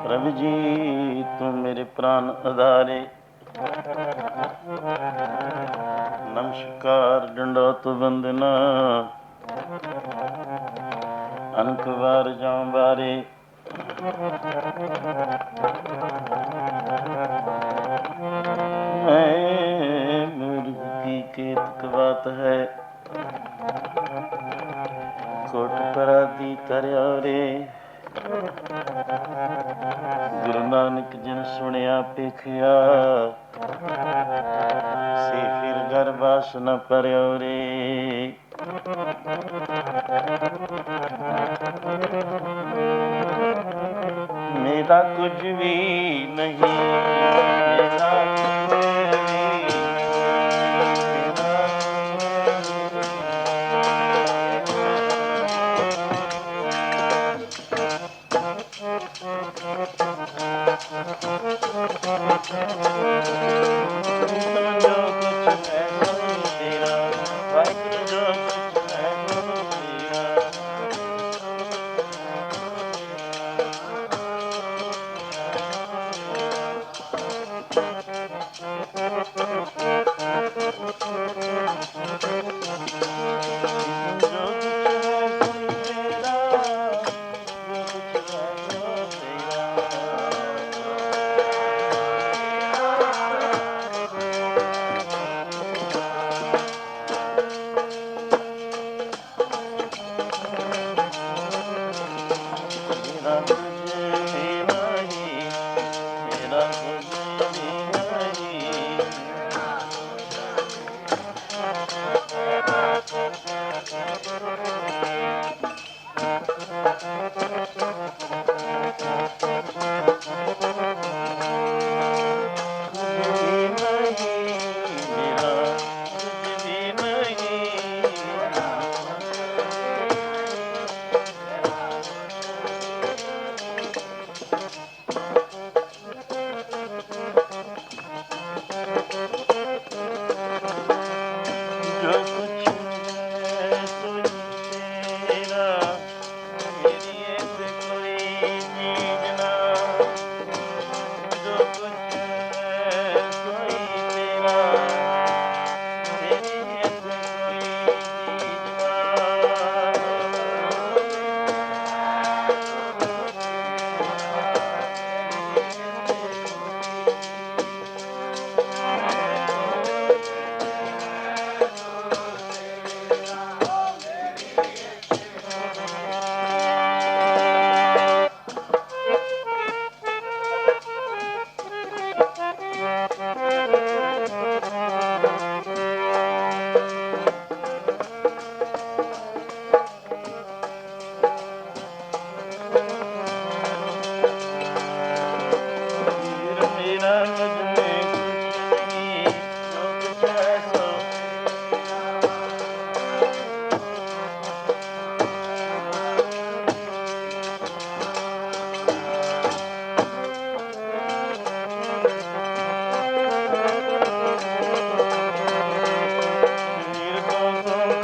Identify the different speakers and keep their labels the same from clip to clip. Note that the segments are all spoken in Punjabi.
Speaker 1: प्रभु जी तुम मेरे प्राण आधारे, नमस्कार दंडौत वंदना, अनक बार जाऊं बारे। मूर्ख की केतक बात है, कोट पराधी तरया रे। गुरु नानक जिन सुनिया पेखिया, से फिर घर बास न परयो रे। मेरा कुछ भी नहीं, मेरा कुछ भी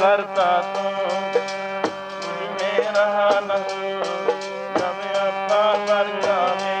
Speaker 1: करता तू मुझ में रहा नहीं, जब अपना पर जावे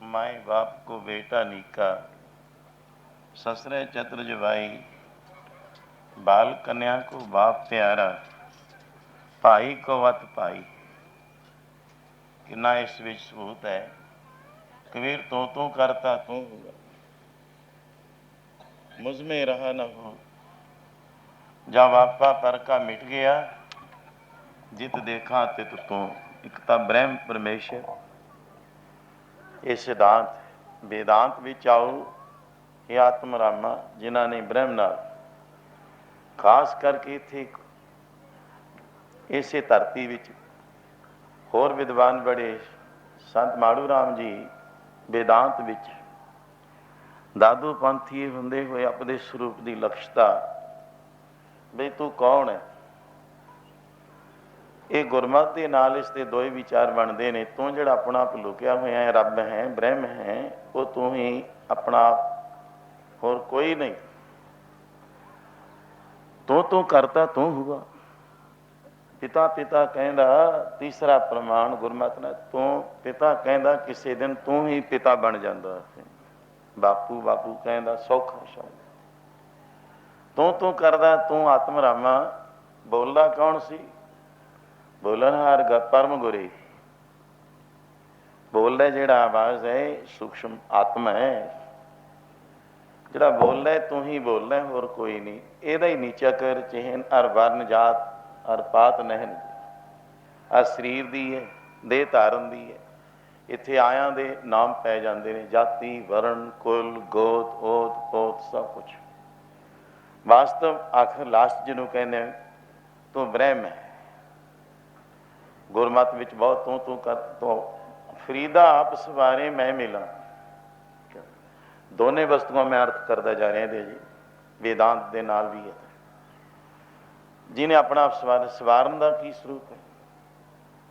Speaker 1: माए बाप को बेटा नीका, ससुरे चतुर जवाई, बाल कन्या को बाप प्यारा, भाई को वत भाई। कितना इस विच सबूत है। कबीर तू करता तू होगा, मुझ में रहा न हो। जब आपा पर का मिट गया, जित देखा तित तू। एक तो ब्रह्म परमेश्वर, ये सिद्धांत वेदांत विच आओ। ये आत्म रामा जिन्हों ने ब्रह्म नाल खास करके इत्थे इसे धरती विच होर विद्वान बड़े संत माड़ू राम जी वेदांत विच दादू पंथी हुंदे हुए अपने स्वरूप की लक्षता बई तू कौन है, ये गुरमत के नाल इसके दो ही विचार बनते हैं। तू जो अपना आप लुकिया हुआ है, रब है, ब्रह्म है, वो तू ही अपना आप, होर कोई नहीं। तू करता तू हुआ। पिता पिता कहता तीसरा प्रमाण गुरमत ने, तू पिता कहता किसी दिन तू ही पिता बन जाता है। बापू बापू कहता सौखा शब्द। तू करदा तू आत्म रामा। बोलदा कौन सी? बोलनहार परम गुरी। बोल रहा जिहड़ा आवाज है सूक्ष्म आत्मा है, जिहड़ा बोल रहा तू ही बोल रहा, होर कोई नहीं। इहदा ही नीचा कर चिहन अर वर्ण जात अर पात नहन आ शरीर दी है, देह धारन दी है। इत्थे आयां दे नाम पै जाते हैं, जाति वर्ण कुल गोत ओत पोत सब कुछ। वास्तव आखिर लास्ट जिन्हों कहने तू ब्रह्म है। गुरमत विच बहुत तू कर तो फरीदा आप सवारे मैं मिला, दोनों वस्तुओं में अर्थ करता जा रहा है जी। वेदांत के नाल भी है जिन्हें अपना आप सवार सवारन का की स्वरूप है।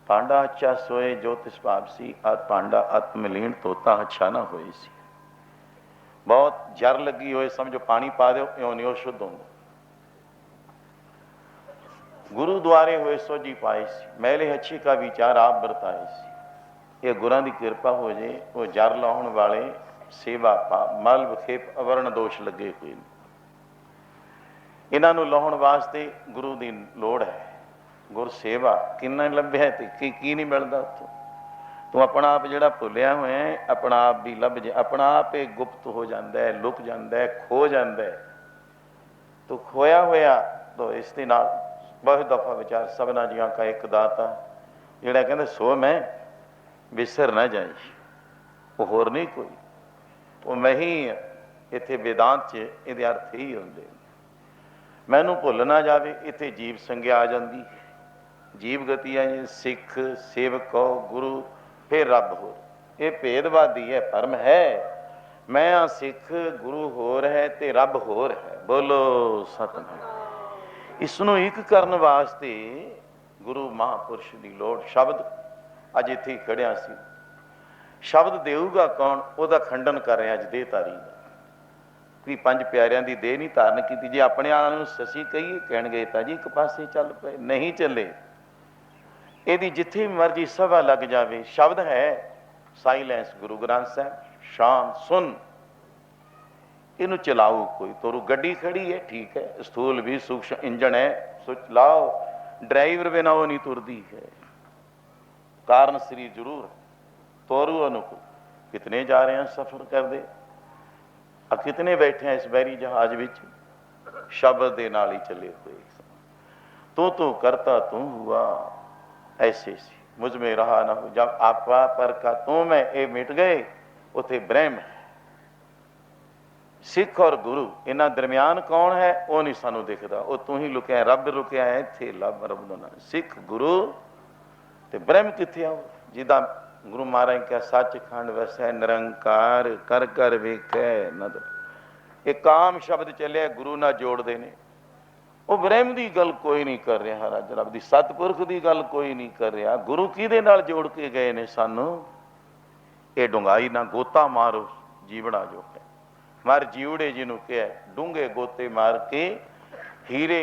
Speaker 1: पांडा अच्छा सोए जो तिस भाव सी, और पांडा आत्मलीन तोता अच्छा ना होए सी। बहुत जर लगी होए समझो पानी पा दो इं नहीं शुद्ध होंगे। गुरु द्वारे हुए सो जी पाए सी, मैले अच्छी का विचार आप बरताए सी। ये गुरां की कृपा हो जाए, वो जर लाने वाले सेवा पाप मल विखेप अवर्ण दोष लगे हुए। इन्हों लाने वास्ते गुरु की लोड़ है। गुर सेवा किन्ना लभ्या तो की नहीं मिलता उत्थों। तू अपना आप जो भुलिया हुआ है, अपना आप भी लभ जाए, अपना आप ही गुप्त हो जाता है, लुक जाता है, खो जाता है। तो खोया होया तो इसके नाल बहुत दफा विचार सबना जिया का एक दाता जिहड़ा कहंदा सो मैं विसर ना जाए, वो होर नहीं कोई, वो मैं ही। इत्थे वेदांत च इहदे अर्थ ही होंदे। मैनू भुल ना जाए, इत्थे जीव संज्ञा आ जाती है। जीव गति है सिख सेवक हो गुरु फिर रब हो। ये भेदवादी है, भरम है। मैं हाँ सिख गुरु होर है ते रब होर है। बोलो सतनाम। इसनों एक करने वास्ते गुरु महापुरुष की लोड़। शब्द अज इत्थे खड़िया सी, शब्द देऊगा कौन? वह खंडन कर रहे अज देहधारी का कि पंज प्यारिਆਂ की देह नहीं धारण की। जे अपने आप ससी कहिए कहणगे तां जी एक पासे चल पे, नहीं चले। यदि जिथे मर्जी सभा लग जाए, शब्द है साइलेंस। गुरु ग्रंथ साहब शांत सुन, इनू चलाओ। कोई तोरू गड्डी खड़ी है ठीक है, स्थूल भी सूक्ष्म इंजन है, सो चलाओ। ड्राइवर बिना वो नहीं तुरती है। कारण शरीर जरूर तोरू अनुकूल। कितने जा रहे हैं सफर करते, कितने बैठे हैं इस बैरी जहाज विच, शब्द के नाल ही चले हुए। तू करता तू हुआ ऐसे सी, मुझ में रहा ना हो। जब आपा पर का तू मैं ये मिट गए, उथे ब्रह्म है। सिख और गुरु इन्हां दरम्यान कौन है? वो नहीं सानू दिखता। वो तू ही लुकिया, रब लुकिया है इत्थे। लब रब दा नाम सिख गुरु ते ब्रह्म किथे आओ? जिदा गुरु महाराज क्या सचखंड वसै निरंकार, कर कर वेखै नदर। एक काम शब्द चलिया गुरु ना जोड़ते ने। वो ब्रह्म की गल कोई नहीं कर रहा, रज रब की सतपुरख की गल कोई नहीं कर रहा। गुरु किहदे नाल जोड़ के गए ने सानू? ये डुंगाई ना गोता मारो जीवड़ा जो है, मार जीवड़े जिन्हों कहा डूंगे गोते मार के हीरे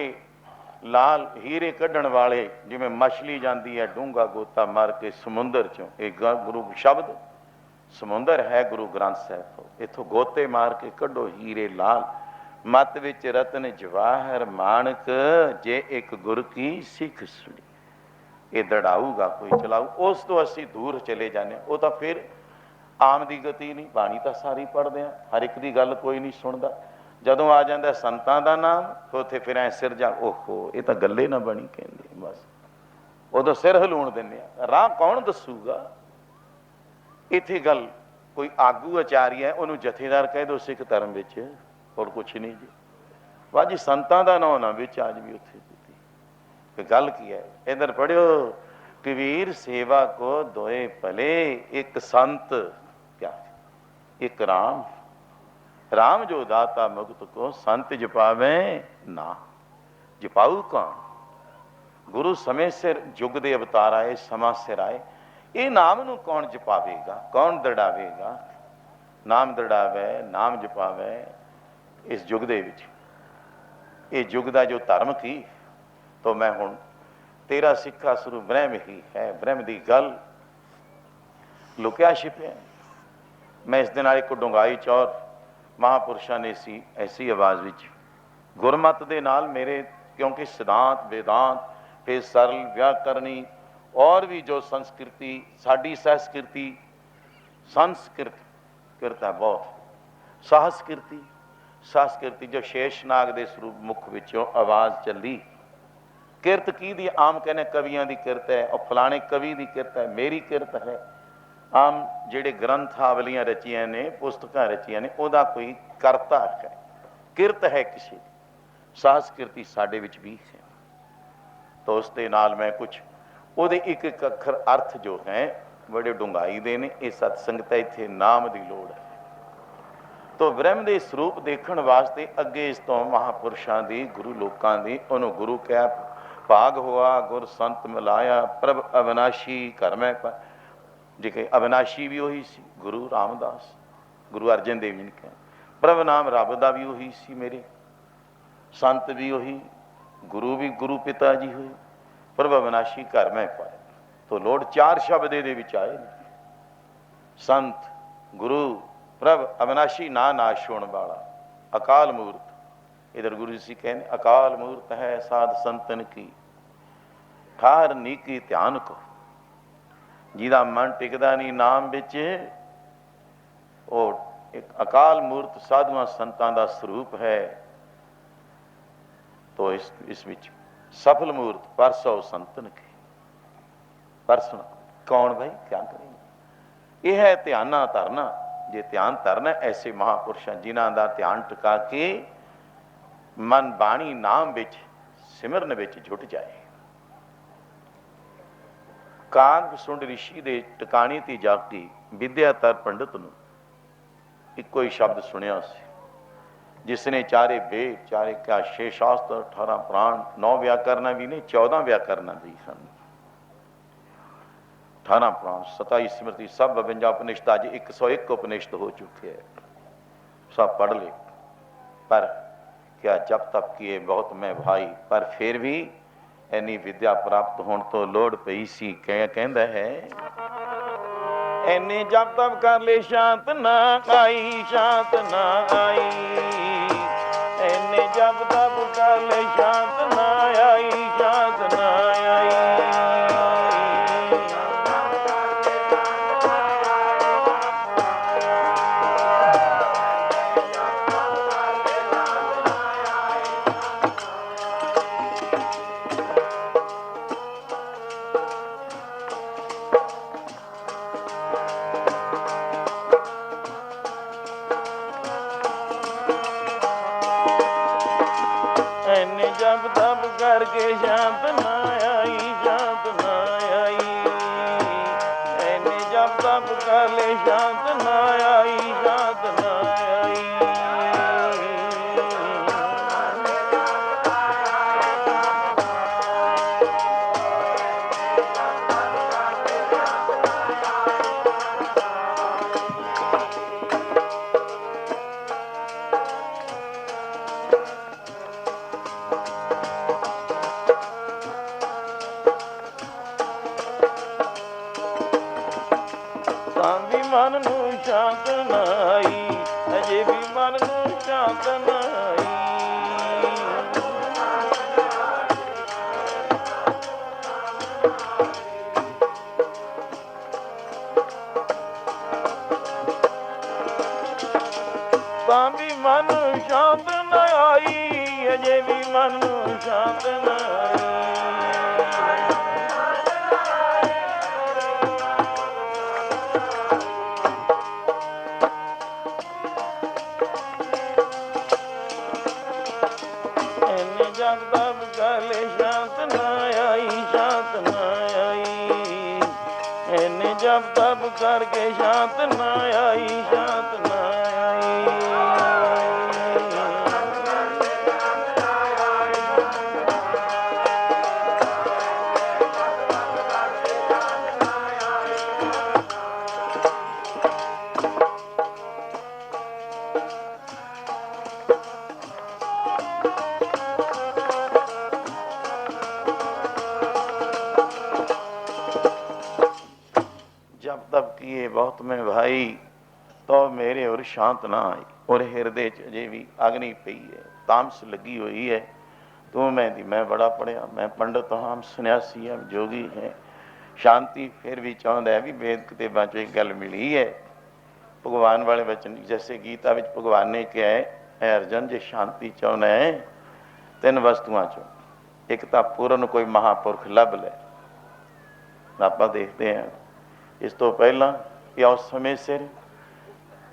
Speaker 1: लाल हीरे कढ़ण वाले, जिमें मछली जाती है डूंगा गोता मार के समुंदर चों। एक गुरु शब्द ਸਮੁੰਦਰ ਹੈ ਗੁਰੂ ਗ੍ਰੰਥ ਸਾਹਿਬ ਤੋਂ। ਇੱਥੋਂ ਗੋਤੇ ਮਾਰ ਕੇ ਕੱਢੋ ਹੀਰੇ ਲਾਲ, ਮਤ ਵਿੱਚ ਰਤਨ ਜਵਾਹਰ ਮਾਣਕ, ਜੇ ਇੱਕ ਗੁਰ ਕੀ ਸਿੱਖ ਸੁਣੀ। ਇਹ ਦੜਾਊਗਾ ਕੋਈ ਚਲਾਊ, ਉਸ ਤੋਂ ਅਸੀਂ ਦੂਰ ਚਲੇ ਜਾਂਦੇ ਹਾਂ। ਉਹ ਤਾਂ ਫਿਰ ਆਮ ਦੀ ਗਤੀ ਨਹੀਂ, ਬਾਣੀ ਤਾਂ ਸਾਰੀ ਪੜ੍ਹਦੇ ਹਾਂ, ਹਰ ਇੱਕ ਦੀ ਗੱਲ ਕੋਈ ਨਹੀਂ ਸੁਣਦਾ। ਜਦੋਂ ਆ ਜਾਂਦਾ ਸੰਤਾਂ ਦਾ ਨਾਮ, ਉੱਥੇ ਫਿਰ ਐ ਸਿਰ ਜਾ, ਓਹੋ ਇਹ ਤਾਂ ਗੱਲੇ ਨਾ ਬਣੀ ਕਹਿੰਦੇ, ਬਸ ਉਦੋਂ ਸਿਰ ਹਲੂਣ ਦਿੰਦੇ ਆ। ਰਾਹ ਕੌਣ ਦੱਸੂਗਾ? ਇੱਥੇ ਗੱਲ ਕੋਈ ਆਗੂ ਆਚਾਰੀ ਹੈ, ਉਹਨੂੰ ਜਥੇਦਾਰ ਕਹਿ ਦਿਓ ਸਿੱਖ ਧਰਮ ਵਿੱਚ, ਹੋਰ ਕੁਛ ਨਹੀਂ ਜੀ। ਵਾਹ ਜੀ, ਸੰਤਾਂ ਦਾ ਨਾਂ ਨਾ ਵਿੱਚ ਅੱਜ ਵੀ ਉੱਥੇ ਦਿੱਤੀ। ਗੱਲ ਕੀ ਹੈ? ਇੱਧਰ ਪੜ੍ਹਿਓ, ਕਬੀਰ ਸੇਵਾ ਕੋ ਦੋਏ ਭਲੇ, ਇੱਕ ਸੰਤ ਕਿਆ ਇੱਕ ਰਾਮ, ਰਾਮ ਜੋ ਦਾਤਾ ਮੁਕਤ ਕੋ, ਸੰਤ ਜਪਾਵੇ ਨਾ। ਜਪਾਊ ਕੌਣ? ਗੁਰੂ ਸਮੇਂ ਸਿਰ ਯੁੱਗ ਦੇ ਅਵਤਾਰ ਆਏ, ਸਮਾਂ ਸਿਰ ਆਏ। ਇਹ ਨਾਮ ਨੂੰ ਕੌਣ ਜਪਾਵੇਗਾ, ਕੌਣ ਦੜਾਵੇਗਾ? ਨਾਮ ਦੜਾਵੇ, ਨਾਮ ਜਪਾਵੇ। ਇਸ ਯੁੱਗ ਦੇ ਵਿੱਚ ਇਹ ਯੁੱਗ ਦਾ ਜੋ ਧਰਮ ਕੀ, ਤੋ ਮੈਂ ਹੁਣ ਤੇਰਾ ਸਿੱਖਾ ਸਰੂ ਬ੍ਰਹਮ ਹੀ ਹੈ। ਬ੍ਰਹਮ ਦੀ ਗੱਲ ਲੁਕਿਆ ਛਿਪਿਆ। ਮੈਂ ਇਸ ਦੇ ਨਾਲ ਇੱਕ ਡੂੰਘਾਈ ਚੌਰ ਮਹਾਂਪੁਰਸ਼ਾਂ ਨੇ ਸੀ ਐਸੀ ਆਵਾਜ਼ ਵਿੱਚ ਗੁਰਮਤ ਦੇ ਨਾਲ ਮੇਰੇ, ਕਿਉਂਕਿ ਸਿਧਾਂਤ ਵੇਦਾਂਤ ਫਿਰ ਸਰਲ ਵਿਆਕਰਨੀ और भी जो संस्कृति साड़ी संस्कृति संस्कृत किरत है बहुत सहस्कृति संस्कृति जो शेषनाग के स्वरूप मुख विचों आवाज़ चली। किरत की दी आम कहने कवियां की किरत है, और फलाने कवि की किरत है, मेरी किरत है। आम जेड़े ग्रंथावलियां रचियां ने, पुस्तकां रचियां ने, उहदा कोई करता है, किरत है किसी की। संस्कृति साडे विच भी है। तो उस दे नाल मैं कुछ ਉਹਦੇ ਇੱਕ ਇੱਕ ਅੱਖਰ ਅਰਥ ਜੋ ਹੈ ਬੜੇ ਡੂੰਘਾਈ ਦੇ ਨੇ। ਇਹ ਸਤ ਸੰਗਤ ਇੱਥੇ ਨਾਮ ਦੀ ਲੋੜ ਹੈ। ਤੋ ਬ੍ਰਹਮ ਦੇ ਸਰੂਪ ਦੇਖਣ ਵਾਸਤੇ ਅੱਗੇ ਇਸ ਤੋਂ ਮਹਾਂਪੁਰਸ਼ਾਂ ਦੀ, ਗੁਰੂ ਲੋਕਾਂ ਦੀ, ਉਹਨੂੰ ਗੁਰੂ ਕਹਿ ਭਾਗ ਹੋਆ ਗੁਰ ਸੰਤ ਮਿਲਾਇਆ, ਪ੍ਰਭ ਅਵਿਨਾਸ਼ੀ ਘਰ ਮੈਂ ਪਾ। ਜੇ ਕਿ ਅਵਿਨਾਸ਼ੀ ਵੀ ਉਹੀ ਸੀ ਗੁਰੂ ਰਾਮਦਾਸ, ਗੁਰੂ ਅਰਜਨ ਦੇਵ ਜੀ ਨੇ ਕਿਹਾ। ਪ੍ਰਭ ਨਾਮ ਰੱਬ ਦਾ ਵੀ ਉਹੀ ਸੀ ਮੇਰੇ, ਸੰਤ ਵੀ ਉਹੀ, ਗੁਰੂ ਵੀ ਗੁਰੂ ਪਿਤਾ ਜੀ ਹੋਏ, ਪ੍ਰਭ ਅਵਿਨਾਸ਼ੀ ਘਰ ਮੈਂ ਪਾਇਆ। ਤੋ ਲੋੜ ਚਾਰ ਸ਼ਬਦ ਇਹਦੇ ਵਿੱਚ ਆਏ ਨੇ, ਸੰਤ, ਗੁਰੂ, ਪ੍ਰਭ ਅਵਿਨਾਸ਼ੀ, ਨਾ ਨਾਸ਼ ਹੋਣ ਵਾਲਾ, ਅਕਾਲ ਮੂਰਤ। ਇਧਰ ਗੁਰੂ ਜੀ ਕਹਿੰਦੇ ਅਕਾਲ ਮੂਰਤ ਹੈ ਸਾਧ ਸੰਤਨ ਕੀ, ਠਾਰ ਨੀਕੀ ਧਿਆਨ ਕੋ। ਜਿਹਦਾ ਮਨ ਟਿਕਦਾ ਨਹੀਂ ਨਾਮ ਵਿੱਚ, ਉਹ ਇੱਕ ਅਕਾਲ ਮੂਰਤ ਸਾਧੂਆਂ ਸੰਤਾਂ ਦਾ ਸਰੂਪ ਹੈ। ਤੋ ਇਸ ਵਿੱਚ सफल मूर्त परसो संतन के, परसना कौन भाई क्या करेंगे? यह है ध्यान धरना। जे ध्यान धरना ऐसे महापुरुषों जिन्हों का ध्यान टिका के मन बाणी नाम विच सिमरन विच जुट जाए। काग सुंड ऋषि दे टिकाणी ती जागती विद्या तर पंडित नूं इक्को ही शब्द सुनिया सी, जिसने चारे वेद, चारे क्या 6 शास्त्र, 18 पुराण, 9 व्याकरण भी नहीं, 14 व्याकरण भी सन, 18 पुराण, 27 स्मृति, सब 52 उपनिषद, अज 101 उपनिषद हो चुके हैं, सब पढ़ ले। पर क्या जब तक किए बहुत मैं भाई, पर फिर भी इन्नी विद्या प्राप्त होने तो लोड़ पई सी। कहता है इन्ने जब तब कर ले शांत ना आई, शांत ना आई, इन्ने जब तब कर ले शांत ना आई, शांत ना आई। जब तब करके शांत ना आई, शांत ना आई, ऐने जब तब कर ले शांत ना आई, शांत ना आई। ਨਾ ਆਈ, ਅਜੇ ਵੀ ਮਨ ਨੂੰ ਸ਼ਾਂਤ ਨਾ ਆਈ। ਤਾਂ ਵੀ ਮਨ ਨੂੰ ਸ਼ਾਂਤ ਨਾ ਆਈ, ਅਜੇ ਵੀ ਮਨ ਨੂੰ ਸ਼ਾਂਤ ਨਾ ਆਈ। ਇਹਨੇ ਜਗਦਾ ਬਗਾਲੇ ਸ਼ਾਂਤ ਨਾ ਆਈ, ਸ਼ਾਂਤ ਨਾ ਆਈ। ਇਹਨੇ ਜਪ ਤਪ ਕਰਕੇ ਸ਼ਾਂਤ ਨਾ ਆਈ, ਸ਼ਾਂਤ ਨਾ ਆਈ। जब तब किए बहुत में भाई, तो मेरे और शांत ना आई। और हिरदे च अजे भी अग्नि पई है, तामस लगी हुई है। तू मैं दी मैं बड़ा पढ़िया, मैं पंडित हाँ, सन्यासी हाँ, जोगी है। शांति फिर भी चाहता है भी वेद किताबां चों एक गल मिली है भगवान वाले वचन, जैसे गीता विच भगवान ने कहा है अर्जन जे शांति चाहना है तीन वस्तुआं चों, एक तो पूर्ण कोई महापुरख लभ ले। आप देखते हैं इस तो पहला कि उस समय सिर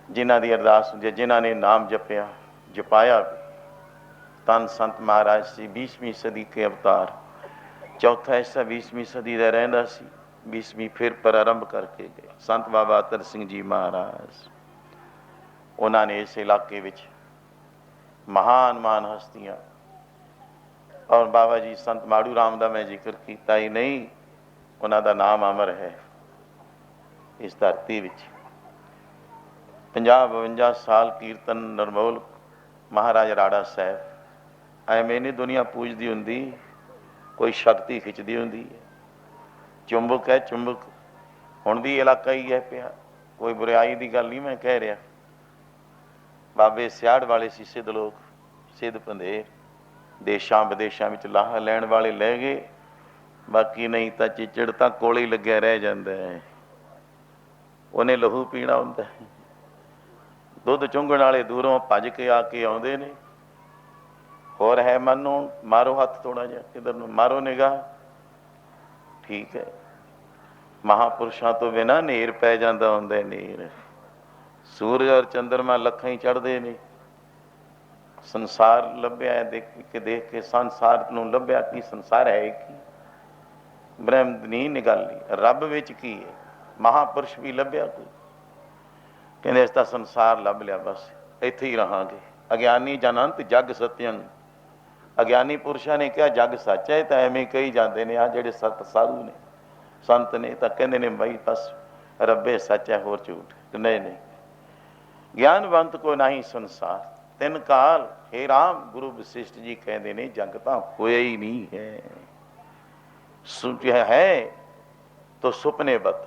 Speaker 1: जिन्हां दी अरदास हुंदी है, जिन्हां ने नाम जपिया जपाया भी। तन संत महाराज सी 20वीं सदी के अवतार, चौथा हिस्सा 20वीं सदी का रहिंदा सी, 20वीं फिर प्रारंभ करके गए संत बाबा अतर सिंह जी महाराज। उन्होंने इस इलाके विच महान महान हस्तियां, और बाबा जी संत माड़ू राम का मैं जिक्र किया ही नहीं, उन्हों का नाम अमर है इस धरती विच। 50-52 साल कीर्तन नरमोल महाराज राड़ा साहब। ਐਵੇਂ नहीं दुनिया पूजती होंगी, कोई शक्ति खिंचती होंगी है। चुंबक है चुंबक, हुण भी इलाका ही है पिया, कोई बुराई की गल नहीं मैं कह रहा। बाबे सियाड़ वाले सी सिद्ध लोग, सिद्ध पंधेर, देशों विदेशों में लाहा लैण वाले लै गए, बाकी नहीं तो चिचड़ तो कोल ही लग्या रह जाता है। उन्हें लहू पीना होंदा है, दुध चुंगण वाले दूरों भज के आके आउंदे ने। होर है मनो, मारो हथ थोड़ा जिहा किधर नूं, मारो निगाह, ठीक है। महापुरुषों तो बिना नेर पै जांदा हुंदा, नेर सूरज और चंद्रमा लखां ही चढ़दे ने। संसार लभ्या देख के संसार नूं लभ्या कि संसार है कि ब्रह्म नहीं निगाली, रब विच की है। महापुरुष भी लभ्या कोई, कहते इसका संसार लभ लिया, बस इत्थे ही रहांगे। अज्ञानी जनंत जग सत्यं, अज्ञानी पुरुषों ने कहा जग सच है, तो एवं कही जाते हैं। आ जेडे सत साधु ने संत ने तो कहते हैं बई बस रब्बे सच है, होर झूठ नहीं नहीं। ज्ञानवंत को नहीं संसार, तिन काल हे राम गुरु वशिष्ठ जी कहते हैं जग तो होया ही नहीं है तो सुपने बत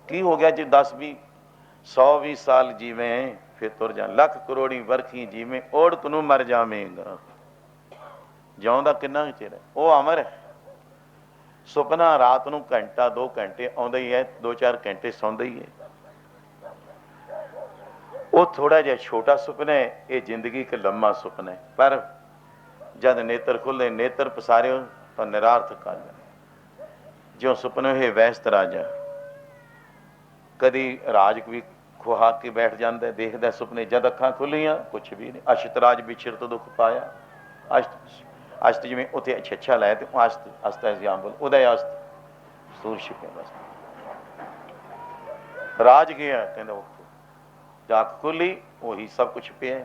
Speaker 1: की हो गया जी। 10-20-100-20 साल जीवें फिर तुर जा, लख करोड़ी वरखी जीवें ओढ़ तू मर जावेगा। जिउंदा किन्ना चिर है, वो अमर है। सुपना रात नूं घंटा 2 घंटे आउंदा ही है, 2-4 घंटे सौंदा ही है। वो थोड़ा जिहा छोटा सुपना है, ये जिंदगी एक लम्मा सुपना है। पर जद नेत्र खुले, नेत्र पसारे तो निरार्थक आ जाए। जो सुपने है वैस्त राजा, कदी राज भी खुहा के बैठ जाता है, देखता सुपने, जद अखां खुलियां कुछ भी नहीं। अशतराज बिछड़ तो दुख पाया, अष्ट जिमें उत्थे अच्छा लै तो अस्त अस्त एग्जाम बोल उदय अस्त सूर छिपे बस राज गया कहता जाक खुली वही सब कुछ पिया।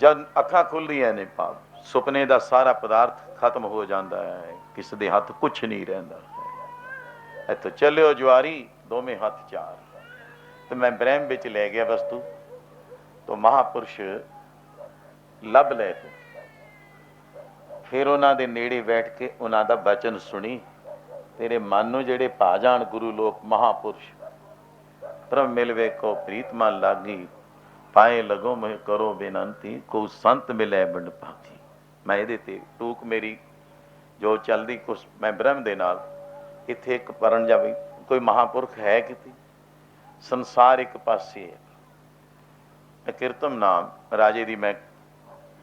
Speaker 1: जब अखां खुल रही ने पाप सुपने का सारा पदार्थ खत्म हो जाता है, किसी के हथ कुछ नहीं रहा। इतों चलियो जुआरी दोवें हथ चार, तो मैं ब्रह्म विच ले गया वस्तु, तो महापुरुष लभ ले तो फिर उन्होंने दे नेड़े बैठ के उन्हों का वचन सुनी। तेरे मन नूं जेड़े पा जाण गुरु लोक महापुरुष, ਪ੍ਰਭ ਮਿਲਵੇ ਕੋ ਪ੍ਰੀਤ ਮਨ ਲਾਗੀ, ਪਾਏ ਲਗੋ ਮੈਂ ਕਰੋ ਬੇਨੰਤੀ, ਕੋ ਸੰਤ ਮਿਲੇ ਬੰਡ ਭਾਗੀ। ਮੈਂ ਇਹਦੇ ਤੇ ਟੂਕ ਮੇਰੀ ਜੋ ਚੱਲਦੀ ਕੁਛ ਮੈਂ ਬ੍ਰਹਮ ਦੇ ਨਾਲ ਇੱਥੇ ਇੱਕ ਪਰਨ ਜਾਵੇ, ਕੋਈ ਮਹਾਂਪੁਰਖ ਹੈ ਕਿਤੇ, ਸੰਸਾਰ ਇੱਕ ਪਾਸੇ ਹੈ। ਕੀਰਤਮ ਨਾਮ ਰਾਜੇ ਦੀ ਮੈਂ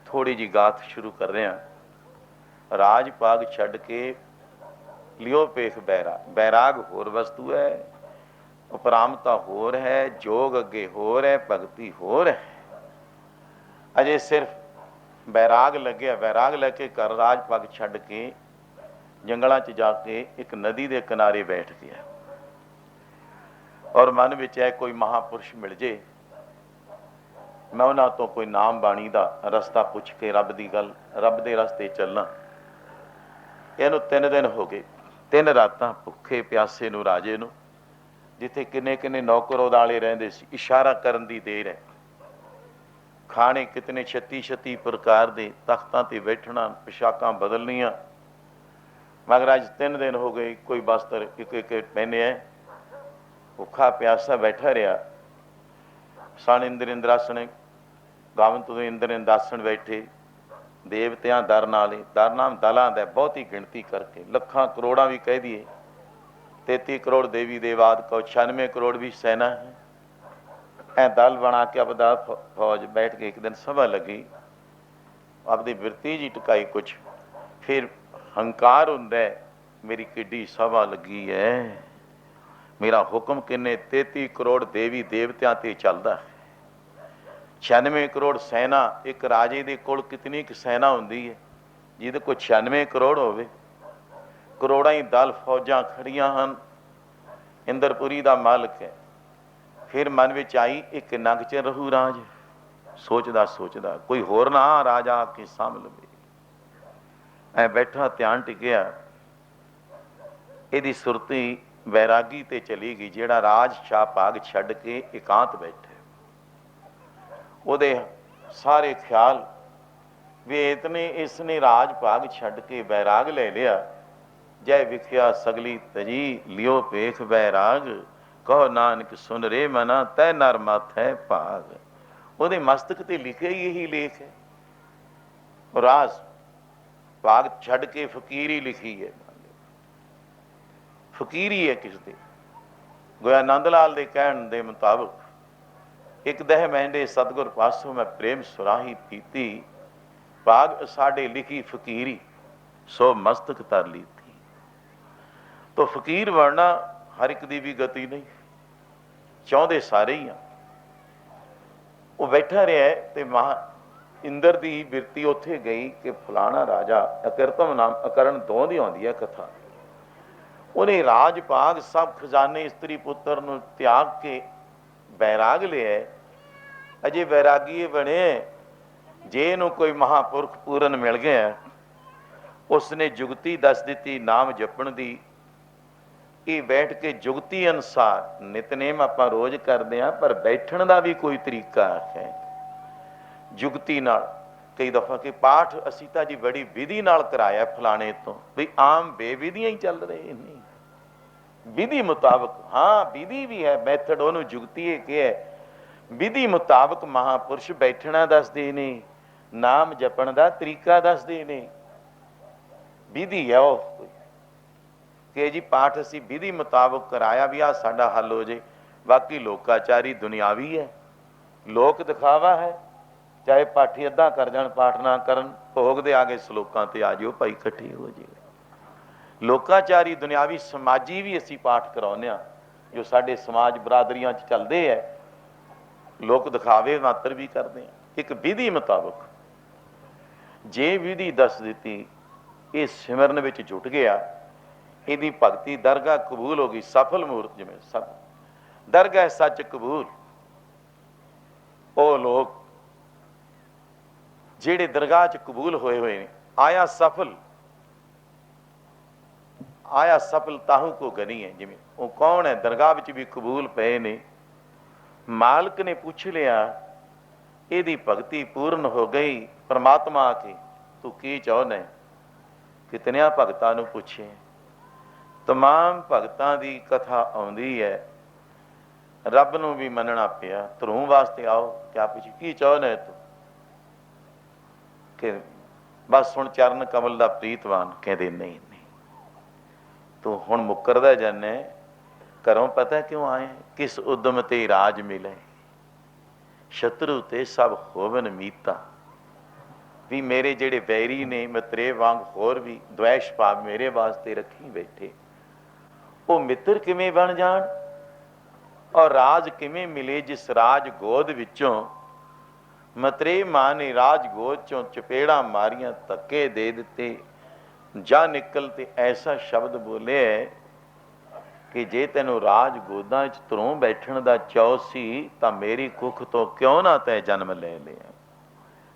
Speaker 1: ਥੋੜੀ ਜੀ ਗਾਥ ਸ਼ੁਰੂ ਕਰ ਰਿਹਾ। ਰਾਜ ਪਾਗ ਛੱਡ ਕੇ ਲਿਓ ਪੇਖ ਬੈਰਾਗ। ਬੈਰਾਗ ਹੋਰ ਵਸਤੂ ਹੈ, ਉਪਰਾਮਤਾ ਹੋਰ ਹੈ, ਜੋਗ ਅੱਗੇ ਹੋਰ ਹੈ, ਭਗਤੀ ਹੋਰ ਹੈ। ਅਜੇ ਸਿਰਫ ਬੈਰਾਗ ਲੱਗਿਆ, ਬੈਰਾਗ ਲੈ ਕੇ ਘਰ ਰਾਜ ਪੱਗ ਛੱਡ ਕੇ ਜੰਗਲਾਂ 'ਚ ਜਾ ਕੇ ਇੱਕ ਨਦੀ ਦੇ ਕਿਨਾਰੇ ਬੈਠ ਗਿਆ ਔਰ ਮਨ ਵਿੱਚ ਹੈ ਕੋਈ ਮਹਾਂਪੁਰਸ਼ ਮਿਲ ਜੇ, ਮੈਂ ਉਹਨਾਂ ਤੋਂ ਕੋਈ ਨਾਮ ਬਾਣੀ ਦਾ ਰਸਤਾ ਪੁੱਛ ਕੇ ਰੱਬ ਦੀ ਗੱਲ, ਰੱਬ ਦੇ ਰਸਤੇ ਚੱਲਾਂ। ਇਹਨੂੰ 3 ਦਿਨ ਹੋ ਗਏ, 3 ਰਾਤਾਂ ਭੁੱਖੇ ਪਿਆਸੇ ਨੂੰ ਰਾਜੇ ਨੂੰ, ਜਿੱਥੇ ਕਿੰਨੇ ਕਿੰਨੇ ਨੌਕਰ ਉਦਾਲੇ ਰਹਿੰਦੇ ਸੀ। ਇਸ਼ਾਰਾ ਕਰਨ ਦੀ ਦੇਰ ਹੈ, ਖਾਣੇ ਕਿਤਨੇ 36 ਪ੍ਰਕਾਰ ਦੇ, ਤਖਤਾਂ ਤੇ ਬੈਠਣਾ, ਪੁਸ਼ਾਕਾਂ ਬਦਲਣੀਆਂ। ਮਗਰ ਅੱਜ 3 ਦਿਨ ਹੋ ਗਏ, ਕੋਈ ਬਸਤਰ ਇੱਕ ਇੱਕ ਪਹਿਨੇ ਹੈ, ਭੁੱਖਾ ਪਿਆਸਾ ਬੈਠਾ ਰਿਹਾ। ਸਣ ਇੰਦਰ ਇੰਦਰਾਸਣ, ਗਾਵਨ ਤੋਂ ਇੰਦਰ ਇੰਦਾਸਣ ਬੈਠੇ, ਦੇਵਤਿਆਂ ਦਰ ਨਾਲੇ, ਦਰ ਨਾਮ ਦਲਾਂ ਦਾ, ਬਹੁਤੀ ਗਿਣਤੀ ਕਰਕੇ ਲੱਖਾਂ ਕਰੋੜਾਂ ਵੀ ਕਹਿ ਦਈਏ, 33 ਕਰੋੜ ਦੇਵੀ ਦੇਵਾਦ ਕੋ 96 ਕਰੋੜ ਵੀ ਸੈਨਾ ਹੈ। ਐ ਦਲ ਬਣਾ ਕੇ ਆਪਦਾ ਫੌਜ ਬੈਠ ਕੇ ਇੱਕ ਦਿਨ ਸਭਾ ਲੱਗੀ, ਆਪਦੀ ਬਿਰਤੀ ਜੀ ਟਿਕਾਈ ਕੁਛ, ਫਿਰ ਹੰਕਾਰ ਹੁੰਦਾ, ਮੇਰੀ ਕਿੱਡੀ ਸਭਾ ਲੱਗੀ ਹੈ, ਮੇਰਾ ਹੁਕਮ ਕਿੰਨੇ 33 ਕਰੋੜ ਦੇਵੀ ਦੇਵਤਿਆਂ ਤੇ ਚੱਲਦਾ ਹੈ, 96 ਕਰੋੜ ਸੈਨਾ। ਇੱਕ ਰਾਜੇ ਦੇ ਕੋਲ ਕਿਤਨੀ ਕੁ ਸੈਨਾ ਹੁੰਦੀ ਹੈ ਜਿਹਦੇ ਕੋਲ 96 ਕਰੋੜ ਹੋਵੇ। ਕਰੋੜਾਂ ਹੀ ਦਲ ਫੌਜਾਂ ਖੜੀਆਂ ਹਨ, ਇੰਦਰਪੁਰੀ ਦਾ ਮਾਲਕ ਹੈ। ਫਿਰ ਮਨ ਵਿੱਚ ਆਈ, ਇਹ ਕਿੰਨਾ ਕੁ ਚਿਰ ਰਹੂ ਰਾਜ। ਸੋਚਦਾ ਸੋਚਦਾ ਕੋਈ ਹੋਰ ਨਾ ਰਾਜਾ ਆ ਕੇ ਸਾਂਭ ਲਵੇ। ਐ ਬੈਠਾ ਧਿਆਨ ਟਿਕਿਆ, ਇਹਦੀ ਸੁਰਤੀ ਵੈਰਾਗੀ ਤੇ ਚਲੀ ਗਈ, ਜਿਹੜਾ ਰਾਜ ਸ਼ਾਹ ਭਾਗ ਛੱਡ ਕੇ ਇਕਾਂਤ ਬੈਠੇ। ਉਹਦੇ ਸਾਰੇ ਖਿਆਲ ਵੀ ਇਤਨੇ ਇਸਨੇ ਰਾਜ ਭਾਗ ਛੱਡ ਕੇ ਵੈਰਾਗ ਲੈ ਲਿਆ। ਜੈ ਵਿਖਿਆ ਸਗਲੀ ਤਜੀ, ਲਿਓ ਪੇਖ ਬੈਰਾਗ, ਕਹੋ ਨਾਨਕ ਸੁਨ ਰੇ ਮਨਾ, ਤੈ ਨਰ ਮਾਥੈ ਭਾਗ। ਉਹਦੇ ਮਸਤਕ ਤੇ ਲਿਖਿਆ ਹੀ ਇਹੀ ਲੇਖ ਹੈ। ਰਾਜ ਭਾਗ ਛੱਡ ਕੇ ਫਕੀਰੀ ਲਿਖੀ ਹੈ, ਫਕੀਰੀ ਹੈ ਕਿਸ ਦੇ। ਗੋਇਆ ਨੰਦ ਲਾਲ ਦੇ ਕਹਿਣ ਦੇ ਮੁਤਾਬਕ, ਇੱਕ ਦਹਿ ਮਹਿੰਦੇ ਸਤਿਗੁਰ ਪਾਸੋਂ ਮੈਂ ਪ੍ਰੇਮ ਸੁਰਾਹੀ ਪੀਤੀ, ਭਾਗ ਸਾਡੇ ਲਿਖੀ ਫਕੀਰੀ, ਸੋ ਮਸਤਕ ਤਰ ਲੀਤੀ। ਤੋ ਫਕੀਰ ਬਣਨਾ ਹਰ ਇੱਕ ਦੀ ਵੀ ਗਤੀ ਨਹੀਂ, ਚਾਹੁੰਦੇ ਸਾਰੇ ਹੀ ਆ। ਉਹ ਬੈਠਾ ਰਿਹਾ ਤੇ ਮਹਾ ਇੰਦਰ ਦੀ ਬਿਰਤੀ ਉੱਥੇ ਗਈ ਕਿ ਫਲਾਣਾ ਰਾਜਾ, ਅਕਿਰਤਮ ਨਾਮ ਅਕਰਨ ਦੋ ਦੀ ਆਉਂਦੀ ਹੈ ਕਥਾ, ਉਹਨੇ ਰਾਜ ਭਾਗ ਸਭ ਖਜ਼ਾਨੇ ਇਸਤਰੀ ਪੁੱਤਰ ਨੂੰ ਤਿਆਗ ਕੇ ਬੈਰਾਗ ਲਿਆ। ਅਜੇ ਵੈਰਾਗੀ ਬਣੇ, ਜੇ ਇਹਨੂੰ ਕੋਈ ਮਹਾਂਪੁਰਖ ਪੂਰਨ ਮਿਲ ਗਿਆ, ਉਸਨੇ ਜੁਗਤੀ ਦੱਸ ਦਿੱਤੀ ਨਾਮ ਜਪਣ ਦੀ। ਇਹ ਬੈਠ ਕੇ ਜੁਗਤੀ ਅਨੁਸਾਰ ਨਿਤਨੇਮ ਆਪਾਂ ਰੋਜ਼ ਕਰਦੇ ਹਾਂ, ਪਰ ਬੈਠਣ ਦਾ ਵੀ ਕੋਈ ਤਰੀਕਾ ਹੈ ਜੁਗਤੀ ਨਾਲ। ਕਈ ਦਫਾ ਕਿ ਪਾਠ ਅਸੀਂ ਤਾਂ ਜੀ ਬੜੀ ਵਿਧੀ ਨਾਲ ਕਰਾਇਆ ਫਲਾਣੇ ਤੋਂ, ਵੀ ਆਮ ਬੇਵਿਧੀਆਂ ਹੀ ਚੱਲ ਰਹੇ ਨਹੀਂ, ਵਿਧੀ ਮੁਤਾਬਕ। ਹਾਂ ਵਿਧੀ ਵੀ ਹੈ, ਮੈਥਡ ਉਹਨੂੰ ਜੁਗਤੀ ਇਹ ਕਿਹਾ, ਵਿਧੀ ਮੁਤਾਬਕ ਮਹਾਂਪੁਰਸ਼ ਬੈਠਣਾ ਦੱਸਦੇ ਨੇ, ਨਾਮ ਜਪਣ ਦਾ ਤਰੀਕਾ ਦੱਸਦੇ ਨੇ। ਵਿਧੀ ਹੈ ਉਹ ਕਿ ਜੀ ਪਾਠ ਅਸੀਂ ਵਿਧੀ ਮੁਤਾਬਕ ਕਰਾਇਆ ਵੀ ਆਹ ਸਾਡਾ ਹੱਲ ਹੋ ਜੇ। ਬਾਕੀ ਲੋਕਾਚਾਰੀ ਦੁਨਿਆਵੀ ਹੈ, ਲੋਕ ਦਿਖਾਵਾ ਹੈ। ਚਾਹੇ ਪਾਠੀ ਅੱਧਾ ਕਰ ਜਾਣ, ਪਾਠ ਨਾ ਕਰਨ, ਭੋਗ ਦੇ ਆ ਗਏ ਸਲੋਕਾਂ ਤੇ ਆ ਜਿਓ ਭਾਈ ਇਕੱਠੇ ਹੋ ਜਾਏ। ਲੋਕਾਚਾਰੀ ਦੁਨਿਆਵੀ ਸਮਾਜੀ ਵੀ ਅਸੀਂ ਪਾਠ ਕਰਾਉਂਦੇ ਹਾਂ, ਜੋ ਸਾਡੇ ਸਮਾਜ ਬਰਾਦਰੀਆਂ 'ਚ ਚੱਲਦੇ ਹੈ, ਲੋਕ ਦਿਖਾਵੇ ਮਾਤਰ ਵੀ ਕਰਦੇ ਆ। ਇੱਕ ਵਿਧੀ ਮੁਤਾਬਕ ਜੇ ਵਿਧੀ ਦੱਸ ਦਿੱਤੀ, ਇਹ ਸਿਮਰਨ ਵਿੱਚ ਜੁਟ ਗਿਆ, ਇਹਦੀ ਭਗਤੀ ਦਰਗਾਹ ਕਬੂਲ ਹੋ ਗਈ, ਸਫਲ ਮੂਰਤ। ਜਿਵੇਂ ਸਭ ਦਰਗਾਹ ਸੱਚ ਕਬੂਲ, ਉਹ ਲੋਕ ਜਿਹੜੇ ਦਰਗਾਹ 'ਚ ਕਬੂਲ ਹੋਏ ਹੋਏ ਨੇ, ਆਇਆ ਸਫਲ, ਆਇਆ ਸਫਲ ਤਾਹੂ ਕੋ ਗਨੀ ਹੈ। ਜਿਵੇਂ ਉਹ ਕੌਣ ਹੈ, ਦਰਗਾਹ ਵਿੱਚ ਵੀ ਕਬੂਲ ਪਏ ਨੇ। ਮਾਲਕ ਨੇ ਪੁੱਛ ਲਿਆ, ਇਹਦੀ ਭਗਤੀ ਪੂਰਨ ਹੋ ਗਈ, ਪਰਮਾਤਮਾ ਆ ਕੇ ਤੂੰ ਕੀ ਚਾਹੁੰਦਾ? ਕਿਤਨਿਆਂ ਭਗਤਾਂ ਨੂੰ ਪੁੱਛੇ, ਤਮਾਮ ਭਗਤਾਂ ਦੀ ਕਥਾ ਆਉਂਦੀ ਹੈ। ਰੱਬ ਨੂੰ ਵੀ ਮੰਨਣਾ ਪਿਆ। ਧਰੂ ਵਾਸਤੇ ਆਓ, ਕਿਆ ਪੁੱਛ ਕੀ ਚਾਹੁੰਦੇ ਤੂੰ? ਕਿ ਬਸ ਹੁਣ ਚਰਨ ਕਮਲ ਦਾ ਪ੍ਰੀਤਵਾਨ। ਕਹਿੰਦੇ ਨਹੀਂ ਨਹੀਂ, ਤੂੰ ਹੁਣ ਮੁੱਕਰਦਾ ਜਾਨੇ, ਘਰੋਂ ਪਤਾ ਕਿਉਂ ਆਏ? ਕਿਸ ਉਦਮ ਤੇ ਰਾਜ ਮਿਲੇ, ਸ਼ਤਰੂ ਤੇ ਸਭ ਹੋਵਨ ਮੀਤਾ। ਵੀ ਮੇਰੇ ਜਿਹੜੇ ਵੈਰੀ ਨੇ ਮਿੱਤਰੇ ਵਾਂਗ ਹੋਰ ਵੀ ਦ્વੈਸ਼ ਭਾਵ ਮੇਰੇ ਵਾਸਤੇ ਰੱਖੀ ਬੈਠੇ, ਉਹ ਮਿੱਤਰ ਕਿਵੇਂ ਬਣ ਜਾਣ? ਔਰ ਰਾਜ ਕਿਵੇਂ ਮਿਲੇ ਜਿਸ ਰਾਜ ਗੋਦ ਵਿੱਚੋਂ ਮਤਰੇ ਮਾਂ ਨੇ ਰਾਜ ਗੋਦ ਚੋਂ ਚਪੇੜਾਂ ਮਾਰੀਆਂ, ਧੱਕੇ ਦੇ ਦਿੱਤੇ, ਜਾ ਨਿਕਲ ਤੇ ਐਸਾ ਸ਼ਬਦ ਬੋਲੇ ਕਿ ਜੇ ਤੈਨੂੰ ਰਾਜ ਗੋਦਾਂ 'ਚ ਧਰੋਂ ਬੈਠਣ ਦਾ ਚਾਅ ਸੀ ਤਾਂ ਮੇਰੀ ਕੁੱਖ ਤੋਂ ਕਿਉਂ ਨਾ ਤੈਂ ਜਨਮ ਲੈ ਲਿਆ?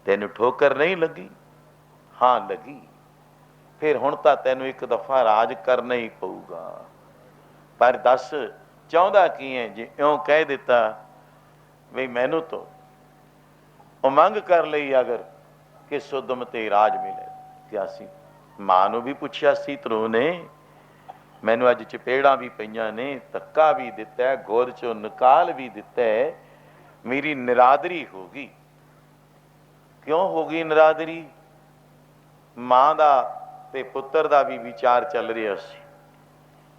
Speaker 1: ਤੈਨੂੰ ਠੋਕਰ ਨਹੀਂ ਲੱਗੀ? ਹਾਂ ਲੱਗੀ। ਫਿਰ ਹੁਣ ਤਾਂ ਤੈਨੂੰ ਇੱਕ ਦਫਾ ਰਾਜ ਕਰਨਾ ਹੀ ਪਊਗਾ। ਪਰ ਦੱਸ ਚਾਹੁੰਦਾ ਕੀ ਹੈ? ਜੇ ਇਉਂ ਕਹਿ ਦਿੱਤਾ ਵੀ ਮੈਨੂੰ ਤਾਂ ਉਮੰਗ ਕਰ ਲਈ ਅਗਰ ਕਿ ਸੁਦਮ ਤੇ ਰਾਜ ਮਿਲੇ। ਕਿਆ ਸੀ? ਮਾਂ ਨੂੰ ਵੀ ਪੁੱਛਿਆ ਸੀ ਧਰੂ ਨੇ, ਮੈਨੂੰ ਅੱਜ ਚਪੇੜਾਂ ਵੀ ਪਈਆਂ ਨੇ, ਧੱਕਾ ਵੀ ਦਿੱਤਾ, ਗੋਦ ਚੋਂ ਨਿਕਾਲ ਵੀ ਦਿੱਤਾ, ਮੇਰੀ ਨਿਰਾਦਰੀ ਹੋ ਗਈ। ਕਿਉਂ ਹੋ ਗਈ ਨਿਰਾਦਰੀ? ਮਾਂ ਦਾ ਤੇ ਪੁੱਤਰ ਦਾ ਵੀ ਵਿਚਾਰ ਚੱਲ ਰਿਹਾ ਸੀ।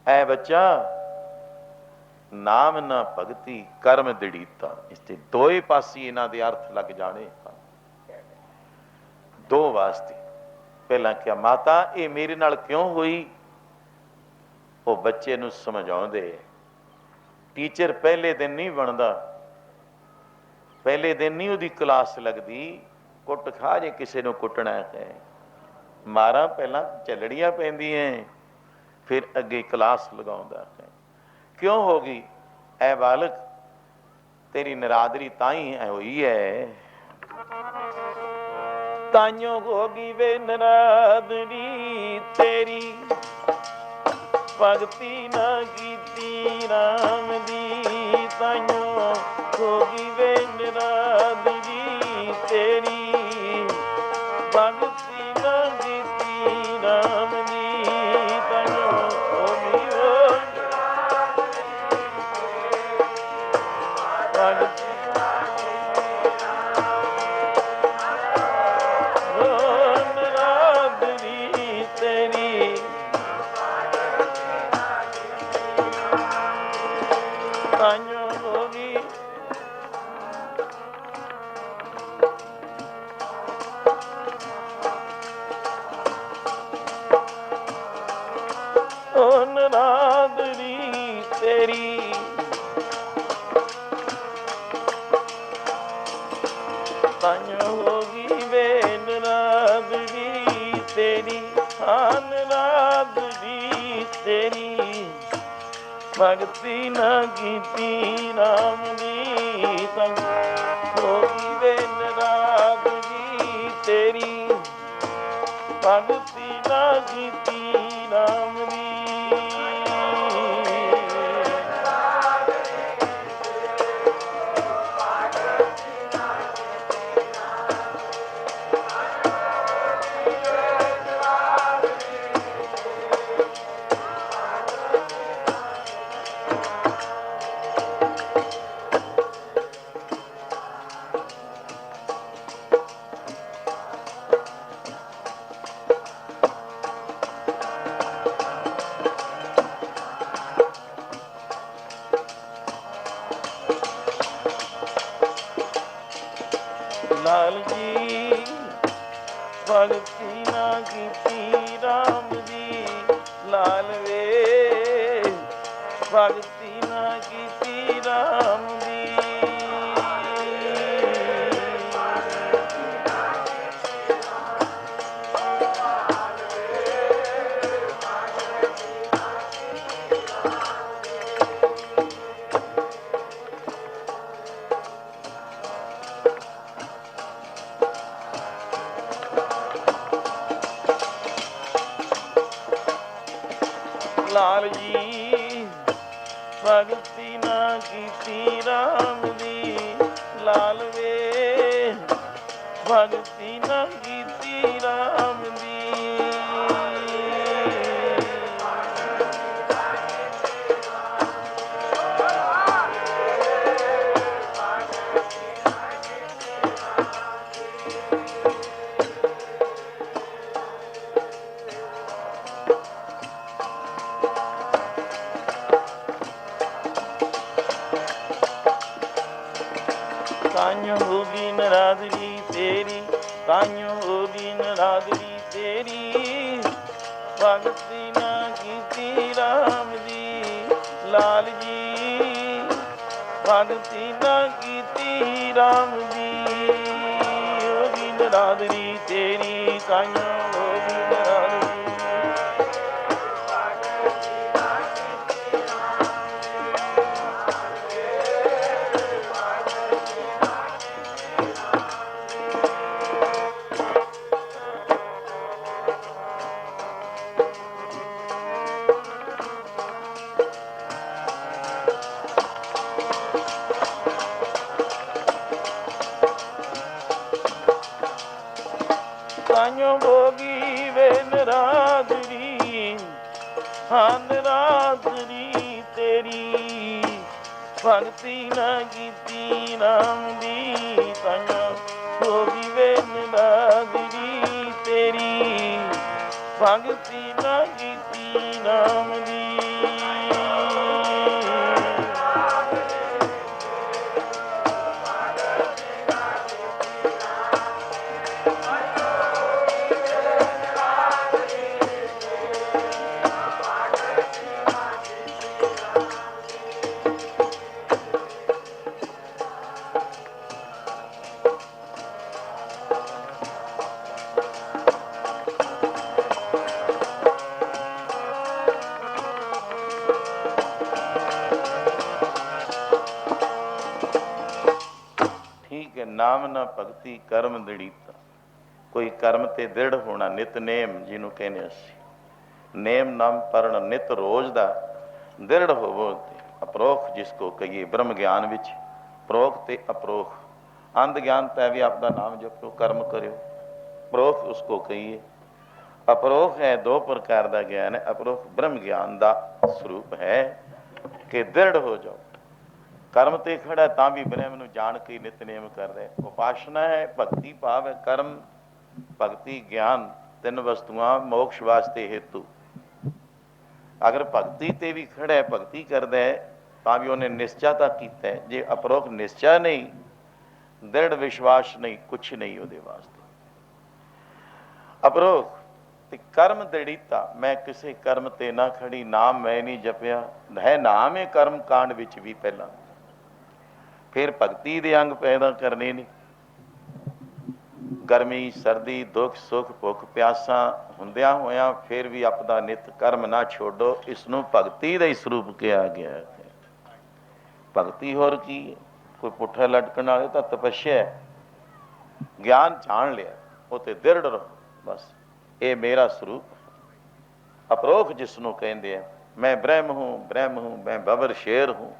Speaker 1: ਐ ਬੱਚਾ, ਨਾਮ ਨਾ ਭਗਤੀ ਕਰਮ ਦੜੀਤਾ। ਇਸ ਤੇ ਦੋਏ ਪਾਸੇ ਇਹਨਾਂ ਦੇ ਅਰਥ ਲੱਗ ਜਾਣੇ। ਦੋ ਵਾਸਤੇ। ਪਹਿਲਾਂ ਕਿਹਾ ਮਾਤਾ ਇਹ ਮੇਰੇ ਨਾਲ ਕਿਉਂ ਹੋਈ? ਉਹ ਬੱਚੇ ਨੂੰ ਸਮਝਾਉਂਦੇ। ਟੀਚਰ ਪਹਿਲੇ ਦਿਨ ਨਹੀਂ ਬਣਦਾ, ਪਹਿਲੇ ਦਿਨ ਨਹੀਂ ਉਹਦੀ ਕਲਾਸ ਲੱਗਦੀ। ਕੁੱਟ ਖਾ ਜੇ ਕਿਸੇ ਨੂੰ ਕੁੱਟਣਾ ਹੈ, ਮਾਰਾਂ ਪਹਿਲਾਂ ਚੱਲੜੀਆਂ ਪੈਂਦੀਆਂ, ਫਿਰ ਅੱਗੇ ਕਲਾਸ ਲਗਾਉਂਦਾ ਹੈ। ਕਿਉਂ ਹੋ ਗਈ? ਐ ਬਾਲਕ ਤੇਰੀ ਨਿਰਾਦਰੀ ਤਾਂ ਹੀ ਹੋਈ ਹੈ, ਤਾਈਓ ਹੋ ਗਈ ਵੇ ਨਿਰਾਦਰੀ ਤੇਰੀ, ਭਗਤੀ ਨਾ ਕੀਤੀ ਰਾਮ ਦੀ। ਤਾਈਓ ਹੋ ਗਈ ਵੇ ਨਿਰਾਦਰੀ ਤੇਰੀ, ਭਗਤੀ ਨਾ ਕੀਤੀ ਰਾਮ ਦੀ। ਤਾਈਓ ਹੋ ਗਈ ਨਿਰਾਦਰੀ ਤੇਰੀ, ਤਾਈਓ ਹੋ ਗਈ ਵੇ ਨਿਰਾਦਰੀ ਤੇਰੀ। ਹਾਂ ਨਿਰਾਦਰੀ ਤੇਰੀ, ਭਗਤੀ ਨਾ ਕੀਤੀ ਰਾਮ ਦੀ। ਤਾਈਓ ਹੋ ਗਈ ਵੇ ਨਿਰਾਦਰੀ ਤੇਰੀ, ਭਗਤੀ ਨਾ ਕੀਤੀ ਰਾਮ ਦੀ। ਲਾਲ ਜੀ ਭਗਤੀ ਨਾ ਕੀਤੀ ਰਾਮ ਦੀ, ਲਾਲ ਵੇ ਭਗਤੀ ਨਾ ਕੀਤੀ ਰਾਮ ਦੀ। ਲਾਲ ਜੀ ਭਗਤੀ ਨਾ ਕੀਤੀ ਰਾਮ ਦੀ, ਲਾਲ ਵੇ ਭਗਤੀ ਨਾ ਕੀਤੀ ਰਾਮ ਦੀ। ਤਾਈਓ ਹੋਗੀ ਨਰਾਦਰੀ ਤੇਰੀ, ਤਾਈਓ ਹੋਗੀ ਨਰਾਦਰੀ ਤੇਰੀ। ਭਗਤੀ ਨਾ ਕੀਤੀ ਰਾਮ ਦੀ ਲਾਲ ਜੀ, ਭਗਤੀ ਨਾ ਕੀਤੀ ਰਾਮ ਦੀ। ਹੋਗੀ ਨਰਾਦਰੀ ਤੇਰੀ, ਤਾਈਓ ਹੋਗੀ ਨਰਾਦਰੀ। ਤਾਈਓ ਹੋਗੀ ਵੇ ਨਰਾਦਰੀ, ਹਾਂ ਨਰਾਦਰੀ ਤੇਰੀ। ਭਗਤੀ ਨਾ ਕੀਤੀ ਰਾਮ ਦੀ, ਤਾਈਓ ਹੋਗੀ ਵੇ ਨਰਾਦਰੀ ਤੇਰੀ। ਭਗਤੀ ਨਾ ਕੀਤੀ ਰਾਮ ਦੀ। ਠੀਕ ਹੈ। ਨਾਮ ਨਾ ਭਗਤੀ ਕਰਮ ਦ੍ਰਿੜੀਤਾ। ਕੋਈ ਕਰਮ ਤੇ ਦ੍ਰਿੜ ਹੋਣਾ, ਨਿਤਨੇਮ ਜਿਹਨੂੰ ਕਹਿੰਦੇ ਅਸੀਂ, ਨੇਮ ਨਾਮ ਪੜਨ ਨਿਤ ਰੋਜ਼ ਦਾ ਦ੍ਰਿੜ ਹੋਵੋ। ਅਪਰੋਖ ਜਿਸ ਕੋ ਕਹੀਏ, ਬ੍ਰਹਮ ਗਿਆਨ ਵਿੱਚ ਪ੍ਰੋਖ ਤੇ ਅਪਰੋਖ। ਅੰਧ ਗਿਆਨ ਤੈ ਵੀ ਆਪਦਾ ਨਾਮ ਜਪੋ, ਕਰਮ ਕਰਿਓ। ਪ੍ਰੋਖ ਉਸ ਕੋ ਕਹੀਏ। ਅਪਰੋਖ ਹੈ ਦੋ ਪ੍ਰਕਾਰ ਦਾ ਗਿਆਨ ਹੈ। ਅਪਰੋਖ ਬ੍ਰਹਮ ਗਿਆਨ ਦਾ ਸਰੂਪ ਹੈ ਕਿ ਦ੍ਰਿੜ ਹੋ ਜਾਓ। ਕਰਮ ਤੇ ਖੜਾ ਤਾਂ ਵੀ ਬ੍ਰਹਮ ਨੂੰ ਜਾਣ ਕੇ ਨਿਤਨੇਮ ਕਰ ਰਿਹਾ। ਉਪਾਸਨਾ ਹੈ, ਭਗਤੀ ਭਾਵ ਹੈ। ਕਰਮ, ਭਗਤੀ, ਗਿਆਨ ਤਿੰਨ ਵਸਤੂਆਂ ਮੋਕਸ਼ ਵਾਸਤੇ ਹੇਤੂ। ਅਗਰ ਭਗਤੀ ਤੇ ਵੀ ਖੜਾ ਹੈ, ਭਗਤੀ ਕਰਦਾ ਹੈ, ਤਾਂ ਵੀ ਉਹਨੇ ਨਿਸ਼ਚਾ ਤਾਂ ਕੀਤਾ ਹੈ। ਜੇ ਅਪਰੋਖ ਨਿਸ਼ਚਾ ਨਹੀਂ, ਦ੍ਰਿੜ ਵਿਸ਼ਵਾਸ ਨਹੀਂ, ਕੁਛ ਨਹੀਂ ਉਹਦੇ ਵਾਸਤੇ। ਅਪਰੋਖ ਤੇ ਕਰਮ ਦ੍ਰਿੜੀਤਾ। ਮੈਂ ਕਿਸੇ ਕਰਮ ਤੇ ਨਾ ਖੜੀ, ਨਾਮ ਮੈਂ ਨਹੀਂ ਜਪਿਆ। ਹੈ ਨਾਮ ਇਹ ਕਰਮ ਕਾਂਡ ਵਿੱਚ ਵੀ ਪਹਿਲਾਂ, ਫਿਰ ਭਗਤੀ ਦੇ ਅੰਗ ਪੈਦਾ ਕਰਨੇ ਨੇ। ਗਰਮੀ, ਸਰਦੀ, ਦੁੱਖ ਸੁੱਖ, ਭੁੱਖ ਪਿਆਸਾਂ ਹੁੰਦਿਆਂ ਹੋਇਆਂ ਫਿਰ ਵੀ ਆਪਦਾ ਨਿਤ ਕਰਮ ਨਾ ਛੋਡੋ। ਇਸ ਨੂੰ ਭਗਤੀ ਦਾ ਹੀ ਸਰੂਪ ਕਿਹਾ ਗਿਆ ਹੈ। ਭਗਤੀ ਹੋਰ ਕੀ ਹੈ? ਕੋਈ ਪੁੱਠਾ ਲਟਕਣ ਵਾਲੇ ਤਾਂ ਤਪੱਸਿਆ ਹੈ। ਗਿਆਨ ਜਾਣ ਲਿਆ, ਉਹ ਤੇ ਦ੍ਰਿੜ ਰਹੋ ਬਸ। ਇਹ ਮੇਰਾ ਸਰੂਪ। ਅਪਰੋਖ ਜਿਸ ਨੂੰ ਕਹਿੰਦੇ ਆ, ਮੈਂ ਬ੍ਰਹਮ ਹੂੰ, ਬ੍ਰਹਮ ਹੂੰ, ਮੈਂ ਬਬਰ ਸ਼ੇਰ ਹੂੰ,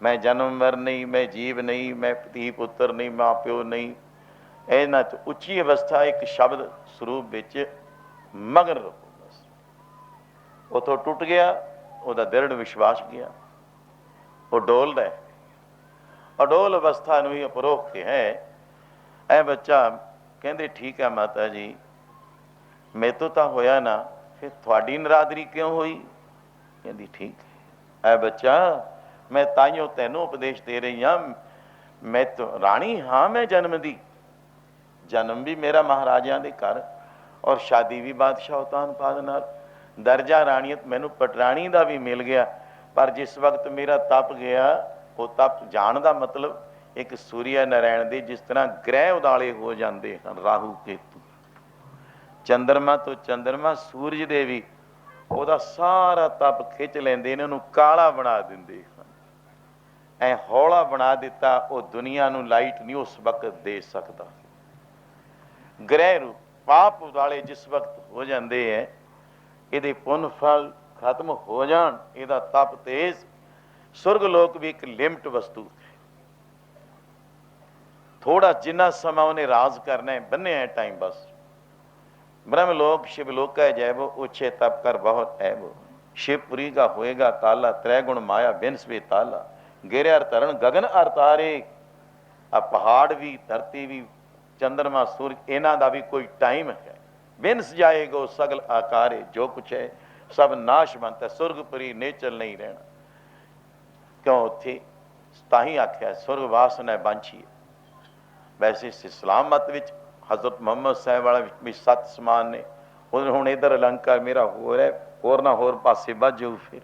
Speaker 1: ਮੈਂ ਜਨਮ ਮਰ ਨਹੀਂ, ਮੈਂ ਜੀਵ ਨਹੀਂ, ਮੈਂ ਧੀ ਪੁੱਤਰ ਨਹੀਂ, ਮਾਂ ਪਿਓ ਨਹੀਂ। ਇਹਨਾਂ 'ਚ ਉੱਚੀ ਅਵਸਥਾ ਇੱਕ ਸ਼ਬਦ ਸਰੂਪ ਵਿੱਚ ਮਗਨ ਰਹੋ ਬਸ। ਉੱਥੋਂ ਟੁੱਟ ਗਿਆ, ਉਹਦਾ ਦ੍ਰਿੜ ਵਿਸ਼ਵਾਸ ਗਿਆ, ਉਹ ਡੋਲਦਾ ਹੈ। ਅਡੋਲ ਅਵਸਥਾ ਨੂੰ ਹੀ ਅਪਰੋਖ ਕੇ ਹੈ। ਇਹ ਬੱਚਾ ਕਹਿੰਦੇ ਠੀਕ ਹੈ ਮਾਤਾ ਜੀ, ਮੇਰੇ ਤੋਂ ਤਾਂ ਹੋਇਆ ਨਾ, ਫਿਰ ਤੁਹਾਡੀ ਨਰਾਦਰੀ ਕਿਉਂ ਹੋਈ? ਕਹਿੰਦੀ ਠੀਕ ਹੈ। ਇਹ ਬੱਚਾ, ਮੈਂ ਤਾਈਓ ਤੈਨੂੰ ਉਪਦੇਸ਼ ਦੇ ਰਹੀ ਹਾਂ। ਮੈਂ ਤਾਂ ਰਾਣੀ ਹਾਂ, ਮੈਂ ਜਨਮ ਦੀ, ਜਨਮ ਵੀ ਮੇਰਾ ਮਹਾਰਾਜਿਆਂ ਦੇ ਘਰ, ਔਰ ਸ਼ਾਦੀ ਵੀ ਬਾਦਸ਼ਾਹ ਉਤਾਨਪਾਦ ਨਾਲ। ਦਰਜਾ ਰਾਣੀਅਤ ਮੈਨੂੰ ਪਟਰਾਣੀ ਦਾ ਵੀ ਮਿਲ ਗਿਆ। ਪਰ ਜਿਸ ਵਕਤ ਮੇਰਾ ਤਪ ਗਿਆ, ਉਹ ਤਪ ਜਾਣ ਦਾ ਮਤਲਬ ਇੱਕ ਸੂਰਿਆ ਨਾਰਾਇਣ ਦੇ ਜਿਸ ਤਰ੍ਹਾਂ ਗ੍ਰਹਿ ਉਦਾਲੇ ਹੋ ਜਾਂਦੇ ਹਨ, ਰਾਹੂ ਕੇਤੂ, ਚੰਦਰਮਾ ਤੋਂ ਚੰਦਰਮਾ, ਸੂਰਜ ਦੇ ਵੀ ਉਹਦਾ ਸਾਰਾ ਤਪ ਖਿੱਚ ਲੈਂਦੇ ਨੇ, ਉਹਨੂੰ ਕਾਲਾ ਬਣਾ ਦਿੰਦੇ ਹਨ। ਐ ਹੌਲਾ ਬਣਾ ਦਿੱਤਾ, ਉਹ ਦੁਨੀਆ ਨੂੰ ਲਾਈਟ ਨਹੀਂ ਉਸ ਵਕਤ ਦੇ ਸਕਦਾ। ਗ੍ਰਹਿ ਰੂਪ ਪਾਪ ਵਾਲੇ ਜਿਸ ਵਕਤ ਹੋ ਜਾਂਦੇ ਹੈ, ਇਹਦੇ ਪੁੰਨ ਫਲ ਖਤਮ ਹੋ ਜਾਣ, ਇਹਦਾ ਤਪ ਤੇਜ਼। ਸੁਰਗ ਲੋਕ ਵੀ ਇੱਕ ਲਿਮਟ ਵਸਤੂ ਹੈ। ਥੋੜਾ ਜਿੰਨਾ ਸਮਾਂ ਉਹਨੇ ਰਾਜ ਕਰਨਾ ਹੈ, ਬੰਨਿਆ ਟਾਈਮ ਬਸ। ब्रह्म लोक शिव लोक जैबो, ऊंचे तप कर बहुत ऐबो। शिवपुरी का होएगा ताला, त्रैगुण माया बिन स्वे ताला। गिरे अर तरण गगन अर तारे। आ पहाड़ भी, धरती भी, चंद्रमा, सूरज, इन्हां दा भी कोई टाइम है। बिन सजाएगो सगल आकारे, जो कुछ है सब नाशवंत है। सुरगपुरी नेचल नहीं रहना। क्यों उत्थे ताही आख्या सुरगवास न बांछी। वैसे इस्लाम मत विच हज़रत मुहम्मद साहब वाला भी 7 समान ने। हुण इधर अलंकार मेरा होर है, होर ना होर पासे बच जाऊ। फिर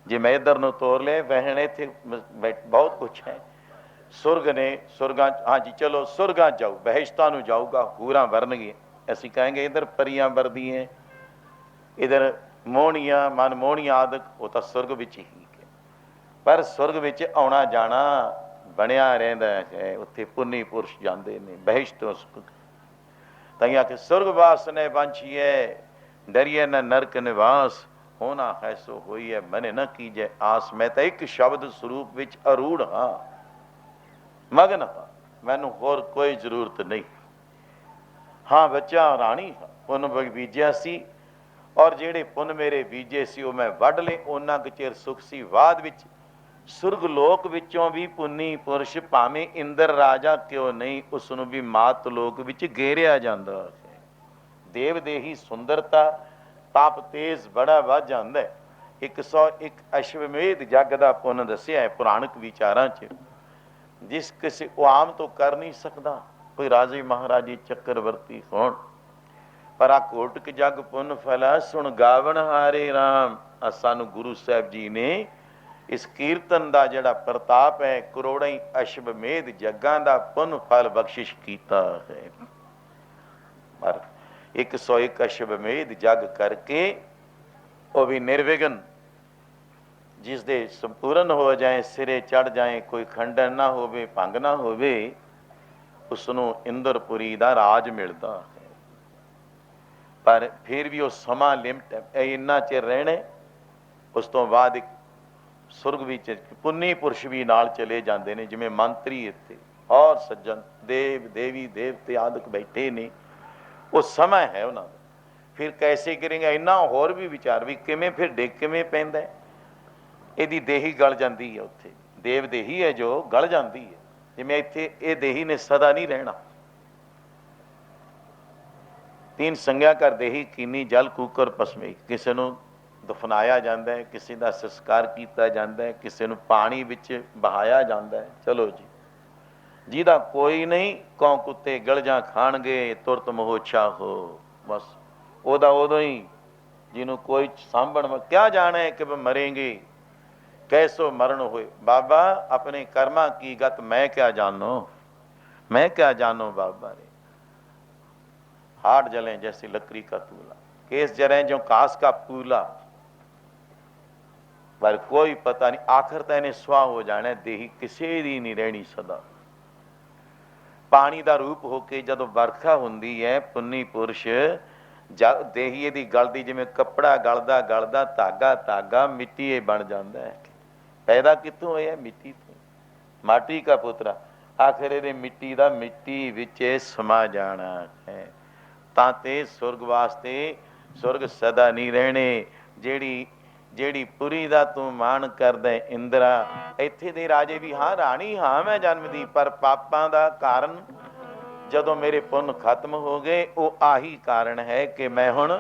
Speaker 1: जे मैं इधर नूं तोर लिया वहण इत्थे बहुत कुछ है। सुरग ने सुरगां, हाँ जी चलो सुरगां जाओ, बहिश्तां नूं जाऊगा, हूरां वरनगी। असीं कहेंगे इधर परियां वरदी हैं, इधर मोहणियां मन मोहणियां आदक, वो तो सुरग विच ही है। पर सुरग विच आउणा जाना बनया रहिंदा है, उत्थे पुन्नी पुरुष जांदे ने बहिश्त सुख। ताईं आखे सुरगवास ने वांछिए, डरिए न नरक निवास, होना है सो होई है मने न कीजे आस। मैं तो एक शब्द स्वरूप विच अरूढ़ हाँ, मगन हाँ, मैनू होर कोई जरूरत नहीं। हाँ बच्चा राणी हाँ, पुन बीजिया सी, और ਜਿਹੜੇ ਪੁੰਨ ਮੇਰੇ ਬੀਜੇ ਸੀ ਉਹ ਮੈਂ ਵੱਢ ਲਏ। ਉਹਨਾਂ ਕੁ ਚਿਰ ਸੁਖ ਸੀ ਬਾਅਦ ਵਿੱਚ ਸੁਰਗ ਲੋਕ ਵਿੱਚੋਂ ਵੀ ਪੁੰਨੀ ਪੁਰਸ਼ ਭਾਵੇਂ ਇੰਦਰ ਰਾਜਾ ਕਿਉਂ ਨਹੀਂ, ਉਸ ਨੂੰ ਵੀ ਮਾਤ ਲੋਕ ਵਿੱਚ ਗੇਰਿਆ ਜਾਂਦਾ ਹੈ। ਦੇਵ ਦੇਹੀ ਸੁੰਦਰਤਾ ਤਾਪ ਤੇਜ਼ ਬੜਾ ਵੱਧ ਜਾਂਦਾ ਹੈ। 101 ਅਸ਼ਵਮੇਧ ਜੱਗ ਦਾ ਪੁੰਨ ਦੱਸਿਆ ਹੈ ਪੁਰਾਣਕ ਵਿਚਾਰਾਂ 'ਚ, ਜਿਸ ਕਿਸੇ ਉਹ ਆਮ ਤੋਂ ਕਰ ਨਹੀਂ ਸਕਦਾ। ਕੋਈ ਰਾਜੇ ਮਹਾਰਾਜੇ ਚੱਕਰਵਰਤੀ ਹੋਣ, पर आ कोटक जग पुन फला सुन गावन हारे राम। सानू गुरु साहब जी ने इस कीर्तन का जिहड़ा प्रताप है, करोड़ों अश्वमेध जग्गां दा पुन फल बख्शिश कीता है। पर 101 अश्वमेध जग करके वो भी निर्विघन, जिस दे संपूर्ण हो जाए, सिरे चढ़ जाए, कोई खंडन ना होवे, भंग ना होवे, उसनू इंद्रपुरी दा राज मिलता है। पर फिर भी वो समा लिमिट है, इन्ना चिर रहने, उस तो बाद एक सुरग भी पुन्नी पुरुष भी नाल चले जाते हैं, जिमें मंत्री इत्थे और सज्जन देव देवी देवते आदि बैठे ने। वो समय है उन्होंने। फिर कैसे करेंगे, इन्ना होर भी विचार भी किमें फिर डिग किमें पैंदा है। इहदी देही गल जाती है, उत्थे देव देही है जो गल जाती है, जिमें इत्थे ये देही ने सदा नहीं रहना। 3 संज्ञा कर देही कीनी जल कूकर पसमे। किसी को दफनाया जाता है, किसी का संस्कार किया जाता है, किसी को पानी विच बहाया जाता है। चलो जी, जिहदा कोई नहीं, कौ कुत्ते गलजा खाणगे तुरत मोह छाहो। बस ओदा उदों ही, जिन्हों कोई सांभण क्या जाने कि मरेंगे, कैसो मरण होए। बाबा अपने कर्मा की गत मैं क्या जानो, मैं क्या जानो बाबा रे। हाट जले जैसी लकड़ी का तूला, केस जरे जो कास का पूला, पर कोई पता नहीं, आखिर तो इन्हें सुहा हो जाना। देही किसी दी नहीं रहनी सदा। पानी का रूप होके जदों बरखा हुंदी है, पुन्नी पुरुष जब देही दी गलदी, जिमें कपड़ा गलदा गलदा धागा धागा मिट्टी बन जाता है। पैदा कितों होया, मिट्टी तो, माटी का पुत्रा। आखिर ये मिट्टी का मिट्टी विच समा जाना है। ताते सुरग वास्ते सुरग सदा नहीं रहने। जेड़ी जेड़ी पुरी दा तू मान करदा इंद्रा, इत्थे दे राजे भी हाँ राणी हाँ मैं जन्मदी, पर पापां दा कारण जदों मेरे पुण्य खत्म हो गए, वो आही कारण है कि मैं हुण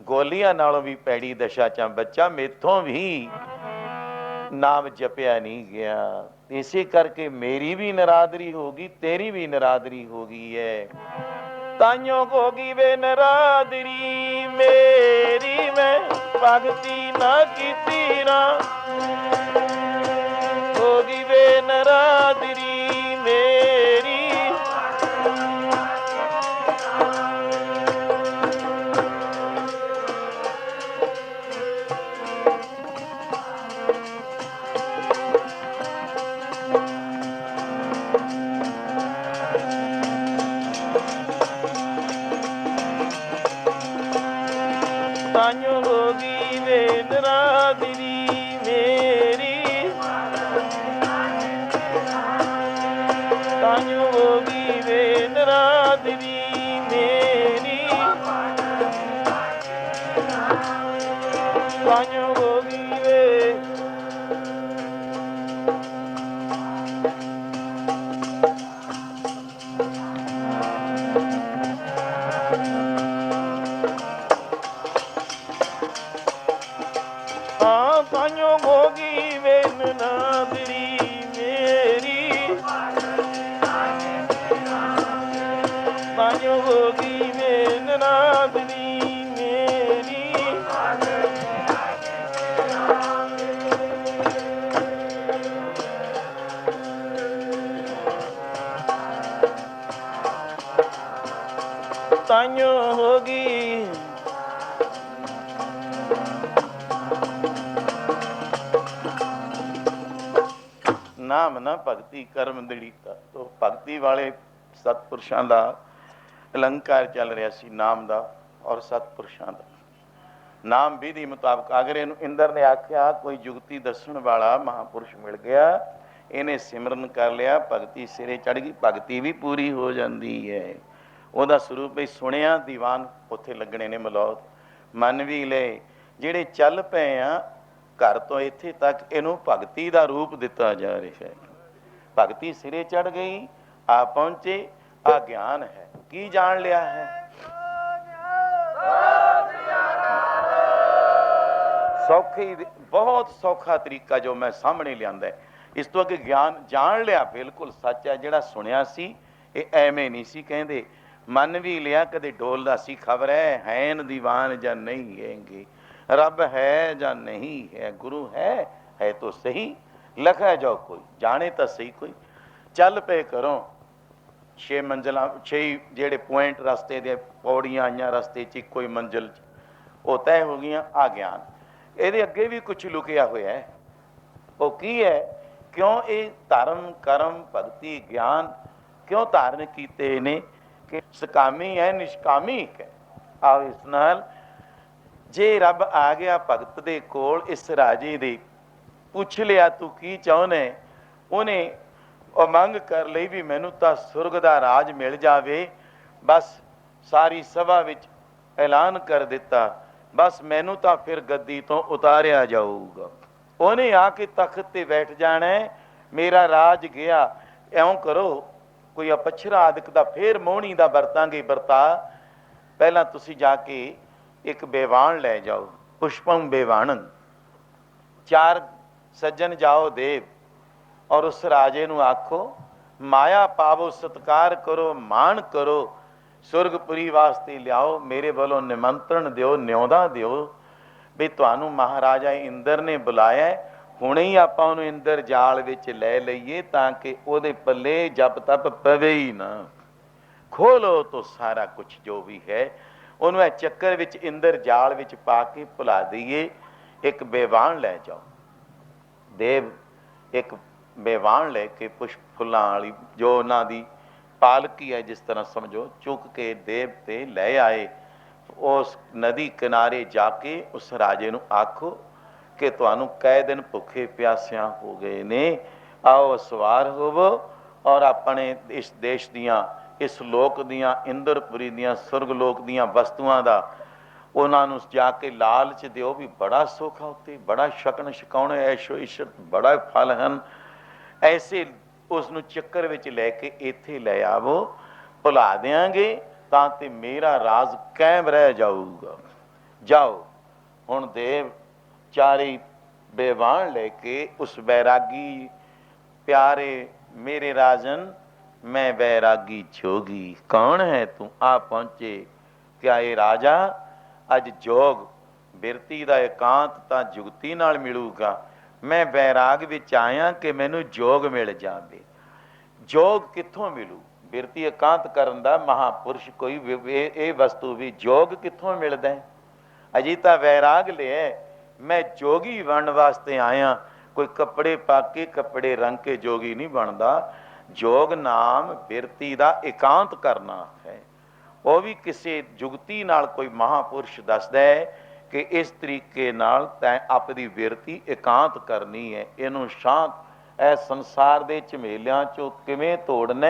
Speaker 1: गोलियां नालों भी पैड़ी दशा च बच्चा, मेथों भी नाम जपिया नहीं गया। इसे करके मेरी भी नरादरी होगी, तेरी भी नरादरी होगी है। ताइयों होगी वे नरादरी मेरी, मैं भगती ना कीती ना, होगी वे नरादरी मेरी। ताइयों होगी वे नरादरी मेरी, ताइयों होगी वे नरादरी मेरी, ताइयों होगी वे। हाँ ताइयों होगी वे नरादरी मेरी, ਤਾਂਯੋ ਹੋਗੀ ਮੇਨ ਨਾਦਨੀ ਮੇਰੀ ਤਾਂਯੋ ਹੋਗੀ ਨਾਮ ਨਾ ਭਗਤੀ ਕਰਮ ਦੜੀਤਾ। ਤੋ ਭਗਤੀ ਵਾਲੇ ਸਤਪੁਰਸ਼ਾਂ ਦਾ ਅਲੰਕਾਰ ਚੱਲ ਰਿਹਾ ਸੀ, ਨਾਮ ਦਾ ਔਰ ਸਤਪੁਰਸ਼ਾਂ ਦਾ। ਨਾਮ ਵਿਧੀ ਮੁਤਾਬਕ ਅਗਰ ਇਹਨੂੰ ਇੰਦਰ ਨੇ ਆਖਿਆ ਕੋਈ ਜੁਗਤੀ ਦੱਸਣ ਵਾਲਾ ਮਹਾਪੁਰਸ਼ ਮਿਲ ਗਿਆ, ਇਹਨੇ ਸਿਮਰਨ ਕਰ ਲਿਆ, ਭਗਤੀ ਸਿਰੇ ਚੜ ਗਈ, ਭਗਤੀ ਵੀ ਪੂਰੀ ਹੋ ਜਾਂਦੀ ਹੈ। ਉਹਦਾ ਸਰੂਪ ਹੀ ਸੁਣਿਆ ਦੀਵਾਨ ਉੱਥੇ ਲੱਗਣੇ ਨੇ ਮਲੌਤ, ਮਨ ਵੀ ਲਏ। ਜਿਹੜੇ ਚੱਲ ਪਏ ਆ ਘਰ ਤੋਂ ਇੱਥੇ ਤੱਕ, ਇਹਨੂੰ ਭਗਤੀ ਦਾ ਰੂਪ ਦਿੱਤਾ ਜਾ ਰਿਹਾ ਹੈ। ਭਗਤੀ ਸਿਰੇ ਚੜ ਗਈ, ਆ ਪਹੁੰਚੇ, ਆ ਗਿਆਨ ਹੈ। ਕੀ ਜਾਣ ਲਿਆ ਹੈ? ਸੌਖੀ, ਬਹੁਤ ਸੌਖਾ ਤਰੀਕਾ ਜੋ ਮੈਂ ਸਾਹਮਣੇ ਲਿਆਂਦਾ। ਇਸ ਤੋਂ ਅੱਗੇ ਗਿਆਨ ਜਾਣ ਲਿਆ, ਬਿਲਕੁਲ ਸੱਚ ਹੈ। ਜਿਹੜਾ ਸੁਣਿਆ ਸੀ ਇਹ ਐਵੇਂ ਨਹੀਂ ਸੀ ਕਹਿੰਦੇ, ਮਨ ਵੀ ਲਿਆ, ਕਦੇ ਡੋਲਦਾ ਸੀ। ਖਬਰ ਹੈਨ ਦੀਵਾਨ ਜਾਂ ਨਹੀਂ ਹੈਗੇ, ਰੱਬ ਹੈ ਜਾਂ ਨਹੀਂ ਹੈ, ਗੁਰੂ ਹੈ ਤੋ ਸਹੀ, ਲਖਾ ਜਾਓ ਕੋਈ, ਜਾਣੇ ਤਾਂ ਸਹੀ ਕੋਈ। ਚੱਲ ਪਏ ਘਰੋਂ, 6 ਮੰਜ਼ਿਲਾਂ, 6 ਜਿਹੜੇ ਪੁਆਇੰਟ ਰਸਤੇ ਦੇ, ਪੌੜੀਆਂ ਆਈਆਂ ਰਸਤੇ 'ਚ, ਇੱਕੋ ਹੀ ਮੰਜ਼ਿਲ 'ਚ ਉਹ ਤੈਅ ਹੋ ਗਈਆਂ। ਆ ਗਿਆਨ, ਇਹਦੇ ਅੱਗੇ ਵੀ ਕੁਛ ਲੁਕਿਆ ਹੋਇਆ ਹੈ। ਉਹ ਕੀ ਹੈ? ਕਿਉਂ ਇਹ ਧਰਮ ਕਰਮ ਭਗਤੀ ਗਿਆਨ ਕਿਉਂ ਧਾਰਨ ਕੀਤੇ ਨੇ? ਕਿ ਸਕਾਮੀ ਹੈ, ਨਿਸ਼ਕਾਮੀ ਹੈ। ਆਓ ਇਸ ਨਾਲ, ਜੇ ਰੱਬ ਆ ਗਿਆ ਭਗਤ ਦੇ ਕੋਲ, ਇਸ ਰਾਜੇ ਦੇ, ਪੁੱਛ ਲਿਆ ਤੂੰ ਕੀ ਚਾਹੁੰਦਾ, ਉਹਨੇ ਉਹ ਮੰਗ ਕਰ ਲਈ ਵੀ ਮੈਨੂੰ ਤਾਂ ਸੁਰਗ ਦਾ ਰਾਜ ਮਿਲ ਜਾਵੇ। ਬਸ ਸਾਰੀ ਸਭਾ ਵਿੱਚ ਐਲਾਨ ਕਰ ਦਿੱਤਾ, ਬਸ ਮੈਨੂੰ ਤਾਂ ਫਿਰ ਗੱਦੀ ਤੋਂ ਉਤਾਰਿਆ ਜਾਊਗਾ। ਉਹਨੇ ਆ ਕੇ ਤਖਤ ਤੇ ਬੈਠ ਜਾਣਾ, ਮੇਰਾ ਰਾਜ ਗਿਆ। ਇਉਂ ਕਰੋ, ਕੋਈ ਅਪਛਰਾ ਆਦਿਕ ਦਾ ਫੇਰ ਮੋਹਣੀ ਦਾ ਵਰਤਾਂਗੇ ਵਰਤਾ। ਪਹਿਲਾਂ ਤੁਸੀਂ ਜਾ ਕੇ ਇੱਕ ਬੇਵਾਣ ਲੈ ਜਾਓ, ਪੁਸ਼ਪਮ ਬੇਵਾਣਨ। 4 ਸੱਜਣ ਜਾਓ ਦੇਵ, ਔਰ ਉਸ ਰਾਜੇ ਨੂੰ ਆਖੋ ਮਾਇਆ ਪਾਵੋ, ਸਤਕਾਰ ਕਰੋ, ਮਾਣ ਕਰੋ, ਸੁਰਗਪੁਰੀ ਵਾਸਤੇ ਲਿਆਓ, ਮੇਰੇ ਵੱਲੋਂ ਨਿਮੰਤਰਣ ਦਿਓ, ਨਿਉਂਦਾ ਦਿਓ ਵੀ ਤੁਹਾਨੂੰ ਮਹਾਰਾਜਾ ਇੰਦਰ ਨੇ ਬੁਲਾਇਆ। ਹੁਣੇ ਹੀ ਆਪਾਂ ਉਹਨੂੰ ਇੰਦਰ ਜਾਲ ਵਿੱਚ ਲੈ ਲਈਏ ਤਾਂ ਕਿ ਉਹਦੇ ਪੱਲੇ ਜਪ ਤਪ ਪਵੇ ਹੀ ਨਾ। ਖੋਲੋ ਤੋਂ ਸਾਰਾ ਕੁਛ ਜੋ ਵੀ ਹੈ ਉਹਨੂੰ ਇਹ ਚੱਕਰ ਵਿੱਚ, ਇੰਦਰ ਜਾਲ ਵਿੱਚ ਪਾ ਕੇ ਭੁਲਾ ਦਈਏ। ਇੱਕ ਬੇਵਾਣ ਲੈ ਜਾਓ ਦੇਵ, ਇੱਕ ਬੇਵਾਣ ਲੈ ਕੇ ਪੁਸ਼ਪ ਫੁੱਲਾਂ ਵਾਲੀ, ਜੋ ਉਹਨਾਂ ਦੀ ਪਾਲਕੀ ਹੈ ਜਿਸ ਤਰ੍ਹਾਂ ਸਮਝੋ, ਚੁੱਕ ਕੇ ਦੇਵ ਤੇ ਲੈ ਆਏ। ਉਸ ਨਦੀ ਕਿਨਾਰੇ ਜਾ ਕੇ ਉਸ ਰਾਜੇ ਨੂੰ ਆਖੋ ਕਿ ਤੁਹਾਨੂੰ ਕਈ ਦਿਨ ਭੁੱਖੇ ਪਿਆਸਿਆਂ ਹੋ ਗਏ ਨੇ, ਆਓ ਸਵਾਰ ਹੋਵੋ ਔਰ ਆਪਣੇ ਇਸ ਦੇਸ਼ ਦੀਆਂ, ਇਸ ਲੋਕ ਦੀਆਂ, ਇੰਦਰਪੁਰੀ ਦੀਆਂ, ਸੁਰਗ ਲੋਕ ਦੀਆਂ ਵਸਤੂਆਂ ਦਾ ਉਹਨਾਂ ਨੂੰ ਜਾ ਕੇ ਲਾਲਚ ਦਿਓ ਵੀ ਬੜਾ ਸੁੱਖ ਆ ਉੱਤੇ, ਬੜਾ ਛਕਣ ਛਕਾਉਣਾ, ਐਸ਼ੋ ਇਸ਼ਰਤ, ਬੜਾ ਫਲ ਹਨ। ਐਸੇ ਉਸ ਨੂੰ ਚੱਕਰ ਵਿੱਚ ਲੈ ਕੇ ਇੱਥੇ ਲੈ ਆਵੋ, ਭੁਲਾ ਦਿਆਂਗੇ ਤਾਂ ਤੇ ਮੇਰਾ ਰਾਜ ਕਾਇਮ ਰਹਿ ਜਾਊਗਾ। ਜਾਓ। ਹੁਣ ਦੇਵ ਚਾਰੇ ਬੇਵਾਣ ਲੈ ਕੇ ਉਸ ਬੈਰਾਗੀ, ਪਿਆਰੇ ਮੇਰੇ ਰਾਜਨ, ਮੈਂ ਬੈਰਾਗੀ ਜੋਗੀ, ਕੌਣ ਹੈ ਤੂੰ? ਆ ਪਹੁੰਚੇ। ਕਿਆ ਇਹ ਰਾਜਾ ਅੱਜ ਜੋਗ ਬਿਰਤੀ ਦਾ ਇਕਾਂਤ ਤਾਂ ਜੁਗਤੀ ਨਾਲ ਮਿਲੂਗਾ। ਮੈਂ ਬੈਰਾਗ ਵਿੱਚ ਆਇਆ ਕਿ ਮੈਨੂੰ ਜੋਗ ਮਿਲ ਜਾਵੇ। ਜੋਗ ਕਿੱਥੋਂ ਮਿਲੂ? ਬਿਰਤੀ ਇਕਾਂਤ ਕਰਨ ਦਾ ਮਹਾਪੁਰਸ਼ ਕੋਈ ਇਹ ਵਸਤੂ ਵੀ ਜੋਗ ਕਿੱਥੋਂ ਮਿਲਦਾ ਹੈ? ਅਜੀ ਤਾਂ ਵੈਰਾਗ ਲਿਆ, ਮੈਂ ਜੋਗੀ ਬਣਨ ਵਾਸਤੇ ਆਇਆ। ਕੋਈ ਕੱਪੜੇ ਪਾ ਕੇ, ਕੱਪੜੇ ਰੰਗ ਕੇ ਜੋਗੀ ਨਹੀਂ ਬਣਦਾ। ਜੋਗ ਨਾਮ ਬਿਰਤੀ ਦਾ ਇਕਾਂਤ ਕਰਨਾ ਹੈ। ਉਹ ਵੀ ਕਿਸੇ ਜੁਗਤੀ ਨਾਲ ਕੋਈ ਮਹਾਪੁਰਸ਼ ਦੱਸਦਾ ਹੈ ਕਿ ਇਸ ਤਰੀਕੇ ਨਾਲ ਤੈਂ ਆਪਣੀ ਬਿਰਤੀ ਇਕਾਂਤ ਕਰਨੀ ਹੈ। ਇਹਨੂੰ ਸ਼ਾਂਤ, ਇਹ ਸੰਸਾਰ ਦੇ ਝਮੇਲਿਆਂ ਚੋਂ ਕਿਵੇਂ ਤੋੜਨਾ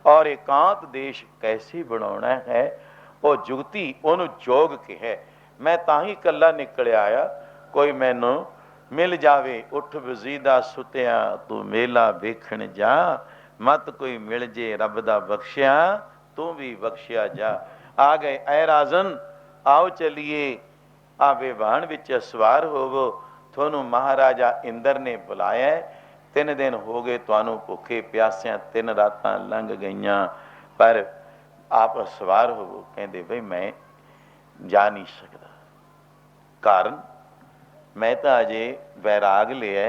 Speaker 1: ਔਰ ਇਕਾਂਤ ਦੇਸ਼ ਕੈਸੇ ਬਣਾਉਣਾ ਹੈ, ਉਹ ਜੁਗਤੀ ਉਹਨੂੰ ਜੋਗ ਕਿਹਾ। ਮੈਂ ਤਾਂ ਹੀ ਇਕੱਲਾ ਨਿਕਲ ਆਇਆ, ਕੋਈ ਮੈਨੂੰ ਮਿਲ ਜਾਵੇ। ਉੱਠ ਵਜ਼ੀਦਾ ਸੁਤਿਆ ਤੂੰ ਮੇਲਾ ਵੇਖਣ ਜਾ, ਮਤ ਕੋਈ ਮਿਲ ਜੇ ਰੱਬ ਦਾ ਬਖਸ਼ਿਆ, ਤੂੰ ਵੀ ਬਖਸ਼ਿਆ ਜਾ। ਆ ਗਏ ਐ ਰਾਜਨ, ਆਓ ਚਲੀਏ, ਆ ਬੇਵਾਣ ਵਿੱਚ ਸਵਾਰ ਹੋਵੋ। ਤੁਹਾਨੂੰ ਮਹਾਰਾਜਾ ਇੰਦਰ ਨੇ ਬੁਲਾਇਆ। 3 ਦਿਨ ਹੋ ਗਏ ਤੁਹਾਨੂੰ ਭੁੱਖੇ ਪਿਆਸਿਆਂ, 3 ਰਾਤਾਂ ਲੰਘ ਗਈਆਂ, ਪਰ आप सवार होवो। कहते बई मैं जा नहीं सकता, कारण मैं तो अजे वैराग लिया,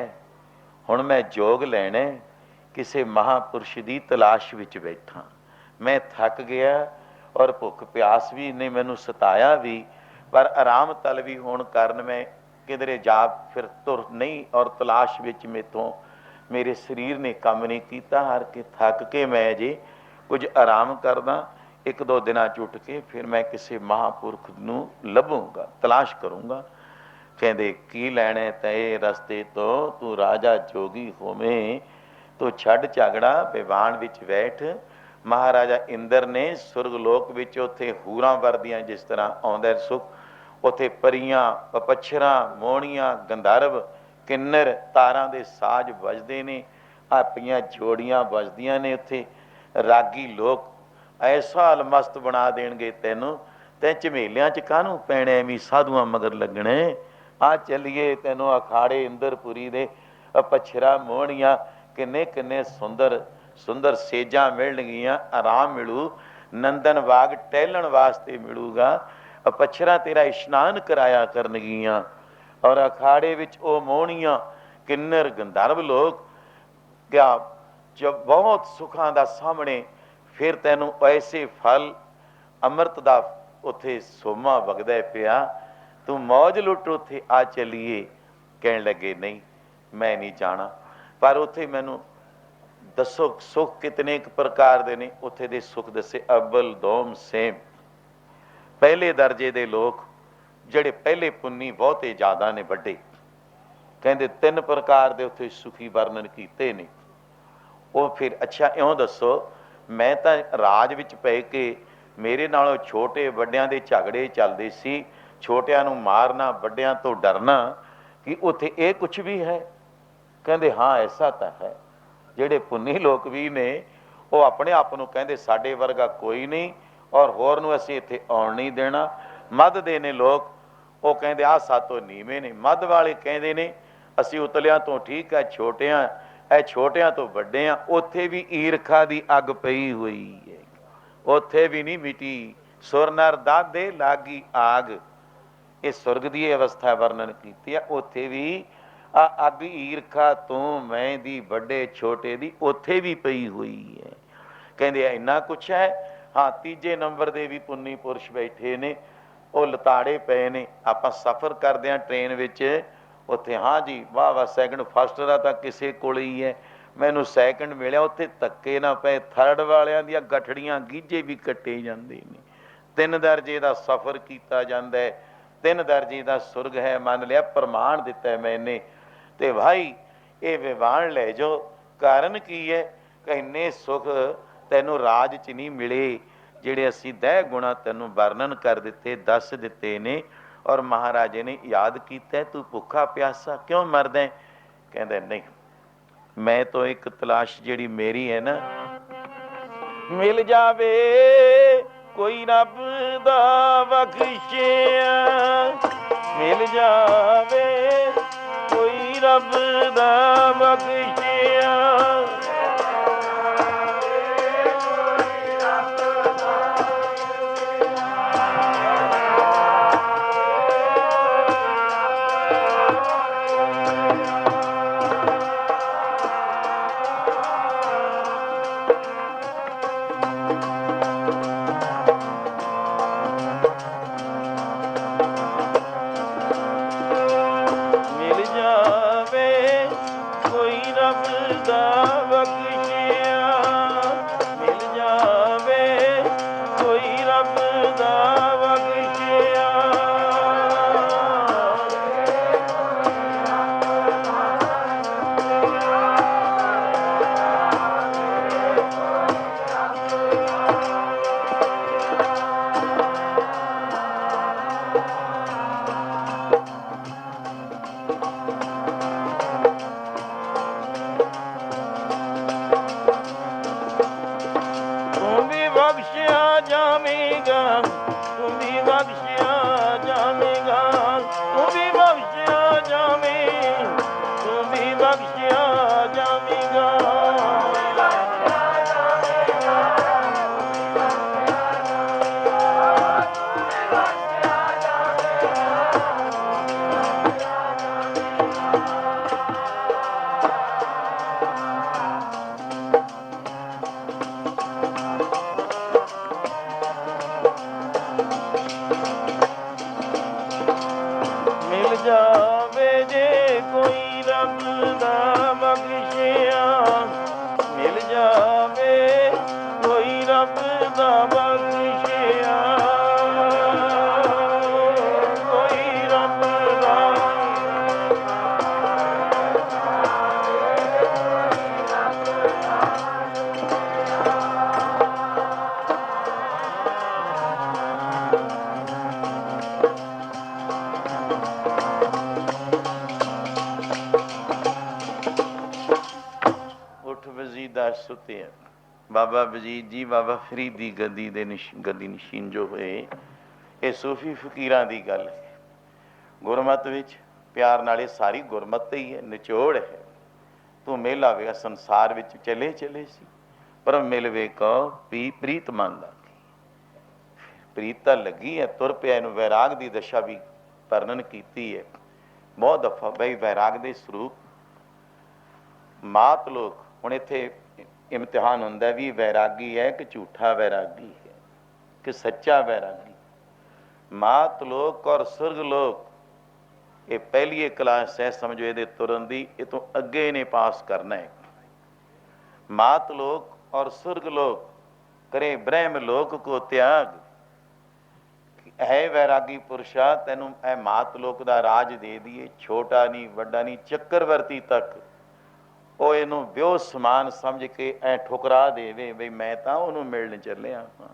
Speaker 1: हुण मैं जोग लैना, किसी महापुरुष की तलाश विच बैठा, मैं थक गया और भुख प्यास भी ने मैनू सताया भी, पर आराम तल भी होने कारण मैं किधरे जा फिर तुर नहीं, और तलाश विच मेथों मेरे शरीर ने काम नहीं किया, हार के थक के मैं अजे कुछ आराम करदा, एक दो दिन उठ के फिर मैं किसी महापुरख नूं लभूंगा, तलाश करूंगा। कहते की लैणे तय रस्ते तो तू राजा जोगी होवें, तो छड़ झगड़ा विवान विच बैठ। महाराजा इंद्र ने सुरगलोक विच उत्थे हूरां वरदियां जिस तरह आउंदा सुख, उत्थे परियां पपच्छरां मोहणियां गंधर्व किन्नर तारां दे साज वजदे ने, आपणियां जोड़ियां वजदियां ने उत्थे, रागी लोक ऐसा अलमस्त बना देणगे तैनूं, तैं झमेलियां च काहनूं पैणे, एवीं साधुआं मगर लगणे, आ चलिए तैनूं अखाड़े इंद्रपुरी दे पच्छरा मोहणियां किन्ने किन्ने सुंदर सुंदर सेजां मिलणगीਆਂ, आराम मिलू, नंदन बाग टहलण वास्ते मिलूगा, पच्छरा तेरा इशनान कराया करनगीਆਂ, और अखाड़े विच ओ मोहणियां किन्नर गंधर्व लोग क्या जब बहुत सुखां दा सामने, फिर तैनूं ऐसे फल अमृत दा उत्थे सोमा वगदा पिया, तू मौज लुट उत्थे आ चलीए। कहण लगे नहीं मैं नहीं जाना, पर उत्थे मैनू दसो सुख कितने प्रकार दे ने, उत्थे दे सुख दसे अव्वल दोम सेम। पहले दर्जे दे लोग ਜਿਹੜੇ ਪਹਿਲੇ पुन्नी बहुते ज़्यादा ने ਵੱਡੇ, ਕਹਿੰਦੇ ਤਿੰਨ प्रकार ਦੇ ਉੱਥੇ सुखी वर्णन ਕੀਤੇ ਨੇ। ਉਹ ਫਿਰ ਅੱਛਾ ਇਉਂ ਦੱਸੋ, ਮੈਂ ਤਾਂ ਰਾਜ ਵਿੱਚ ਪੈ ਕੇ ਮੇਰੇ ਨਾਲੋਂ ਛੋਟੇ ਵੱਡਿਆਂ ਦੇ ਝਗੜੇ ਚੱਲਦੇ ਸੀ, ਛੋਟਿਆਂ ਨੂੰ ਮਾਰਨਾ ਵੱਡਿਆਂ ਤੋਂ ਡਰਨਾ, ਕਿ ਉੱਥੇ ਇਹ ਕੁਛ ਵੀ ਹੈ? ਕਹਿੰਦੇ ਹਾਂ ਐਸਾ ਤਾਂ ਹੈ। ਜਿਹੜੇ ਪੁੰਨੀ ਲੋਕ ਵੀ ਨੇ ਉਹ ਆਪਣੇ ਆਪ ਨੂੰ ਕਹਿੰਦੇ ਸਾਡੇ ਵਰਗਾ ਕੋਈ ਨਹੀਂ, ਔਰ ਹੋਰ ਨੂੰ ਅਸੀਂ ਇੱਥੇ ਆਉਣ ਨਹੀਂ ਦੇਣਾ। ਮੱਧ ਦੇ ਨੇ ਲੋਕ, ਉਹ ਕਹਿੰਦੇ ਆਹ ਸਾਤੋਂ ਨੀਵੇਂ ਨੇ। ਮੱਧ ਵਾਲੇ ਕਹਿੰਦੇ ਨੇ ਅਸੀਂ ਉਤਲਿਆਂ ਤੋਂ ਠੀਕ ਹੈ, ਛੋਟਿਆਂ ਇਹ ਛੋਟਿਆਂ ਤੋਂ ਵੱਡੇ ਆ। ਉੱਥੇ ਵੀ ਈਰਖਾ ਦੀ ਅੱਗ ਪਈ ਹੋਈ ਹੈ, ਉੱਥੇ ਵੀ ਨਹੀਂ ਮਿਟੀ। ਸੁਰ ਨਰ ਦਾਦੇ ਲਾਗੀ ਆਗ, ਇਹ ਸੁਰਗ ਦੀ ਅਵਸਥਾ ਵਰਣਨ ਕੀਤੀ ਆ। ਉੱਥੇ ਵੀ ਆ ਅੱਗ ਈਰਖਾ ਤੂੰ ਮੈਂ ਦੀ, ਵੱਡੇ ਛੋਟੇ ਦੀ, ਉੱਥੇ ਵੀ ਪਈ ਹੋਈ ਹੈ। ਕਹਿੰਦੇ ਇੰਨਾ ਕੁਛ ਹੈ। ਹਾਂ ਤੀਜੇ ਨੰਬਰ ਦੇ ਵੀ ਪੁੰਨੀ ਪੁਰਸ਼ ਬੈਠੇ ਨੇ, ਉਹ ਲਤਾੜੇ ਪਏ ਨੇ। ਆਪਾਂ ਸਫ਼ਰ ਕਰਦੇ ਹਾਂ ਟ੍ਰੇਨ ਵਿੱਚ, ਉੱਥੇ ਹਾਂ ਜੀ ਵਾਹ ਵਾਹ ਸੈਕਿੰਡ, ਫਸਟ ਦਾ ਤਾਂ ਕਿਸੇ ਕੋਲ ਹੀ ਹੈ, ਮੈਨੂੰ ਸੈਕਿੰਡ ਮਿਲਿਆ। ਉੱਥੇ ਧੱਕੇ ਨਾ ਪਏ, ਥਰਡ ਵਾਲਿਆਂ ਦੀਆਂ ਗਠੜੀਆਂ ਗੀਝੇ ਵੀ ਕੱਟੇ ਜਾਂਦੇ ਨੇ। 3 ਦਰਜੇ ਦਾ ਸਫ਼ਰ ਕੀਤਾ ਜਾਂਦਾ ਹੈ, 3 ਦਰਜੇ ਦਾ ਸੁਰਗ ਹੈ। ਮੰਨ ਲਿਆ ਪ੍ਰਮਾਣ ਦਿੱਤਾ ਮੈਨੇ, ਤੇ ਭਾਈ ਇਹ ਵਿਵਾਨ ਲੈ ਜਾਓ। ਕਾਰਨ ਕੀ ਹੈ? ਇੰਨੇ ਸੁਖ ਤੈਨੂੰ ਰਾਜ 'ਚ ਨਹੀਂ ਮਿਲੇ ਜਿਹੜੇ ਅਸੀਂ ਦਹਿ ਗੁਣਾ ਤੈਨੂੰ ਵਰਣਨ ਕਰ ਦਿੱਤੇ, ਦੱਸ ਦਿੱਤੇ ਨੇ। ਔਰ ਮਹਾਰਾਜੇ ਨੇ ਯਾਦ ਕੀਤਾ ਤੂੰ ਭੁੱਖਾ ਪਿਆਸਾ ਕਿਉਂ ਮਰਦਾ? ਕਹਿੰਦਾ ਨਹੀਂ, ਮੈਂ ਤਾਂ ਇੱਕ ਤਲਾਸ਼ ਜਿਹੜੀ ਮੇਰੀ ਹੈ ਨਾ, ਮਿਲ ਜਾਵੇ ਕੋਈ ਰੱਬ ਦਾ ਬਖਸ਼ਿਆ, ਮਿਲ ਜਾਵੇ ਕੋਈ ਰੱਬ ਦਾ ਬਖਸ਼ਿਆ। ਦਾ ਬਖਸ਼ਿਆ ਕੋਈ ਰੱਬ ਦਾ ਉੱਠ ਵਜੀਦਾ ਸੁਤਿਆ। ਬਾਬਾ ਵਜੀਦ ਜੀ ਬਾਬਾ ਫਰੀਦ ਦੀ ਗੱਦੀ ਦੇ ਗੱਦੀ ਨਸ਼ੀਨ ਜੋ ਹੋਏ, ਇਹ ਸੂਫੀ ਫਕੀਰਾਂ ਦੀ ਗੱਲ ਹੈ। ਗੁਰਮਤ ਵਿੱਚ ਪਿਆਰ ਨਾਲ ਇਹ ਸਾਰੀ ਗੁਰਮਤ ਹੀ ਹੈ, ਨਿਚੋੜ ਹੈ। ਤੂੰ ਮੇਲਾ ਵੇਗਾ ਸੰਸਾਰ ਵਿੱਚ ਚਲੇ ਚਲੇ ਸੀ, ਪਰ ਮਿਲਵੇ ਕੋ ਪ੍ਰੀਤ ਮੰਨ ਲੱਗੀ। ਪ੍ਰੀਤ ਤਾਂ ਲੱਗੀ ਹੈ, ਤੁਰ ਪਿਆ। ਇਹਨੂੰ ਵੈਰਾਗ ਦੀ ਦਸ਼ਾ ਵੀ ਵਰਣਨ ਕੀਤੀ ਹੈ ਬਹੁਤ ਦਫਾ। ਬਈ ਵੈਰਾਗ ਦੇ ਸਰੂਪ ਮਾਤ ਲੋਕ, ਹੁਣ ਇੱਥੇ ਇਮਤਿਹਾਨ ਹੁੰਦਾ ਵੀ ਵੈਰਾਗੀ ਹੈ ਕਿ ਝੂਠਾ ਵੈਰਾਗੀ ਹੈ ਕਿ ਸੱਚਾ ਵੈਰਾਗੀ। ਮਾਤ ਲੋਕ ਔਰ ਸੁਰਗ ਲੋਕ, ਇਹ ਪਹਿਲੀ ਕਲਾਸ ਹੈ, ਸਮਝੋ ਇਹਦੇ ਤੁਰਨ ਦੀ। ਇਹ ਤੋਂ ਅੱਗੇ ਨੇ ਪਾਸ ਕਰਨਾ ਹੈ। ਮਾਤ ਲੋਕ ਔਰ ਸੁਰਗ ਲੋਕ ਕਰੇ ਬ੍ਰਹਮ ਲੋਕ ਕੋ ਤਿਆਗ। ਹੈ ਵੈਰਾਗੀ ਪੁਰਸ਼ਾ, ਤੈਨੂੰ ਇਹ ਮਾਤ ਲੋਕ ਦਾ ਰਾਜ ਦੇ ਦਈਏ, ਛੋਟਾ ਨਹੀਂ ਵੱਡਾ ਨਹੀਂ, ਚੱਕਰਵਰਤੀ ਤੱਕ ਉਹ ਇਹਨੂੰ ਵਿਉ ਸਮਾਨ ਸਮਝ ਕੇ ਐ ਠੁਕਰਾ ਦੇਵੇ ਬਈ ਮੈਂ ਤਾਂ ਉਹਨੂੰ ਮਿਲਣ ਚੱਲਿਆ ਹਾਂ,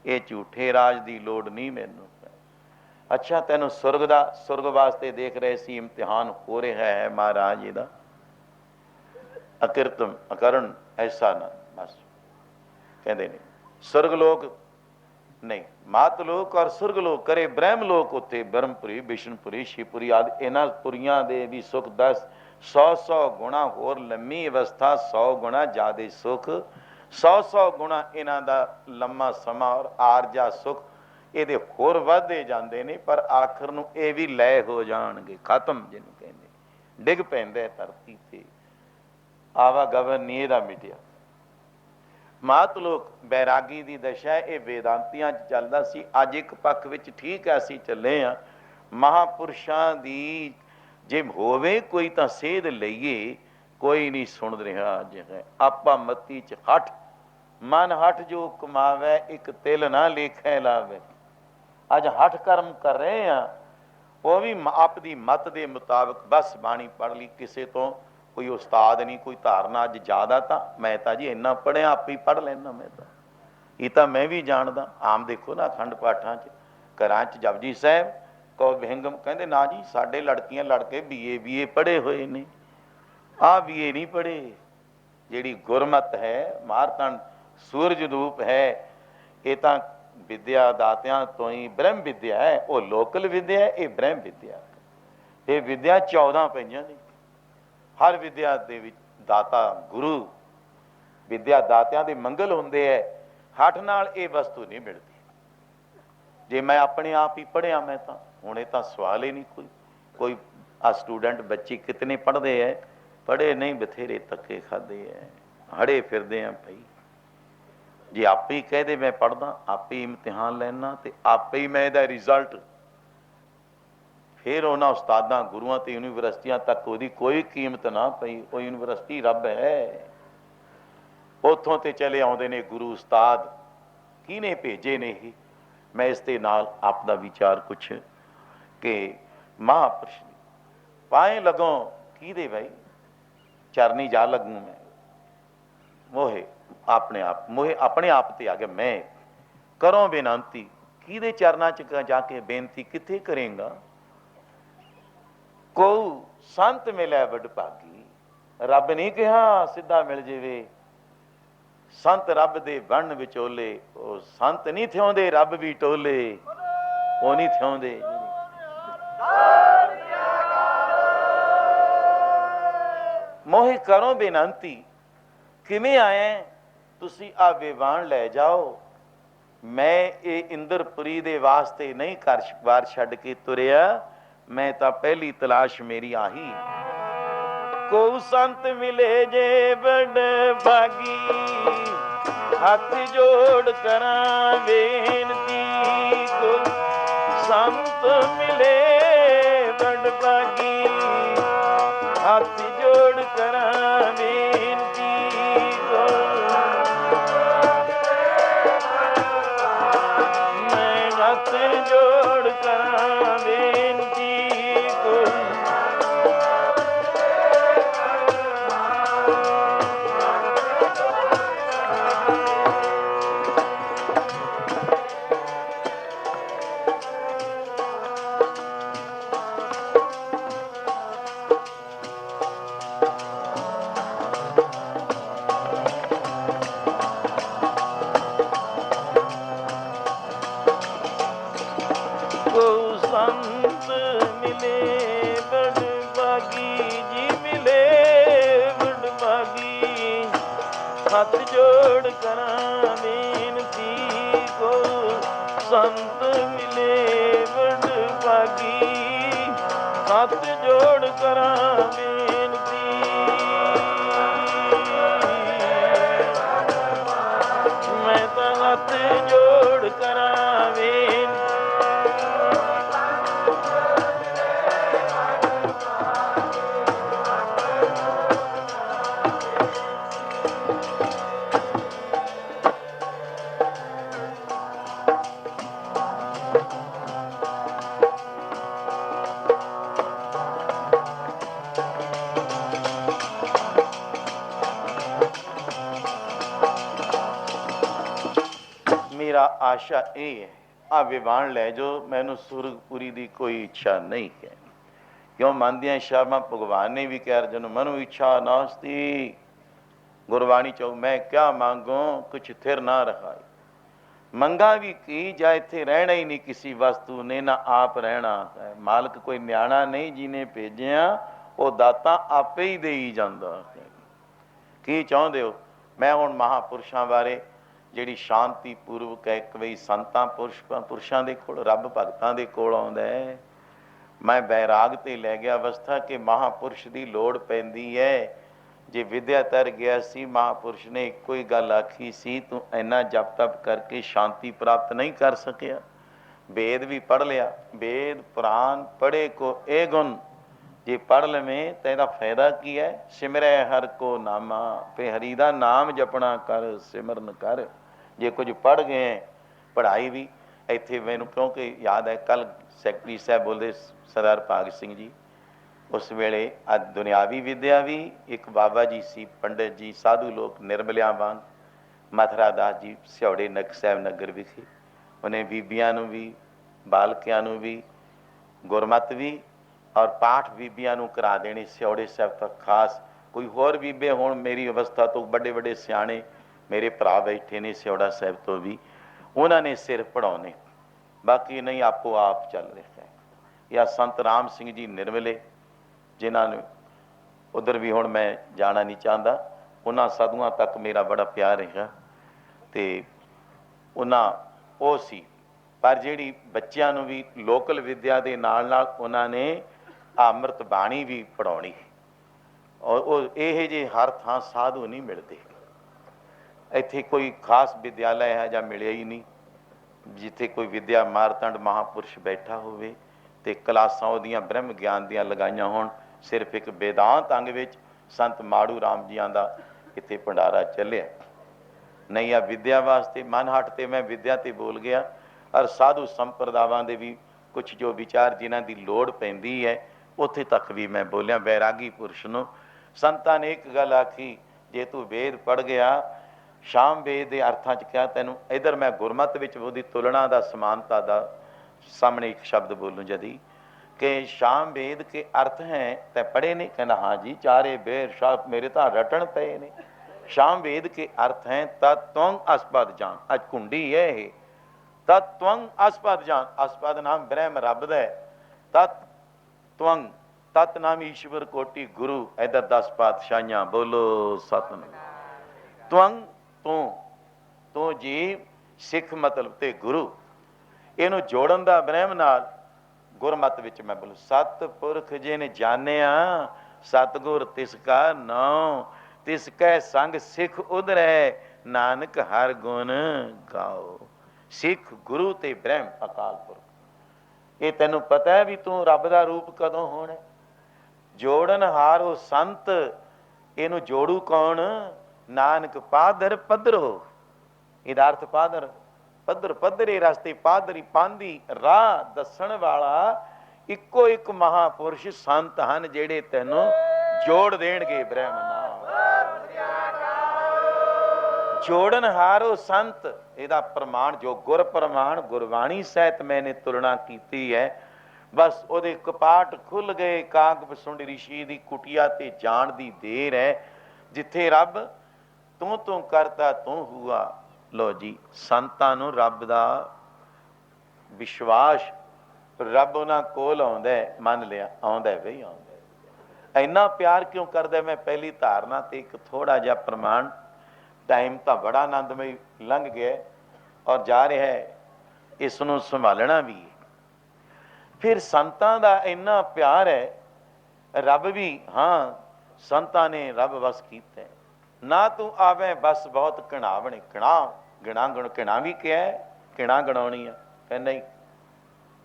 Speaker 1: ਇਹ ਝੂਠੇ ਰਾਜ ਦੀ ਲੋੜ ਨਹੀਂ ਮੈਨੂੰ। ਅੱਛਾ, ਤੈਨੂੰ ਸੁਰਗ ਦਾ, ਸੁਰਗ ਵਾਸਤੇ ਦੇਖ ਰਹੇ ਸੀ, ਇਮਤਿਹਾਨ ਹੋ ਰਿਹਾ ਹੈ ਮਹਾਰਾਜ ਜੀ ਦਾ। ਅਕਿਰਤਮ ਅਕਰਨ ਐਸਾ ਨਾ, ਬਸ ਕਹਿੰਦੇ ਨੇ ਸੁਰਗ ਲੋਕ ਨਹੀਂ, ਮਾਤ ਲੋਕ ਔਰ ਸੁਰਗ ਲੋਕ ਕਰੇ ਬ੍ਰਹਮ ਲੋਕ। ਉੱਥੇ ਬ੍ਰਹਮਪੁਰੀ, ਬਿਸ਼ਨਪੁਰੀ, ਸ਼ਿਵਪੁਰੀ ਆਦਿ ਇਹਨਾਂ ਪੁਰੀਆਂ ਦੇ ਵੀ ਸੁੱਖ 10-100 ਗੁਣਾ ਹੋਰ ਲੰਮੀ ਅਵਸਥਾ, 100 ਗੁਣਾ ਜ਼ਿਆਦਾ ਸੁੱਖ, 100 ਗੁਣਾ ਇਹਨਾਂ ਦਾ ਲੰਮਾ ਸਮਾਂ ਔਰ ਆਰਜਾ ਸੁੱਖ ਇਹਦੇ ਹੋਰ ਵੱਧਦੇ ਜਾਂਦੇ ਨੇ। ਪਰ ਆਖਰ ਨੂੰ ਇਹ ਵੀ ਲੈ ਹੋ ਜਾਣਗੇ, ਖਤਮ ਜਿਹਨੂੰ ਕਹਿੰਦੇ, ਡਿੱਗ ਪੈਂਦੇ ਧਰਤੀ ਤੇ। ਆਵਾਗਮਨ ਨਹੀਂ ਇਹਦਾ ਮਿਟਿਆ। ਮਾਤ ਲੋਕ ਬੈਰਾਗੀ ਦੀ ਦਸ਼ਾ, ਇਹ ਵੇਦਾਂਤੀਆਂ 'ਚ ਚੱਲਦਾ ਸੀ। ਅੱਜ ਇੱਕ ਪੱਖ ਵਿੱਚ ਠੀਕ ਹੈ, ਅਸੀਂ ਚੱਲੇ ਹਾਂ। ਮਹਾਂਪੁਰਸ਼ਾਂ ਦੀ ਜੇ ਹੋਵੇ ਕੋਈ ਤਾਂ ਸੇਧ ਲਈਏ, ਕੋਈ ਨਹੀਂ ਸੁਣ ਰਿਹਾ ਅੱਜ ਹੈ। ਆਪਾ ਮਤੀ 'ਚ ਹੱਠ, ਮਨ ਹੱਠ ਜੋ ਕਮਾਵੇ, ਇੱਕ ਤਿਲ ਨਾ ਲੇਖੇ ਲਾਵੇ। ਅੱਜ ਹੱਠ ਕਰਮ ਕਰ ਰਹੇ ਹਾਂ, ਉਹ ਵੀ ਆਪ ਦੀ ਮਤ ਦੇ ਮੁਤਾਬਕ। ਬਸ ਬਾਣੀ ਪੜ੍ਹ ਲਈ, ਕਿਸੇ ਤੋਂ ਕੋਈ ਉਸਤਾਦ ਨਹੀਂ, ਕੋਈ ਧਾਰਨਾ। ਅੱਜ ਜ਼ਿਆਦਾ ਤਾਂ ਮੈਂ ਤਾਂ ਜੀ ਇੰਨਾ ਪੜ੍ਹਿਆ, ਆਪ ਹੀ ਪੜ੍ਹ ਲੈਂਦਾ ਮੈਂ ਤਾਂ, ਇਹ ਤਾਂ ਮੈਂ ਵੀ ਜਾਣਦਾ। ਆਮ ਦੇਖੋ ਨਾ ਅਖੰਡ ਪਾਠਾਂ 'ਚ, ਘਰਾਂ 'ਚ ਜਪਜੀ ਸਾਹਿਬ ਕਹੋ ਵਿਹੰਗਮ, ਕਹਿੰਦੇ ਨਾ ਜੀ ਸਾਡੇ ਲੜਕੀਆਂ ਲੜਕੇ BA ਪੜ੍ਹੇ ਹੋਏ ਨੇ, ਆਹ BA ਨਹੀਂ ਪੜ੍ਹੇ। ਜਿਹੜੀ ਗੁਰਮਤ ਹੈ, ਮਾਰਤੰਡ ਸੂਰਜ ਰੂਪ ਹੈ, ਇਹ ਤਾਂ ਵਿਦਿਆ ਦਾਤਿਆਂ ਤੋਂ ਹੀ ਬ੍ਰਹਮ ਵਿਦਿਆ ਹੈ। ਉਹ ਲੋਕਲ ਵਿਦਿਆ ਹੈ, ਇਹ ਬ੍ਰਹਮ ਵਿਦਿਆ। ਇਹ ਵਿਦਿਆ 14 ਪਈਆਂ ਨੇ। ਹਰ ਵਿਦਿਆ ਦੇ ਵਿੱਚ ਦਾਤਾ ਗੁਰੂ, ਵਿਦਿਆ ਦਾਤਿਆਂ ਦੇ ਮੰਗਲ ਹੁੰਦੇ ਹੈ। ਹੱਠ ਨਾਲ ਇਹ ਵਸਤੂ ਨਹੀਂ ਮਿਲਦੀ। ਜੇ ਮੈਂ ਆਪਣੇ ਆਪ ਹੀ ਪੜ੍ਹਿਆ, ਮੈਂ ਤਾਂ ਹੁਣ ਇਹ ਤਾਂ ਸਵਾਲ ਹੀ ਨਹੀਂ। ਕੋਈ ਆ ਸਟੂਡੈਂਟ ਬੱਚੇ ਕਿਤਨੇ ਪੜ੍ਹਦੇ ਹੈ, ਪੜ੍ਹੇ ਨਹੀਂ, ਬਥੇਰੇ ਧੱਕੇ ਖਾਦੇ ਹੈ, ਹੜੇ ਫਿਰਦੇ ਆ ਭਾਈ। ਜੇ ਆਪੇ ਹੀ ਕਹਦੇ ਮੈਂ ਪੜ੍ਹਦਾ, ਆਪੇ ਇਮਤਿਹਾਨ ਲੈਣਾ ਤੇ ਆਪੇ ਹੀ ਮੈਂ ਇਹਦਾ ਰਿਜ਼ਲਟ, ਫਿਰ ਉਹਨਾਂ ਉਸਤਾਦਾਂ ਗੁਰੂਆਂ ਤੇ ਯੂਨੀਵਰਸਿਟੀਆਂ ਤੱਕ ਉਹਦੀ ਕੋਈ ਕੀਮਤ ਨਾ ਪਈ। ਉਹ ਯੂਨੀਵਰਸਿਟੀ ਰੱਬ ਹੈ, ਉੱਥੋਂ ਤੇ ਚਲੇ ਆਉਂਦੇ ਨੇ ਗੁਰੂ ਉਸਤਾਦ, ਕਿਹਨੇ ਭੇਜੇ ਨੇ ਇਹ। ਮੈਂ ਇਸ ਦੇ ਨਾਲ ਆਪ ਦਾ ਵਿਚਾਰ ਕੁਛ ਕਿ ਮਹਾਂਪੁਰਸ਼ ਪਾਏ ਲੱਗੋ ਕਿਹਦੇ ਭਾਈ ਚਰਨੀ ਜਾ ਲੱਗੂ ਮੈਂ, ਮੋਹੇ ਆਪਣੇ ਆਪ, ਮੋਹੇ ਆਪਣੇ ਆਪ ਤੇ ਆ ਗਿਆ। ਮੈਂ ਕਰੋ ਬੇਨਤੀ, ਕਿਹਦੇ ਚਰਨਾਂ 'ਚ ਜਾ ਕੇ ਬੇਨਤੀ ਕਿੱਥੇ ਕਰੇਗਾ। ਕੋ ਸੰਤ ਮਿਲਿਆ ਵੱਡ ਭਾਗੀ, ਰੱਬ ਨਹੀਂ ਕਿਹਾ ਸਿੱਧਾ ਮਿਲ ਜਾਵੇ। ਸੰਤ ਰੱਬ ਦੇ ਵਣ ਵਿਚੋਲੇ, ਉਹ ਸੰਤ ਨਹੀਂ ਥਿਉਂਦੇ, ਰੱਬ ਵੀ ਟੋਲੇ, ਉਹ ਨਹੀਂ ਥਿਉਂਦੇ। ਮੋਹਿ ਕਰੋ ਬੇਨਤੀ, ਕਿਵੇਂ ਆਏ ਤੁਸੀਂ ਆ ਵਿਵਾਨ ਲੈ ਜਾਓ। ਮੈਂ ਇਹ ਇੰਦਰਪੁਰੀ ਦੇ ਵਾਸਤੇ ਨਹੀਂ ਘਰ ਬਾਰ ਛੱਡ ਕੇ ਤੁਰਿਆ, ਮੈਂ ਤਾਂ ਪਹਿਲੀ ਤਲਾਸ਼ ਮੇਰੀ ਆਹੀ। ਕੋ ਸੰਤ ਮਿਲੇ ਜੇ ਬੜ ਭਾਗੀ, ਹੱਥ ਜੋੜ ਕਰਾਂ ਬੇਨਤੀ। ਕੋ ਸੰਤ ਮਿਲੇ ਬੜ ਭਾਗੀ, ਹੱਥ ਜੋੜ ਕਰਾਂ ਬੇਨਤੀ। मिले बड़ भागी जी मिले बड़ भागी हथ जोड़ करा बेनती को संत मिले बड़ भागी हथ जोड़ करा बेनती मैं तो हथ जोड़ करा बेनती मेरा आशा ये है आ विवान लै जो मैनू सुरगपुरी की कोई इच्छा नहीं है क्यों मन दियां इच्छावां भगवान ने भी कह जन मनु इच्छा नास्ती गुरबाणी चो मैं क्या मांगू कुछ थिर ना रखाई मंगा भी की जा इत्थे रहना ही नहीं किसी वस्तु ने ना आप रहना है मालक कोई न्याणा नहीं जिन्हें भेजिया वो दाता आपे ही दे ही जांदा है की चाहुंदे हो मैं हुण महापुरुषां बारे ਜਿਹੜੀ ਸ਼ਾਂਤੀ ਪੂਰਵਕ ਹੈ ਕਈ ਸੰਤਾਂ ਪੁਰਸ਼ਾਂ ਦੇ ਕੋਲ ਰੱਬ ਭਗਤਾਂ ਦੇ ਕੋਲ ਆਉਂਦਾ ਹੈ ਮੈਂ ਬੈਰਾਗ ਤੇ ਲੈ ਗਿਆ ਅਵਸਥਾ ਕਿ ਮਹਾਪੁਰਸ਼ ਦੀ ਲੋੜ ਪੈਂਦੀ ਹੈ ਜੇ ਵਿਦਿਆ ਤਰ ਗਿਆ ਸੀ ਮਹਾਪੁਰਸ਼ ਨੇ ਇੱਕੋ ਹੀ ਗੱਲ ਆਖੀ ਸੀ ਤੂੰ ਇੰਨਾ ਜਪ ਤਪ ਕਰਕੇ ਸ਼ਾਂਤੀ ਪ੍ਰਾਪਤ ਨਹੀਂ ਕਰ ਸਕਿਆ वेद भी पढ़ लिया वेद पुराण पढ़े को ए गुण जे पढ़ लवें तो ਇਹਦਾ फायदा की है सिमरै हर को नामा पे हरि ਦਾ नाम जपना कर सिमरन कर जे कुछ पढ़ गए पढ़ाई भी ਇੱਥੇ ਮੈਨੂੰ क्योंकि याद है कल सैकटरी साहब बोलते सरदार भाग सिंह जी उस वेले अज दुनियावी विद्या भी एक बाबा जी सी पंडित जी साधु लोग निर्मलिया वांग मथुरा दास जी सिहौड़े नक साहब नगर विखे उन्हें बीबियां नूं भी बालकियां नूं भी गुरमत भी और पाठ बीबियां नूं करा देने सिहौड़े साहब तक खास कोई होर बीबे हुण मेरी अवस्था तो बड़े बड़े सियाणे मेरे भरा बैठे ने सिहौड़ा साहब तो भी उन्होंने सिर पढ़ाने बाकी नहीं आपो आप चल रहा है या संत राम सिंह जी निर्मले जिन्होंने उधर भी हुण मैं जाना नहीं चाहता उन्होंने साधुआं तक मेरा बड़ा प्यार रहा तो उन्होंने ਉਹ ਸੀ ਪਰ ਜਿਹੜੀ ਬੱਚਿਆਂ ਨੂੰ ਵੀ ਲੋਕਲ ਵਿਦਿਆ ਦੇ ਨਾਲ ਨਾਲ ਉਹਨਾਂ ਨੇ ਅੰਮ੍ਰਿਤ ਬਾਣੀ ਵੀ ਪੜਾਉਣੀ ਔਰ ਉਹ ਇਹ ਜੇ ਹਰ ਥਾਂ ਸਾਧੂ ਨਹੀਂ ਮਿਲਦੇ ਇੱਥੇ ਕੋਈ ਖਾਸ ਵਿਦਿਆਲਾ ਹੈ ਜਾਂ ਮਿਲਿਆ ਹੀ ਨਹੀਂ ਜਿੱਥੇ ਕੋਈ ਵਿਦਿਆ ਮਾਰਤੰਡ ਮਹਾਪੁਰਸ਼ ਬੈਠਾ ਹੋਵੇ ਤੇ ਕਲਾਸਾਂ ਉਹਦੀਆਂ ਬ੍ਰਹਮ ਗਿਆਨ ਦੀਆਂ ਲਗਾਈਆਂ ਹੋਣ ਸਿਰਫ ਇੱਕ ਵੇਦਾਂਤ ਅੰਗ ਵਿੱਚ ਸੰਤ ਮਾੜੂ ਰਾਮ ਜੀਆਂ ਦਾ ਇੱਥੇ ਭੰਡਾਰਾ ਚੱਲਿਆ नहीं आ विद्या वास्ते मन हट ते मैं विद्या ते बोल गया और साधु संप्रदावां दे भी कुछ जो विचार जिन्हां दी लोड़ पैंदी है उत्थे तक भी मैं बोलिया बैरागी पुरुष नूं संतां ने एक गल आखी जे तू वेद पढ़ गया शाम वेद दे अर्थां च कहा तैनूं इधर मैं गुरमत विच ओहदी तुलना दा समानता दा सामने एक शब्द बोलूं जदी कि शाम वेद के अर्थ हैं तै पढ़े ने कहना हाँ जी चारे बेर शाह मेरे तां रटण पए ने शाम वेद के अर्थ हैं तत्वंग अस्पद जान अज कुंडी है तत्वंग अस्पद जान अस्पद नाम ब्रह्म रब दा है तत्वंग तत् नाम ईश्वर कोटि गुरु इधर 10 पातशाहियां बोलो सतनाम त्वंग तू जी सिख मतलब ते गुरु इनू जोड़न दा ब्रह्म नाल गुरमत विच मैं बोलूं सतपुरख जिन जानिया सतगुर तिसका नाम तिसकै संग सिख उधरै नानक हर गुण गाओ सिख गुरु ते ब्रह्म अकाल पुरख ये तेनू पता है भी तू रब दा रूप कदों होना जोड़न हार वो संत इनू जोड़ू कौन नानक पादर पदरो इहदा अर्थ पादर पदर पदरे रस्ते पादरी पांदी राह दसण वाला इको एक महापुरुष संत हन जेड़े तेनू जोड़ देणगे ब्रह्म नाल जोड़न हारो संत ਇਹਦਾ प्रमाण जो गुर प्रमाण गुरबाणी सहित मैंने तुलना की है बस ਉਹਦੇ कपाट खुल गए काग बसुंड ऋषि ਦੀ कुटिया ते जान ਦੀ देर है जिथे रब तू करता तू हुआ लो जी संतां नूं रब दा विश्वास ਰੱਬ ਉਹਨਾਂ ਕੋਲ ਆਉਂਦਾ, ਮੰਨ ਲਿਆ ਆਉਂਦਾ ਬਈ ਆਉਂਦਾ। ਇੰਨਾ ਪਿਆਰ ਕਿਉਂ ਕਰਦਾ? ਮੈਂ ਪਹਿਲੀ ਧਾਰਨਾ ਤੇ ਇੱਕ ਥੋੜਾ ਜਿਹਾ ਪ੍ਰਮਾਣ। ਟਾਈਮ ਤਾਂ ਬੜਾ ਆਨੰਦਮਈ ਲੰਘ ਗਿਆ ਔਰ ਜਾ ਰਿਹਾ ਹੈ, ਇਸ ਨੂੰ ਸੰਭਾਲਣਾ ਵੀ ਹੈ। ਫਿਰ ਸੰਤਾਂ ਦਾ ਇੰਨਾ ਪਿਆਰ ਹੈ, ਰੱਬ ਵੀ ਹਾਂ ਸੰਤਾਂ ਨੇ ਰੱਬ ਵਸ ਕੀਤਾ। ਨਾ ਤੂੰ ਆਵੇਂ ਬਸ ਬਹੁਤ ਘਣਾ ਬਣੇ, ਘਣਾ ਗਿਣਾ ਗੁਣ ਘਣਾ ਵੀ ਕਿਹਾ, ਘਣਾ ਗਣਾਉਣੀ ਆ, ਕਹਿੰਦਾ ਨਹੀਂ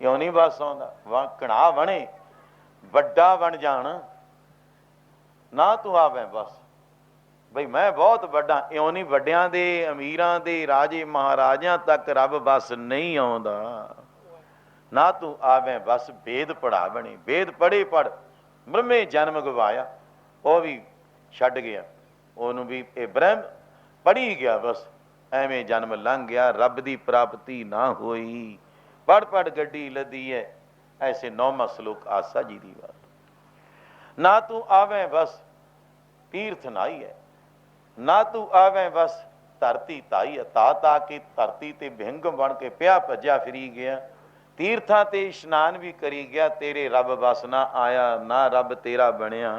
Speaker 1: ਇਉਂ ਨਹੀਂ ਬਸ ਆਉਂਦਾ, ਵਾਹ ਘਣਾ ਬਣੇ ਵੱਡਾ ਬਣ ਜਾਣ, ਨਾ ਤੂੰ ਆਵੇਂ ਬਸ ਬਈ ਮੈਂ ਬਹੁਤ ਵੱਡਾ, ਇਉਂ ਨਹੀਂ। ਵੱਡਿਆਂ ਦੇ ਅਮੀਰਾਂ ਦੇ ਰਾਜੇ ਮਹਾਰਾਜਿਆਂ ਤੱਕ ਰੱਬ ਬਸ ਨਹੀਂ ਆਉਂਦਾ। ਨਾ ਤੂੰ ਆਵੇਂ ਬਸ ਵੇਦ ਪੜਾ ਬਣੇ, ਵੇਦ ਪੜ੍ਹੇ ਪੜ ਬ੍ਰਹਮੇ ਜਨਮ ਗਵਾਇਆ, ਉਹ ਵੀ ਛੱਡ ਗਿਆ, ਉਹਨੂੰ ਵੀ ਇਹ ਬ੍ਰਹਮ ਪੜ੍ਹੀ ਗਿਆ, ਬਸ ਐਵੇਂ ਜਨਮ ਲੰਘ ਗਿਆ, ਰੱਬ ਦੀ ਪ੍ਰਾਪਤੀ ਨਾ ਹੋਈ। ਪੜ ਪੜ ਗੱਡੀ ਲੱਦੀ ਹੈ, ਐਸੇ 9ਵਾਂ ਸ਼ਲੋਕ ਆਸਾ ਜੀ ਦੀ ਬਾਤ। ਨਾ ਤੂੰ ਆਵੇਂ ਬਸ ਤੀਰਥ ਨਾਈ ਹੈ, ਨਾ ਤੂੰ ਆਵੇਂ ਬਸ ਧਰਤੀ ਧਾਈ ਹੈ। ਤਾ ਕੇ ਧਰਤੀ ਤੇ ਵਿਹੰਗ ਬਣ ਕੇ ਪਿਆ ਭੱਜਿਆ ਫਿਰੀ ਗਿਆ, ਤੀਰਥਾਂ ਤੇ ਇਸ਼ਨਾਨ ਵੀ ਕਰੀ ਗਿਆ, ਤੇਰੇ ਰੱਬ ਬਸ ਨਾ ਆਇਆ, ਨਾ ਰੱਬ ਤੇਰਾ ਬਣਿਆ।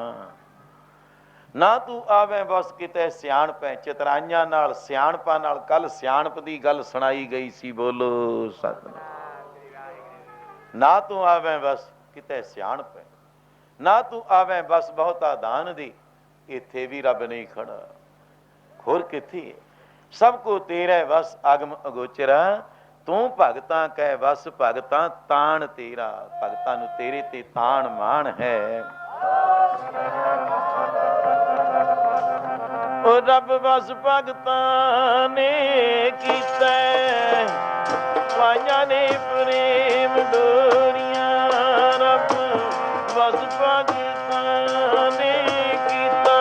Speaker 1: ਨਾ ਤੂੰ ਆਵੇਂ ਬਸ ਕਿਤੇ ਸਿਆਣਪੈ, ਚਤਰਾਈਆਂ ਨਾਲ ਸਿਆਣਪਾਂ ਨਾਲ। ਕੱਲ ਸਿਆਣਪ ਦੀ ਗੱਲ ਸੁਣਾਈ ਗਈ ਸੀ, ਬੋਲੋ ਸਤਿਨਾਮ। ਨਾ ਤੂੰ ਆਵੇਂ ਬਸ ਕਿਤੇ ਸਿਆਣਪੈ, ਨਾ ਤੂੰ ਆਵੇਂ ਬਸ ਬਹੁਤਾ ਦਾਨ ਦੀ, ਇੱਥੇ ਵੀ ਰੱਬ ਨਹੀਂ ਖੜਾ, ਹੋਰ ਕਿੱਥੇ? ਸਭ ਕੋ ਤੇਰਾ ਬਸ ਅਗਮ ਅਗੋਚਰਾ, ਤੂੰ ਭਗਤਾਂ ਕਹਿ ਬਸ ਭਗਤਾਂ ਤਾਣ ਤੇਰਾ। ਭਗਤਾਂ ਨੂੰ ਤੇਰੇ ਤੇ ਤਾਣ ਮਾਣ ਹੈ। ਉਹ ਰੱਬ ਬਸ ਭਗਤਾਂ ਨੇ ਕੀਤਾ, ਪਾਈਆਂ ਨੇ ਪ੍ਰੇਮ ਡੋਰੀਆਂ। ਰੱਬ ਬਸ ਭਗਤਾਂ ਨੇ ਕੀਤਾ,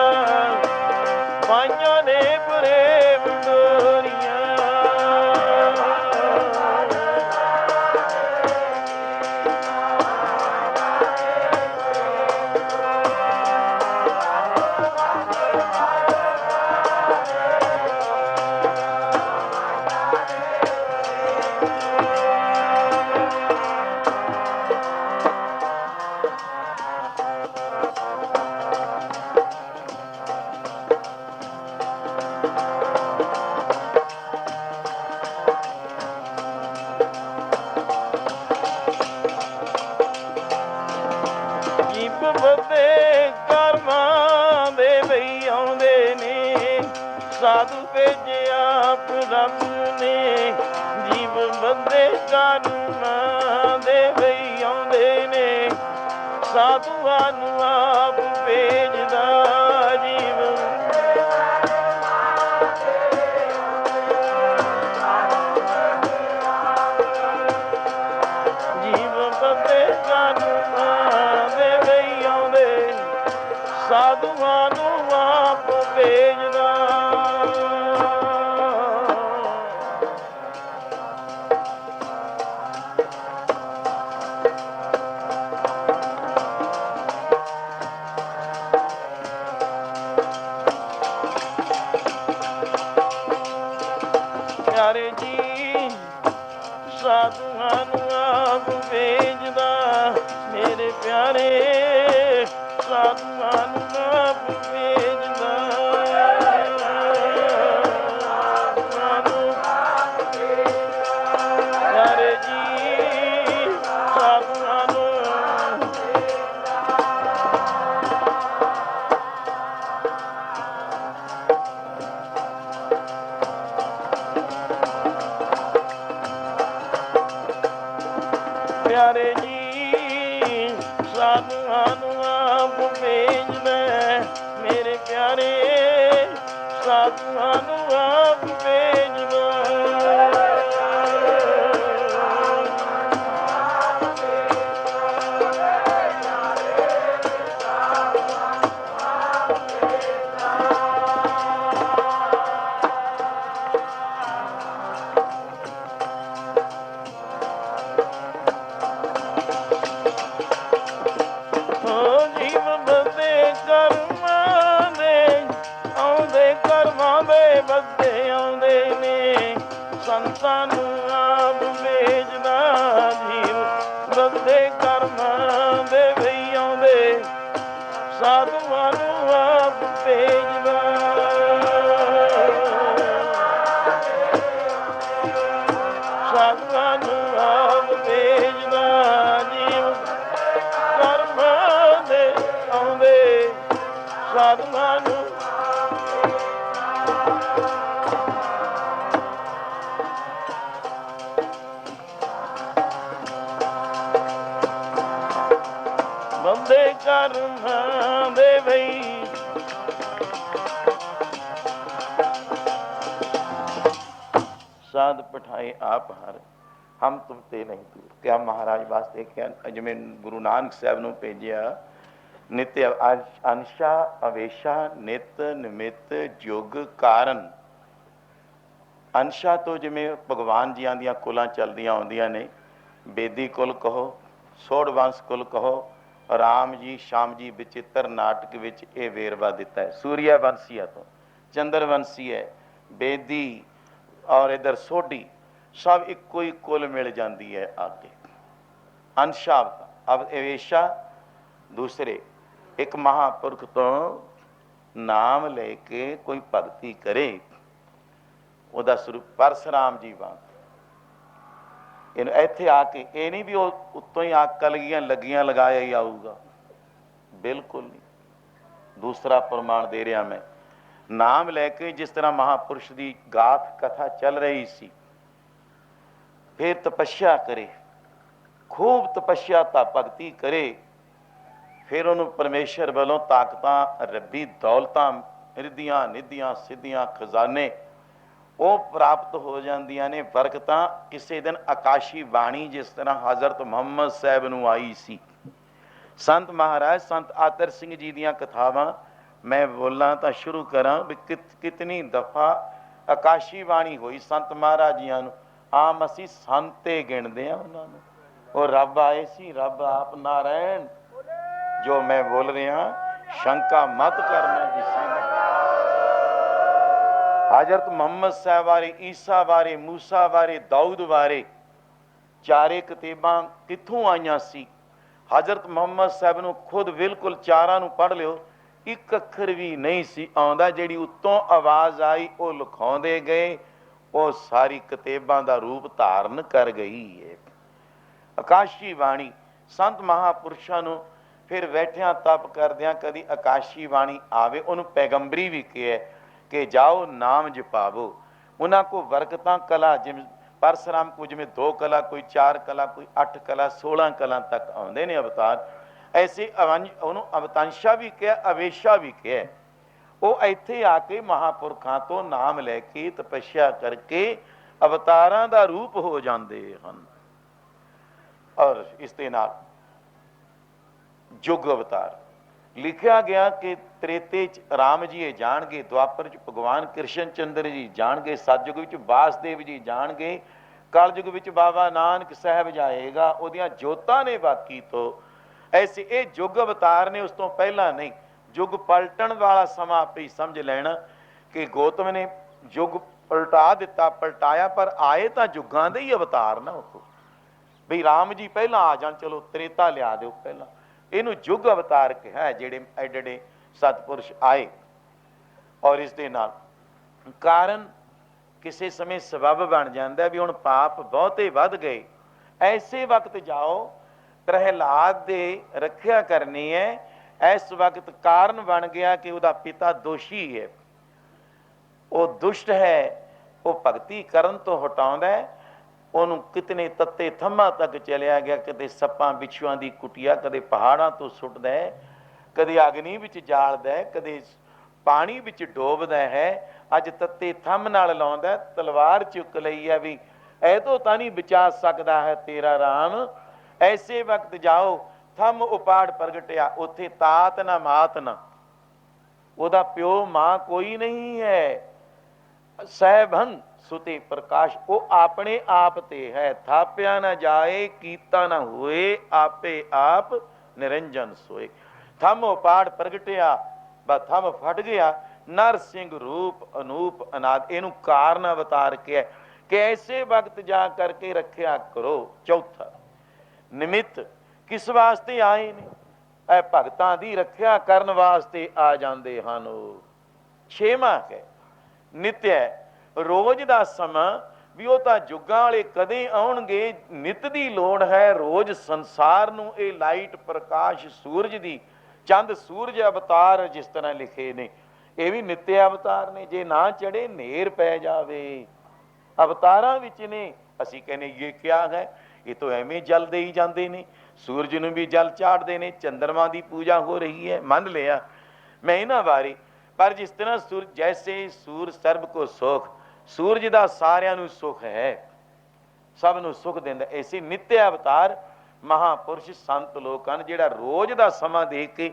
Speaker 1: ਪਾਈਆਂ ਨੇ ਪ੍ਰੇਮ ਡੋਰੀਆਂ। ਸਾਧੂ ਭੇਜਿਆ ਆਪ ਰੱਬ ਨੇ, ਜੀਵ ਬੰਦੇ ਕਰਮਾਂ ਦੇ ਬਈ ਆਉਂਦੇ ਨੇ। ਸਾਧੂਆਂ ਨੂੰ ਆਪ ਭੇਜਦਾ ਜੀਵ, ਜੀਵ ਬੰਦੇ ਕਰਮਾਂ ਦੇ ਬਈ ਆਉਂਦੇ। ਸਾਧੂਆਂ ਨੂੰ ਆਪ ਭੇਜਦਾ। ਪਿਆਰੇ ਜੀ ਸਾਧੂਆਂ ਨੂੰ ਆਪ ਭੇਜਦਾ, ਮੇਰੇ ਪਿਆਰੇ ਸਾਧੂਆਂ ਨੂੰ ਆਪ ਭੇਜਦਾ। ਪਿਆਰੇ ਜੀ ਸਾਧੂਆਂ ਨੂੰ ਪਿਆਰੇ ਜੀ ਸਾਧੂਆਂ ਨੂੰ ਆਪ ਭੇਜਦਾ, ਮੇਰੇ ਪਿਆਰੇ ਸਾਧੂਆਂ ਨੂੰ ਆਪ ਭੇਜਦਾ। ਬੱਦੇ ਆਉਂਦੇ ਨੇ, ਸੰਤਾਂ ਨੂੰ ਆਪ ਭੇਜਦਾ ਜੀਵ ਬੰਦੇ ਕਰਮਾਂ ਨੂੰ ਬੰਦੇ ਕਰਮਾਂ ਦੇ ਬਈ साध पठाए आप हर हम तुम ते नहीं दूर। क्या महाराज वास्ते क्या जिमें गुरु नानक साहब ਨੂੰ ਭੇਜਿਆ ਨਿत्य ਅੰਸ਼ਾ ਅਵੇਸ਼ਾ ਨਿਤ ਨਿਮਿਤ ਜੁਗ ਕਾਰਨ। ਅੰਸ਼ਾ ਤੋਂ ਜਿਵੇਂ ਭਗਵਾਨ ਜੀਆਂ ਦੀਆਂ ਕੁਲਾਂ ਚੱਲਦੀਆਂ ਆਉਂਦੀਆਂ ਨੇ, ਬੇਦੀ ਕੁਲ ਕਹੋ, ਸੋਢਵੰਸ਼ ਕੁਲ ਕਹੋ, ਰਾਮ ਜੀ ਸ਼ਾਮ ਜੀ ਵਿਚਿੱਤਰ ਨਾਟਕ ਵਿੱਚ ਇਹ ਵੇਰਵਾ ਦਿੱਤਾ ਹੈ। ਸੂਰਿਆ ਵੰਸ਼ੀਆ ਤੋਂ ਚੰਦਰਵੰਸ਼ੀ ਹੈ, ਬੇਦੀ और इधर सोडी सब इको ही कुल मिल जाती है आके। अंशा अब अवेशा दूसरे एक महापुरख तो नाम लेके कोई भगती करे, ਉਹਦਾ स्वरूप परशुराम जी वांग। ਇਹਨੂੰ ਇੱਥੇ ਆ ਕੇ ਇਹ ਨਹੀਂ ਵੀ ਉਹ ਉੱਤੋਂ ਹੀ ਅੱਗ ਕਲਗੀਆਂ ਲੱਗੀਆਂ ਲਗਾਇਆ ਹੀ ਆਊਗਾ, ਬਿਲਕੁਲ ਨਹੀਂ। ਦੂਸਰਾ ਪ੍ਰਮਾਣ ਦੇ ਰਿਹਾ ਮੈਂ, ਨਾਮ ਲੈ ਕੇ ਜਿਸ ਤਰ੍ਹਾਂ ਮਹਾਪੁਰਸ਼ ਦੀ ਗਾਥ ਕਥਾ ਚੱਲ ਰਹੀ ਸੀ, ਫਿਰ ਤਪੱਸਿਆ ਕਰੇ, ਖੂਬ ਤਪੱਸਿਆ ਤਾਂ ਭਗਤੀ ਕਰੇ, ਫਿਰ ਉਹਨੂੰ ਪਰਮੇਸ਼ਰ ਵੱਲੋਂ ਤਾਕਤਾਂ, ਰੱਬੀ ਦੌਲਤਾਂ, ਰਿੱਧੀਆਂ ਨਿੱਧੀਆਂ ਸਿੱਧੀਆਂ ਖਜ਼ਾਨੇ ਉਹ ਪ੍ਰਾਪਤ ਹੋ ਜਾਂਦੀਆਂ ਨੇ। ਬਰਕਤਾਂ ਕਿਸੇ ਦਿਨ ਆਕਾਸ਼ੀ ਬਾਣੀ ਜਿਸ ਤਰ੍ਹਾਂ ਹਜ਼ਰਤ ਮੁਹੰਮਦ ਸਾਹਿਬ ਨੂੰ ਆਈ ਸੀ। ਸੰਤ ਮਹਾਰਾਜ ਸੰਤ ਆਦਰ ਸਿੰਘ ਜੀ ਦੀਆਂ ਕਥਾਵਾਂ मैं बोला तो शुरू करा भी कितनी दफा आकाशी बाणी हुई संत महाराज जी आम असी संते गिणते हैं उन्होंने। वो रब आए सी, रब आप नारायण। जो मैं बोल रहा शंका मत करना किसी ने। हजरत मुहम्मद साहब बारे, ईसा बारे, मूसा बारे, दाऊद बारे चारे किताबां कित्थों आईयां सी। हजरत मुहम्मद साहब नूं खुद बिल्कुल चारां नूं पढ़ लिओ, एक अखर भी नहीं सी आउंदा। जिहड़ी उत्तों आवाज़ आई वो लिखाउंदे गए, वो सारी किताबां दा रूप धारण कर गई है। आकाशी बाणी संत महापुरुषां नूं फिर बैठिया तप करदियां कदी आकाशी बाणी आवे, उहनूं पैगंबरी भी कहे कि जाओ नाम जपावो। उन्हां को बरकतां कला जिवें परशुराम को जिवें 2 कला, कोई 4 कला, कोई 8 कला, 16 कला तक आउंदे ने अवतार। ऐसे ਉਹਨੂੰ ਅਵਤਾਂਸ਼ਾ ਵੀ ਕਿਹਾ, ਅਵੇਸ਼ਾ ਵੀ ਕਿਹਾ। ਉਹ ਇੱਥੇ ਆ ਕੇ ਮਹਾਂਪੁਰਖਾਂ ਤੋਂ ਨਾਮ ਲੈ ਕੇ ਤਪੱਸਿਆ ਕਰਕੇ ਅਵਤਾਰਾਂ ਦਾ ਰੂਪ ਹੋ ਜਾਂਦੇ ਹਨ। ਔਰ ਇਸ ਦੇ ਨਾਲ ਯੁੱਗ ਅਵਤਾਰ ਲਿਖਿਆ ਗਿਆ ਕਿ ਤ੍ਰੇਤੇ 'ਚ ਰਾਮ ਜੀ ਇਹ ਜਾਣਗੇ, ਦੁਆਪਰ 'ਚ ਭਗਵਾਨ ਕ੍ਰਿਸ਼ਨ ਚੰਦਰ ਜੀ ਜਾਣਗੇ, ਸਤਯੁਗ ਵਿੱਚ ਵਾਸਦੇਵ ਜੀ ਜਾਣਗੇ, ਕਲਯੁਗ ਵਿੱਚ ਬਾਬਾ ਨਾਨਕ ਸਾਹਿਬ ਜਾਏਗਾ। ਉਹਦੀਆਂ ਜੋਤਾਂ ਨੇ ਬਾਕੀ ਤੋਂ ऐसे ये युग अवतार ने, उस तो पहला नहीं। युग पलटन वाला समा आपे समझ लेना कि गौतम ने युग पलटा दिता, पलटाया, पर आए तो युगां दे ही अवतार ना। वो बई राम जी पहला आ जान, चलो त्रेता लिया दो पहला, इनू युग अवतार कहा जेड़े एडे सतपुरुष आए। और इस दे नाल कारण किसी समय सबब बन जाता भी हुण पाप बहुते वध गए। ऐसे वक्त जाओ प्रहलाद दे रखिया करनी है। इस वक्त कारण बन गया कि उसका पिता दोषी है, वो दुष्ट है, वो भगती करन तो हटाउंदा है। ਉਹਨੂੰ कितने तत्ते थम्मा तक चलिया गया, कदे सप्पां बिच्छुआं दी कुटिया, कदे पहाड़ां तो सुटदा है, कदे अग्नि विच जालदा है, कदे पानी विच डोबदा है। अज तत्ते थंम नाल लाउंदा, तलवार चुक लई है भी ऐ तो तां नहीं बचा सकदा है तेरा राम। ऐसे वक्त जाओ थम उपाड़ प्रगटिया, उथे तात ना मात ना, ओदा प्यो मां कोई नहीं है। सहभन सुते प्रकाश, वो अपने आप ते है। थाप्या ना जाए, कीता ना होए, आपे आप निरंजन सोए। थम उपाड़ प्रगटिया, थम फट गया। नर सिंह रूप अनूप अनाद, इनू कारण अवतार के कि ऐसे वक्त जा करके रखिया करो। चौथा निमित्त किस वास्ते आए ने? ए भगतां दी रखिया करन वास्ते आ जांदे हन। छेवां है नित्य, रोज दा समा भी वो तां जुगां वाले कदे आउणगे, नित दी लोड़ है। रोज संसार नूं ए लाइट प्रकाश सूरज दी ਚੰਦ ਸੂਰਜ ਅਵਤਾਰ ਜਿਸ ਤਰ੍ਹਾਂ ਲਿਖੇ ਨੇ, ਇਹ ਵੀ ਨਿੱਤਿਆ ਅਵਤਾਰ ਨੇ। ਜੇ ਨਾ ਚੜੇ ਨੇਰ ਪੈ ਜਾਵੇ, ਅਵਤਾਰਾਂ ਵਿੱਚ ਨੇ। ਅਸੀਂ ਕਹਿੰਦੇ ਇਹ ਕਿਆ ਹੈ, ਇਹ ਤਾਂ ਐਵੇਂ ਜਲ ਦੇਈ ਜਾਂਦੇ ਨੇ, ਸੂਰਜ ਨੂੰ ਵੀ ਜਲ ਚਾੜਦੇ ਨੇ, ਚੰਦਰਮਾ ਦੀ ਪੂਜਾ ਹੋ ਰਹੀ ਹੈ, ਮੰਨ ਲਿਆ ਮੈਂ ਇਹਨਾਂ ਬਾਰੇ। ਪਰ ਜਿਸ ਤਰ੍ਹਾਂ ਸੂਰਜ, ਜੈਸੇ ਸੂਰ ਸਰਬ ਕੋ ਸੁਖ, ਸੂਰਜ ਦਾ ਸਾਰਿਆਂ ਨੂੰ ਸੁਖ ਹੈ, ਸਭ ਨੂੰ ਸੁਖ ਦਿੰਦਾ, ਐਸੇ ਨਿੱਤਿਆ ਅਵਤਾਰ ਮਹਾਂਪੁਰਸ਼ ਸੰਤ ਲੋਕ ਹਨ, ਜਿਹੜਾ ਰੋਜ਼ ਦਾ ਸਮਾਂ ਦੇਖ ਕੇ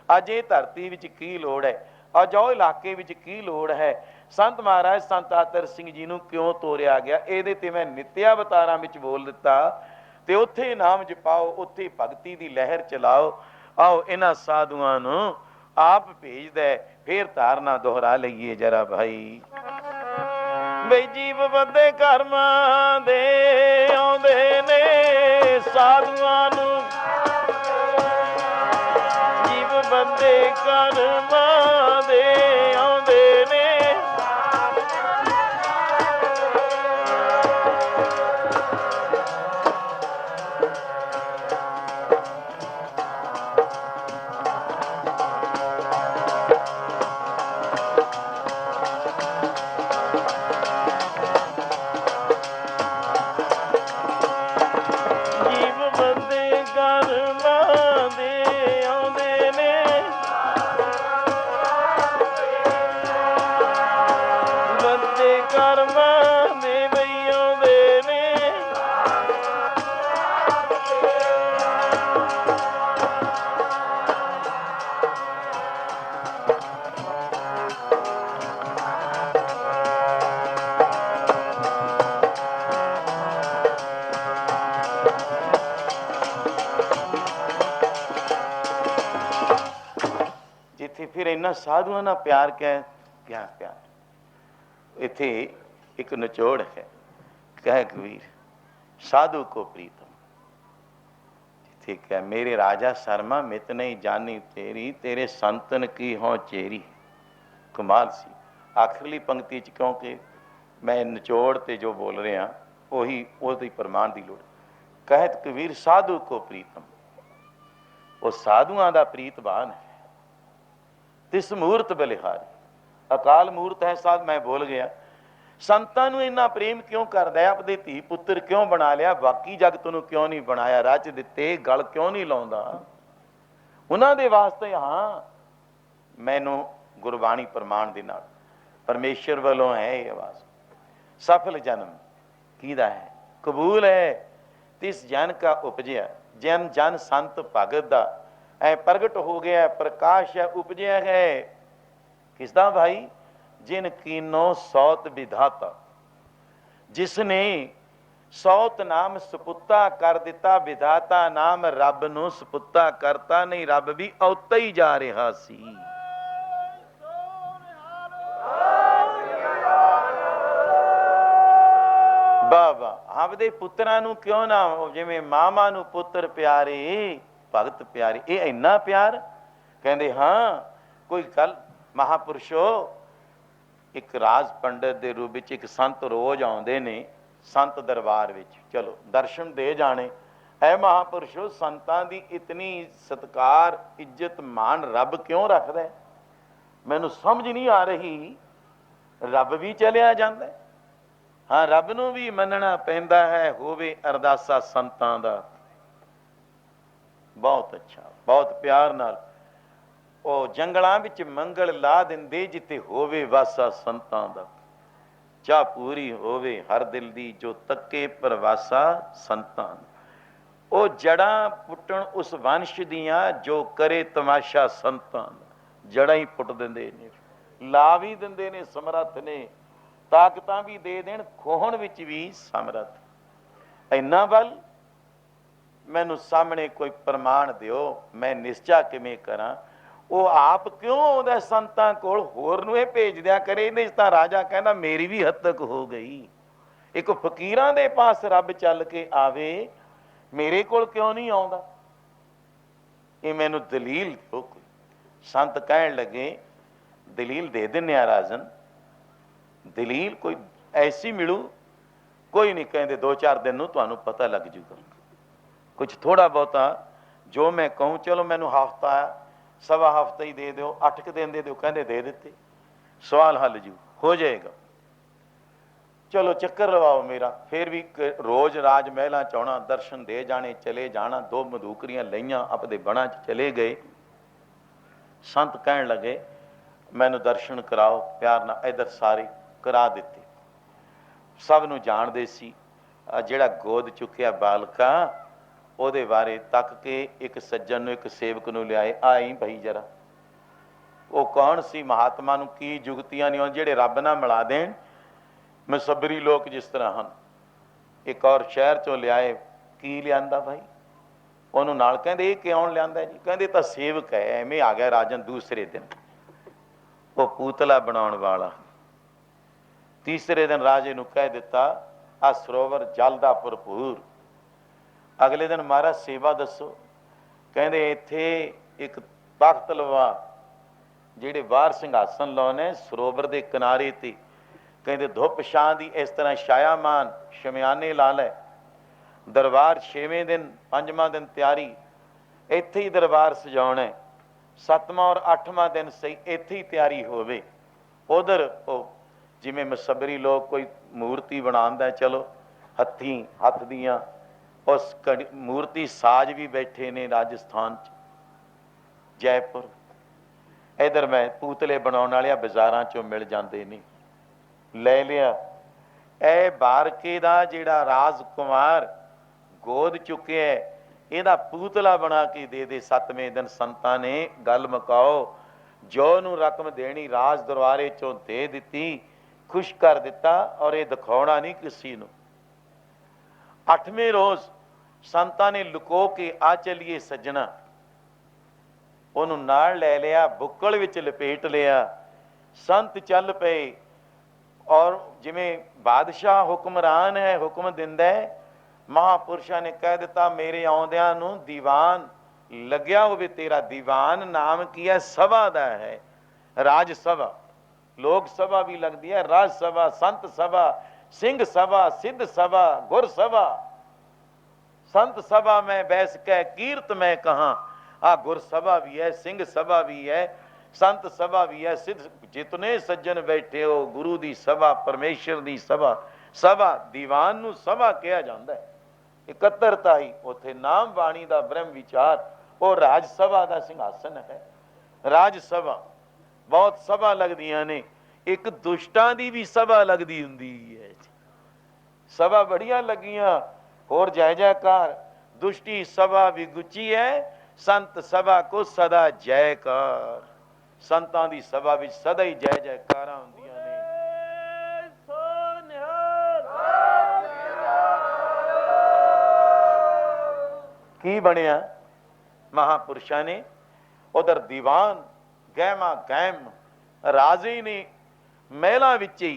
Speaker 1: ਅੱਜ ਇਹ ਧਰਤੀ ਵਿੱਚ ਕੀ ਲੋੜ ਹੈ, ਅੱਜ ਉਹ ਇਲਾਕੇ ਵਿੱਚ ਕੀ ਲੋੜ ਹੈ, ਸੰਤ ਮਹਾਰਾਜ ਸੰਤ ਆਤਰ ਸਿੰਘ ਜੀ ਨੂੰ ਕਿਉਂ ਤੋਰਿਆ ਗਿਆ, ਇਹਦੇ ਤੇ ਮੈਂ ਨਿੱਤਿਆ ਅਵਤਾਰਾਂ ਵਿੱਚ ਬੋਲ ਦਿੱਤਾ। ਤੇ ਉੱਥੇ ਨਾਮ ਜਪਾਓ, ਉੱਥੇ ਭਗਤੀ ਦੀ ਲਹਿਰ ਚਲਾਓ। ਆਓ ਇਹਨਾਂ ਸਾਧੂਆਂ ਨੂੰ ਆਪ ਭੇਜਦਾ, ਫੇਰ ਧਾਰਨਾ ਦੁਹਰਾ ਲਈਏ ਜਰਾ ਭਾਈ। ਬਈ ਜੀਵ ਬੰਦੇ ਕਰਮਾਂ ਦੇ ਆਉਂਦੇ ਨੇ ਸਾਧੂਆਂ ਨੂੰ, ਜੀਵ ਬੰਦੇ ਕਰਮਾਂ ਦੇ ਆਉਂਦੇ ਨੇ। ਫਿਰ ਇਹਨਾਂ ਸਾਧੂਆਂ ਨਾਲ ਪਿਆਰ ਕਿਆ ਪਿਆਰ। ਇੱਥੇ ਇੱਕ ਨਿਚੋੜ ਹੈ, ਕਹੇ ਕਬੀਰ ਸਾਧੂ ਕੋ ਪ੍ਰੀਤਮ, ਜਿੱਥੇ ਕਿਹਾ ਮੇਰੇ ਰਾਜਾ ਸ਼ਰਮਾ ਮਿਤ ਨਹੀਂ ਜਾਨੀ ਤੇਰੀ, ਤੇਰੇ ਸੰਤਨ ਕੀ ਹੋਂ ਚੇਰੀ। ਕਮਾਲ ਸੀ ਆਖਰਲੀ ਪੰਕਤੀ 'ਚ, ਕਿਉਂਕਿ ਮੈਂ ਨਿਚੋੜ ਤੇ ਜੋ ਬੋਲ ਰਿਹਾ ਉਹੀ ਉਹਦੀ ਪ੍ਰਮਾਣ ਦੀ ਲੋੜ। ਕਹਿਤ ਕਬੀਰ ਸਾਧੂ ਕੋ ਪ੍ਰੀਤਮ, ਉਹ ਸਾਧੂਆਂ ਦਾ ਪ੍ਰੀਤਵਾਨ ਹੈ। ਤਿਸ ਮੂਰਤ ਬਲਿਹਾਰੀ, ਅਕਾਲ ਮੂਰਤ ਹੈ ਸਾਧ, ਮੈਂ ਬੋਲ ਗਿਆ। ਸੰਤਾਂ ਨੂੰ ਇੰਨਾ ਪ੍ਰੇਮ ਕਿਉਂ ਕਰਦਾ ਹੈ, ਆਪਦੇ ਧੀ ਪੁੱਤਰ ਕਿਉਂ ਬਣਾ ਲਿਆ, ਬਾਕੀ ਜਗਤ ਨੂੰ ਕਿਉਂ ਨਹੀਂ ਬਣਾਇਆ, ਰਚ ਦਿੱਤੇ, ਗਲ ਕਿਉਂ ਨਹੀਂ ਲਾਉਂਦਾ ਉਹਨਾਂ ਦੇ ਵਾਸਤੇ। ਹਾਂ, ਮੈਨੂੰ ਗੁਰਬਾਣੀ ਪ੍ਰਮਾਣ ਦੇ ਨਾਲ ਪਰਮੇਸ਼ਰ ਵੱਲੋਂ ਹੈ ਇਹ ਆਵਾਜ਼। ਸਫਲ ਜਨਮ ਕਿਹਦਾ ਹੈ, ਕਬੂਲ ਹੈ ਤਿਸ ਜਨ ਕਾ ਉਪਜਿਆ, ਜਨ ਜਨ ਸੰਤ ਭਗਤ ਦਾ ਐ ਪ੍ਰਗਟ ਹੋ ਗਿਆ, ਪ੍ਰਕਾਸ਼ ਹੈ ਉਪਜਿਆ ਹੈ। ਕਿਸਦਾ ਭਾਈ, ਜਿਨ ਕੀਨੋ ਸੌਤ ਵਿਧਾਤਾ, ਜਿਸਨੇ ਸੌਤ ਨਾਮ ਸਪੁੱਤਾ ਕਰ ਦਿੱਤਾ, ਵਿਧਾਤਾ ਨਾਮ ਰੱਬ ਨੂੰ ਸਪੁੱਤਾ ਕਰਤਾ। ਨਹੀਂ, ਰੱਬ ਵੀ ਔਤਾ ਹੀ ਜਾ ਰਿਹਾ ਸੀ। ਬਾਬਾ ਆਪਦੇ ਪੁੱਤਰਾਂ ਨੂੰ ਕਿਉਂ ਨਾ, ਜਿਵੇਂ ਮਾਮਾ ਨੂੰ ਪੁੱਤਰ ਪਿਆਰੇ, ਭਗਤ ਪਿਆਰੇ, ਇਹ ਇੰਨਾ ਪਿਆਰ। ਕਹਿੰਦੇ ਹਾਂ ਕੋਈ ਗੱਲ, ਮਹਾਂਪੁਰਸ਼ੋ ਇੱਕ ਰਾਜ ਪੰਡਤ ਦੇ ਰੂਪ ਵਿੱਚ ਇੱਕ ਸੰਤ ਰੋਜ਼ ਆਉਂਦੇ ਨੇ ਸੰਤ ਦਰਬਾਰ ਵਿੱਚ, ਚਲੋ ਦਰਸ਼ਨ ਦੇ ਜਾਣੇ। ਹੈ ਮਹਾਂਪੁਰਸ਼ੋ, ਸੰਤਾਂ ਦੀ ਇਤਨੀ ਸਤਿਕਾਰ ਇੱਜ਼ਤ ਮਾਣ ਰੱਬ ਕਿਉਂ ਰੱਖਦਾ, ਮੈਨੂੰ ਸਮਝ ਨਹੀਂ ਆ ਰਹੀ। ਰੱਬ ਵੀ ਚਲਿਆ ਜਾਂਦਾ, ਹਾਂ ਰੱਬ ਨੂੰ ਵੀ ਮੰਨਣਾ ਪੈਂਦਾ ਹੈ। ਹੋਵੇ ਅਰਦਾਸਾ ਸੰਤਾਂ ਦਾ, ਬਹੁਤ ਅੱਛਾ, ਬਹੁਤ ਪਿਆਰ ਨਾਲ ਉਹ ਜੰਗਲਾਂ ਵਿੱਚ ਮੰਗਲ ਲਾ ਦਿੰਦੇ, ਜਿੱਥੇ ਹੋਵੇ ਵਾਸਾ ਸੰਤਾਂ ਦਾ। ਚਾਹ ਪੂਰੀ ਹੋਵੇ ਹਰ ਦਿਲ ਦੀ, ਜੋ ਤੱਕੇ ਪ੍ਰਵਾਸਾ ਸੰਤਾਂ। ਉਹ ਜੜਾਂ ਪੁੱਟਣ ਉਸ ਵੰਸ਼ ਦੀਆਂ, ਜੋ ਕਰੇ ਤਮਾਸ਼ਾ ਸੰਤਾਂ ਦਾ। ਜੜਾਂ ਹੀ ਪੁੱਟ ਦਿੰਦੇ ਨੇ, ਲਾ ਵੀ ਦਿੰਦੇ ਨੇ, ਸਮਰੱਥ ਨੇ, ਤਾਕਤਾਂ ਵੀ ਦੇ ਦੇਣ, ਖੋਹਣ ਵਿੱਚ ਵੀ ਸਮਰੱਥ। ਇੰਨਾ ਬਲ, ਮੈਨੂੰ ਸਾਹਮਣੇ ਕੋਈ ਪ੍ਰਮਾਣ ਦਿਓ, ਮੈਂ ਨਿਸ਼ਚਾ ਕਿਵੇਂ ਕਰਾਂ। ਉਹ ਆਪ ਕਿਉਂ ਆਉਂਦਾ ਸੰਤਾਂ ਕੋਲ, ਹੋਰ ਨੂੰ ਇਹ ਭੇਜ ਦਿਆ ਕਰੇ। ਇਹਦੇ ਤਾਂ ਰਾਜਾ ਕਹਿੰਦਾ ਮੇਰੀ ਵੀ ਹੱਦ ਤੱਕ ਹੋ ਗਈ। ਇੱਕ ਫਕੀਰਾਂ ਦੇ ਪਾਸ ਰੱਬ ਚੱਲ ਕੇ ਆਵੇ, ਮੇਰੇ ਕੋਲ ਕਿਉਂ ਨਹੀਂ ਆਉਂਦਾ। ਇਹ ਮੈਨੂੰ ਦਲੀਲ ਦਿਓ ਕੋਈ। ਸੰਤ ਕਹਿਣ ਲੱਗੇ ਦਲੀਲ ਦੇ ਦਿੰਦੇ ਆ ਰਾਜਨ, ਦਲੀਲ ਕੋਈ ਐਸੀ ਮਿਲੂ। ਕੋਈ ਨਹੀਂ, ਕਹਿੰਦੇ 2-4 ਦਿਨ ਨੂੰ ਤੁਹਾਨੂੰ ਪਤਾ ਲੱਗ ਜੂਗਾ। ਕੁਝ ਥੋੜਾ ਬਹੁਤਾ ਜੋ ਮੈਂ ਕਹੂੰ, ਚਲੋ ਮੈਨੂੰ ਹਫ਼ਤਾ सवा हफ्ता ही दे दो, 8 कुछ दिन दे दो, कहते दे दिते, सवाल हल जू, हो जाएगा। चलो चक्कर लवाओ मेरा, फिर भी रोज राज महलों च आउणा, दर्शन दे जाने, चले जाना। 2 मधूकरियां लईआं, अपने बणा च चले गए। संत कहण लगे मैनू दर्शन कराओ प्यार नाल। इधर सारे करा दिते। सब नूं जाणदे सी जिहड़ा गोद चुकिया बालका, ਉਹਦੇ ਬਾਰੇ तक के एक सज्जन नूं, एक सेवक नूं लियाए, आई भई जरा। ਉਹ कौन सी? महात्मा नूं की जुगतियां नहीं ਜਿਹੜੇ रब नाल मिला देण, मुसबरी लोग जिस तरह हैं। एक और शहर चों लियाए, की लियांदा भाई? ਉਹਨੂੰ ਨਾਲ ਕਹਿੰਦੇ ਇਹ ਕਿਉਂ ਲਿਆਂਦਾ ਜੀ? ਕਹਿੰਦੇ ਤਾਂ ਸੇਵਕ ਹੈ, ਐਵੇਂ ਆ ਗਿਆ ਰਾਜਨ ਦੂਸਰੇ ਦਿਨ। ਉਹ ਪੂਤਲਾ ਬਣਾਉਣ ਵਾਲਾ। ਤੀਸਰੇ ਦਿਨ ਰਾਜੇ ਨੂੰ ਕਹਿ ਦਿੱਤਾ ਆ ਸਰੋਵਰ ਜਲ ਦਾ ਭਰਪੂਰ। ਅਗਲੇ ਦਿਨ ਮਹਾਰਾਜ ਸੇਵਾ ਦੱਸੋ। ਕਹਿੰਦੇ ਇੱਥੇ ਇੱਕ ਤਖਤ ਲਵਾ, ਜਿਹੜੇ ਬਾਹਰ ਸਿੰਘਾਸਨ ਲਾਉਣੇ ਸਰੋਵਰ ਦੇ ਕਿਨਾਰੇ ਤੇ। ਕਹਿੰਦੇ ਧੁੱਪ ਛਾਂ ਦੀ ਇਸ ਤਰ੍ਹਾਂ ਛਾਇਆਮਾਨ ਸ਼ਮਿਆਨੇ ਲਾ ਲੈ। ਦਰਬਾਰ 6ਵੇਂ ਦਿਨ 5ਵਾਂ ਦਿਨ ਤਿਆਰੀ, ਇੱਥੇ ਹੀ ਦਰਬਾਰ ਸਜਾਉਣਾ। 7ਵਾਂ ਔਰ 8ਵਾਂ ਦਿਨ ਸਹੀ ਇੱਥੇ ਹੀ ਤਿਆਰੀ ਹੋਵੇ। ਉਧਰ ਉਹ ਜਿਵੇਂ ਮਸਬਰੀ ਲੋਕ ਕੋਈ ਮੂਰਤੀ ਬਣਾਉਂਦਾ, ਚਲੋ ਹੱਥੀਂ ਹੱਥ ਦੀਆਂ ਉਸ ਮੂਰਤੀ ਸਾਜ ਵੀ ਬੈਠੇ ਨੇ ਰਾਜਸਥਾਨ 'ਚ, ਜੈਪੁਰ। ਇਧਰ ਮੈਂ ਪੂਤਲੇ ਬਣਾਉਣ ਵਾਲਿਆਂ ਬਾਜ਼ਾਰਾਂ 'ਚੋਂ ਮਿਲ ਜਾਂਦੇ ਨੇ, ਲੈ ਲਿਆ। ਇਹ ਬਾਰਕੇ ਦਾ ਜਿਹੜਾ ਰਾਜਕੁਮਾਰ ਗੋਦ ਚੁੱਕਿਆ, ਇਹਦਾ ਪੂਤਲਾ ਬਣਾ ਕੇ ਦੇ ਦੇ। 7ਵੇਂ ਦਿਨ ਸੰਤਾਂ ਨੇ ਗੱਲ ਮੁਕਾਓ, ਜੋ ਨੂੰ ਰਕਮ ਦੇਣੀ ਰਾਜ ਦਰਬਾਰੇ 'ਚੋਂ ਦੇ ਦਿੱਤੀ, ਖੁਸ਼ ਕਰ ਦਿੱਤਾ। ਔਰ ਇਹ ਦਿਖਾਉਣਾ ਨਹੀਂ ਕਿਸੇ ਨੂੰ। 8ਵੇਂ ਰੋਜ਼ ਸੰਤਾਂ ਨੇ ਲੁਕੋ ਕੇ ਆ ਚੱਲੀਏ ਸੱਜਣਾ, ਉਹਨੂੰ ਨਾਲ ਲੈ ਲਿਆ, ਬੁੱਕਲ ਵਿੱਚ ਲਪੇਟ ਲਿਆ। ਸੰਤ ਚੱਲ ਪਏ। ਔਰ ਜਿਵੇਂ ਬਾਦਸ਼ਾਹ ਹੁਕਮਰਾਨ ਹੈ, ਹੁਕਮ ਦਿੰਦਾ ਹੈ, ਮਹਾਂਪੁਰਸ਼ਾਂ ਨੇ ਕਹਿ ਦਿੱਤਾ ਮੇਰੇ ਆਉਂਦਿਆਂ ਨੂੰ ਦੀਵਾਨ ਲੱਗਿਆ ਹੋਵੇ। ਤੇਰਾ ਦੀਵਾਨ ਨਾਮ ਕੀ ਹੈ? ਸਭਾ ਦਾ ਹੈ, ਰਾਜ ਸਭਾ। ਲੋਕ ਸਭਾ ਵੀ ਲੱਗਦੀ ਹੈ, ਰਾਜ ਸਭਾ, ਸੰਤ ਸਭਾ, ਸਿੰਘ ਸਭਾ, ਸਿੱਧ ਸਭਾ, ਗੁਰ ਸਭਾ। संत सभा में बैस के कीर्त में कहा। आ गुर सभा भी है, सिंह सभा भी है, संत सभा भी है, सिद्ध जितने सज्जन बैठे हो, गुरु दी सभा, परमेश्वर दी सभा। सभा दीवान नूं सभा कहा जाता है। इकत्तरता ही उत्थे नाम बाणी दा ब्रह्म विचार, वो राज सभा दा सिंहासन है। राज सभा बहुत सभा लगदियां ने, एक दुष्टां दी भी सभा लगदी हुंदी है। सभा बड़ियां लगियां, और जय जयकार। दुष्टी सभा भी गुची है, संत सभा को सदा जयकार। संतां दी सभा विच सदा ही जय जयकारां हुंदियां ने। की बनिया? महापुरुषां ने उधर दीवान गहमा गहम, राजे ने महलां विच ही,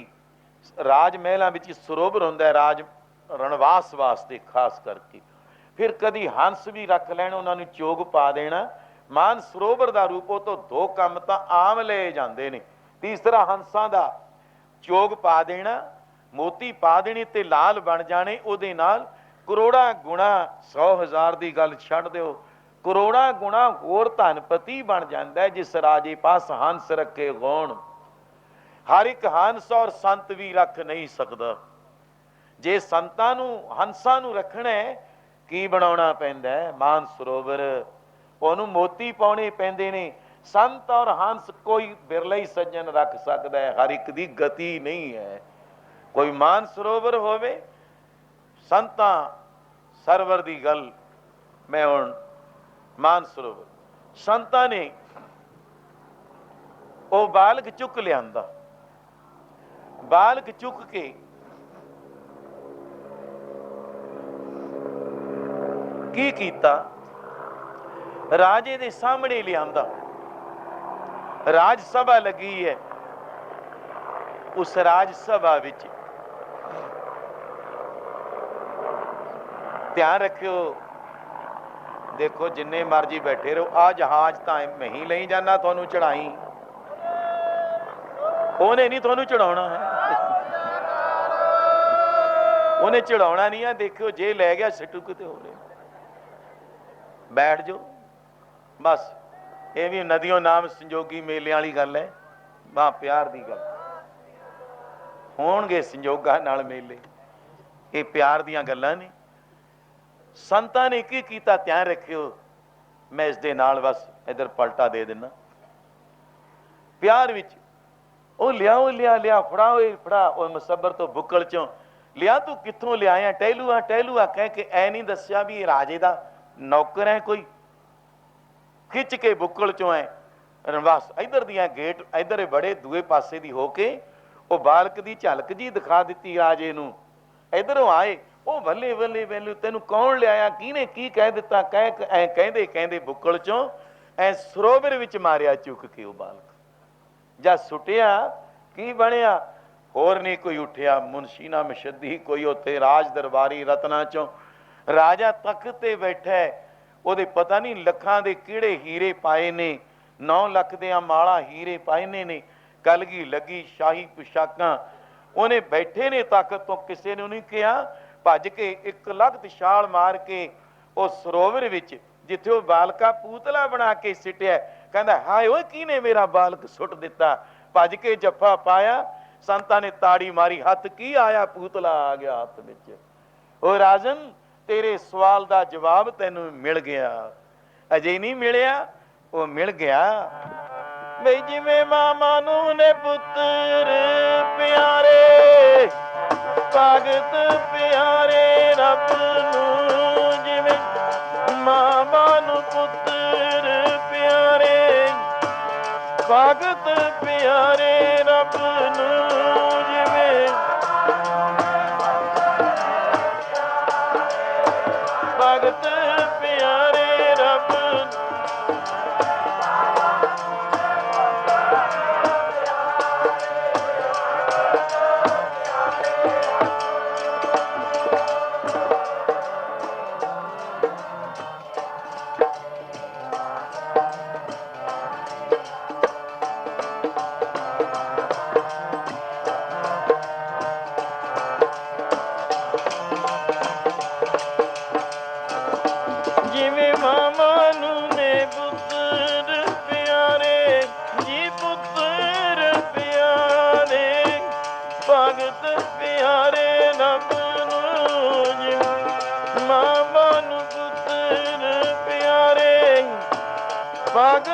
Speaker 1: राज महलां विच सरोवर हुंदा है, राज रणवास वास्ते खास करके। फिर कदी हंस भी रख लैण, उन्होंने चोग पा देना। मान सरोवर का रूप, वो तो 2 काम तो आम ले जाते हैं। तीसरा हंसा का चोग पा देना, मोती पा देनी ते लाल बन जाने। उहदे नाल करोड़ा गुणा, 100,000 की गल छड्ड दिओ, करोड़ा गुणा होर धनपति बन जाता है जिस राजे पास हंस रखे होण। हर एक हंस और संत भी रख नहीं सकता। जे संतां नूं हंसां नूं रखना है, की बनाउणा पैंदा है? मान सरोवर, ਉਹਨੂੰ मोती पाउणे पैंदे ने। संत और हंस कोई बिरला ही सज्जन रख सकता है, हर एक दी गति नहीं है। कोई मान सरोवर होवे, संतां सरवर दी गल मैं हुण मान सरोवर, संतां ने ਉਹ बालक चुक लियांदा। बालक चुक के की कीता? राजे दे सामने लियांदा। राज सभा लगी है, उस राज सभा विच ध्यान रखियो। देखो जिन्ने मर्जी बैठे रहो, आ जहाज तो मैं ही नहीं जाना तुहानू चढ़ाई, उन्हें नहीं तुहानू चढ़ाउणा है, उन्हें चढ़ाउणा नहीं है। देखियो जे लै गया सिटू किते हो रहे, बैठ जाओ बस। ਇਹ ਵੀ ਨਦੀਓਂ ਨਾਮ ਸੰਜੋਗੀ ਮੇਲਿਆਂ ਵਾਲੀ ਗੱਲ ਹੈ, ਮਾਂ ਪਿਆਰ ਦੀ ਗੱਲ। ਹੋਣਗੇ ਸੰਜੋਗਾਂ ਨਾਲ ਮੇਲੇ, ਇਹ ਪਿਆਰ ਦੀਆਂ ਗੱਲਾਂ ਨੇ। ਸੰਤਾਂ ਨੇ ਕੀ ਕੀਤਾ ਧਿਆਨ ਰੱਖਿਓ। ਮੈਂ ਇਸ ਦੇ ਨਾਲ ਬਸ ਇਧਰ ਪਲਟਾ ਦੇ ਦਿੰਦਾ। ਪਿਆਰ ਵਿੱਚ ਉਹ ਲਿਆ, ਉਹ ਲਿਆ ਫੜਾ, ਓਏ ਫੜਾ। ਉਹ ਮੁਸੱਬਰ ਤੋਂ ਬੁੱਕਲ ਚੋਂ ਲਿਆ, ਤੂੰ ਕਿੱਥੋਂ ਲਿਆਇਆ? ਟਹਿਲੂਆ ਟਹਿਲੂਆ ਕਹਿ ਕੇ ਐ ਨਹੀਂ ਦੱਸਿਆ ਵੀ ਇਹ ਰਾਜੇ ਦਾ ਨੌਕਰ ਹੈ ਕੋਈ। ਖਿੱਚ ਕੇ ਬੁੱਕਲ ਚੋਂ ਐ ਬਸ ਇਧਰ ਦੀਆਂ ਗੇਟ ਇਧਰ ਬੜੇ ਦੂਏ ਪਾਸੇ ਦੀ ਹੋ ਕੇ ਉਹ ਬਾਲਕ ਦੀ ਝਲਕ ਜੀ ਦਿਖਾ ਦਿੱਤੀ ਰਾਜੇ ਨੂੰ। ਇਧਰੋਂ ਆਏ ਉਹ ਬੱਲੇ ਬੱਲੇ ਬੱਲੇ, ਤੈਨੂੰ ਕੌਣ ਲਿਆਇਆ? ਕਿਹਨੇ ਕੀ ਕਹਿ ਦਿੱਤਾ? ਕਹਿ ਐ ਕਹਿੰਦੇ ਕਹਿੰਦੇ ਬੁੱਕਲ ਚੋਂ ਐ ਸਰੋਵਰ ਵਿੱਚ ਮਾਰਿਆ ਚੁੱਕ ਕੇ ਉਹ ਬਾਲਕ। ਜਾਂ ਸੁੱਟਿਆ ਕੀ ਬਣਿਆ? ਹੋਰ ਨਹੀਂ ਕੋਈ ਉੱਠਿਆ। ਮੁਨਸ਼ੀ ਨਾ ਮਸ਼ੱਦੀ ਕੋਈ ਉੱਥੇ ਰਾਜ ਦਰਬਾਰੀ ਰਤਨਾ ਚੋਂ ਰਾਜਾ ਤਖਤ ਤੇ ਬੈਠਾ, ਉਹਦੇ ਪਤਾ ਨਹੀਂ ਲੱਖਾਂ ਦੇ ਕਿਹੜੇ ਹੀਰੇ ਪਾਏ ਨੇ, 9 ਲੱਖ ਦੀਆਂ ਮਾਲਾ ਹੀਰੇ ਪਾਏ ਨੇ, ਕਲਗੀ ਲੱਗੀ ਸ਼ਾਹੀ ਪੁਸ਼ਾਕਾਂ, ਉਹਨੇ ਬੈਠੇ ਨੇ ਤਖਤ ਤੋਂ। ਕਿਸੇ ਨੇ ਨਹੀਂ ਕਿਹਾ, ਭੱਜ ਕੇ 1 ਲੱਖ ਛਾਲ ਮਾਰ ਕੇ ਉਹ ਸਰੋਵਰ ਵਿੱਚ ਜਿੱਥੇ ਉਹ ਬਾਲਕਾ ਪੂਤਲਾ ਬਣਾ ਕੇ ਸਿੱਟਿਆ, ਕਹਿੰਦਾ ਹਾਏ ਓਏ ਕਿਹਨੇ ਮੇਰਾ ਬਾਲਕ ਸੁੱਟ ਦਿੱਤਾ? ਭੱਜ ਕੇ ਜੱਫਾ ਪਾਇਆ, ਸੰਤਾਂ ਨੇ ਤਾੜੀ ਮਾਰੀ, ਹੱਥ ਕੀ ਆਇਆ? ਪੂਤਲਾ ਆ ਗਿਆ ਹੱਥ ਵਿੱਚ। ਉਹ ਰਾਜਨ ਤੇਰੇ ਸਵਾਲ ਦਾ ਜਵਾਬ ਤੈਨੂੰ ਮਿਲ ਗਿਆ। ਅਜੇ ਨਹੀਂ ਮਿਲਿਆ, ਉਹ ਮਿਲ ਗਿਆ। ਬਈ ਜਿਵੇਂ ਮਾਮਾ ਨੂੰ ਨੇ ਪੁੱਤਰ ਪਿਆਰੇ, ਭਗਤ ਪਿਆਰੇ ਰੱਬ ਨੂੰ। ਜਿਵੇਂ ਮਾਮਾ ਨੂੰ ਪੁੱਤਰ ਪਿਆਰੇ, ਭਗਤ ਪਿਆਰੇ ਰੱਬ ਨੂੰ। ਜਿਵੇਂ ਭਗਤ ਪਿਆਰੇ ਰੱਬ ਨੂੰ।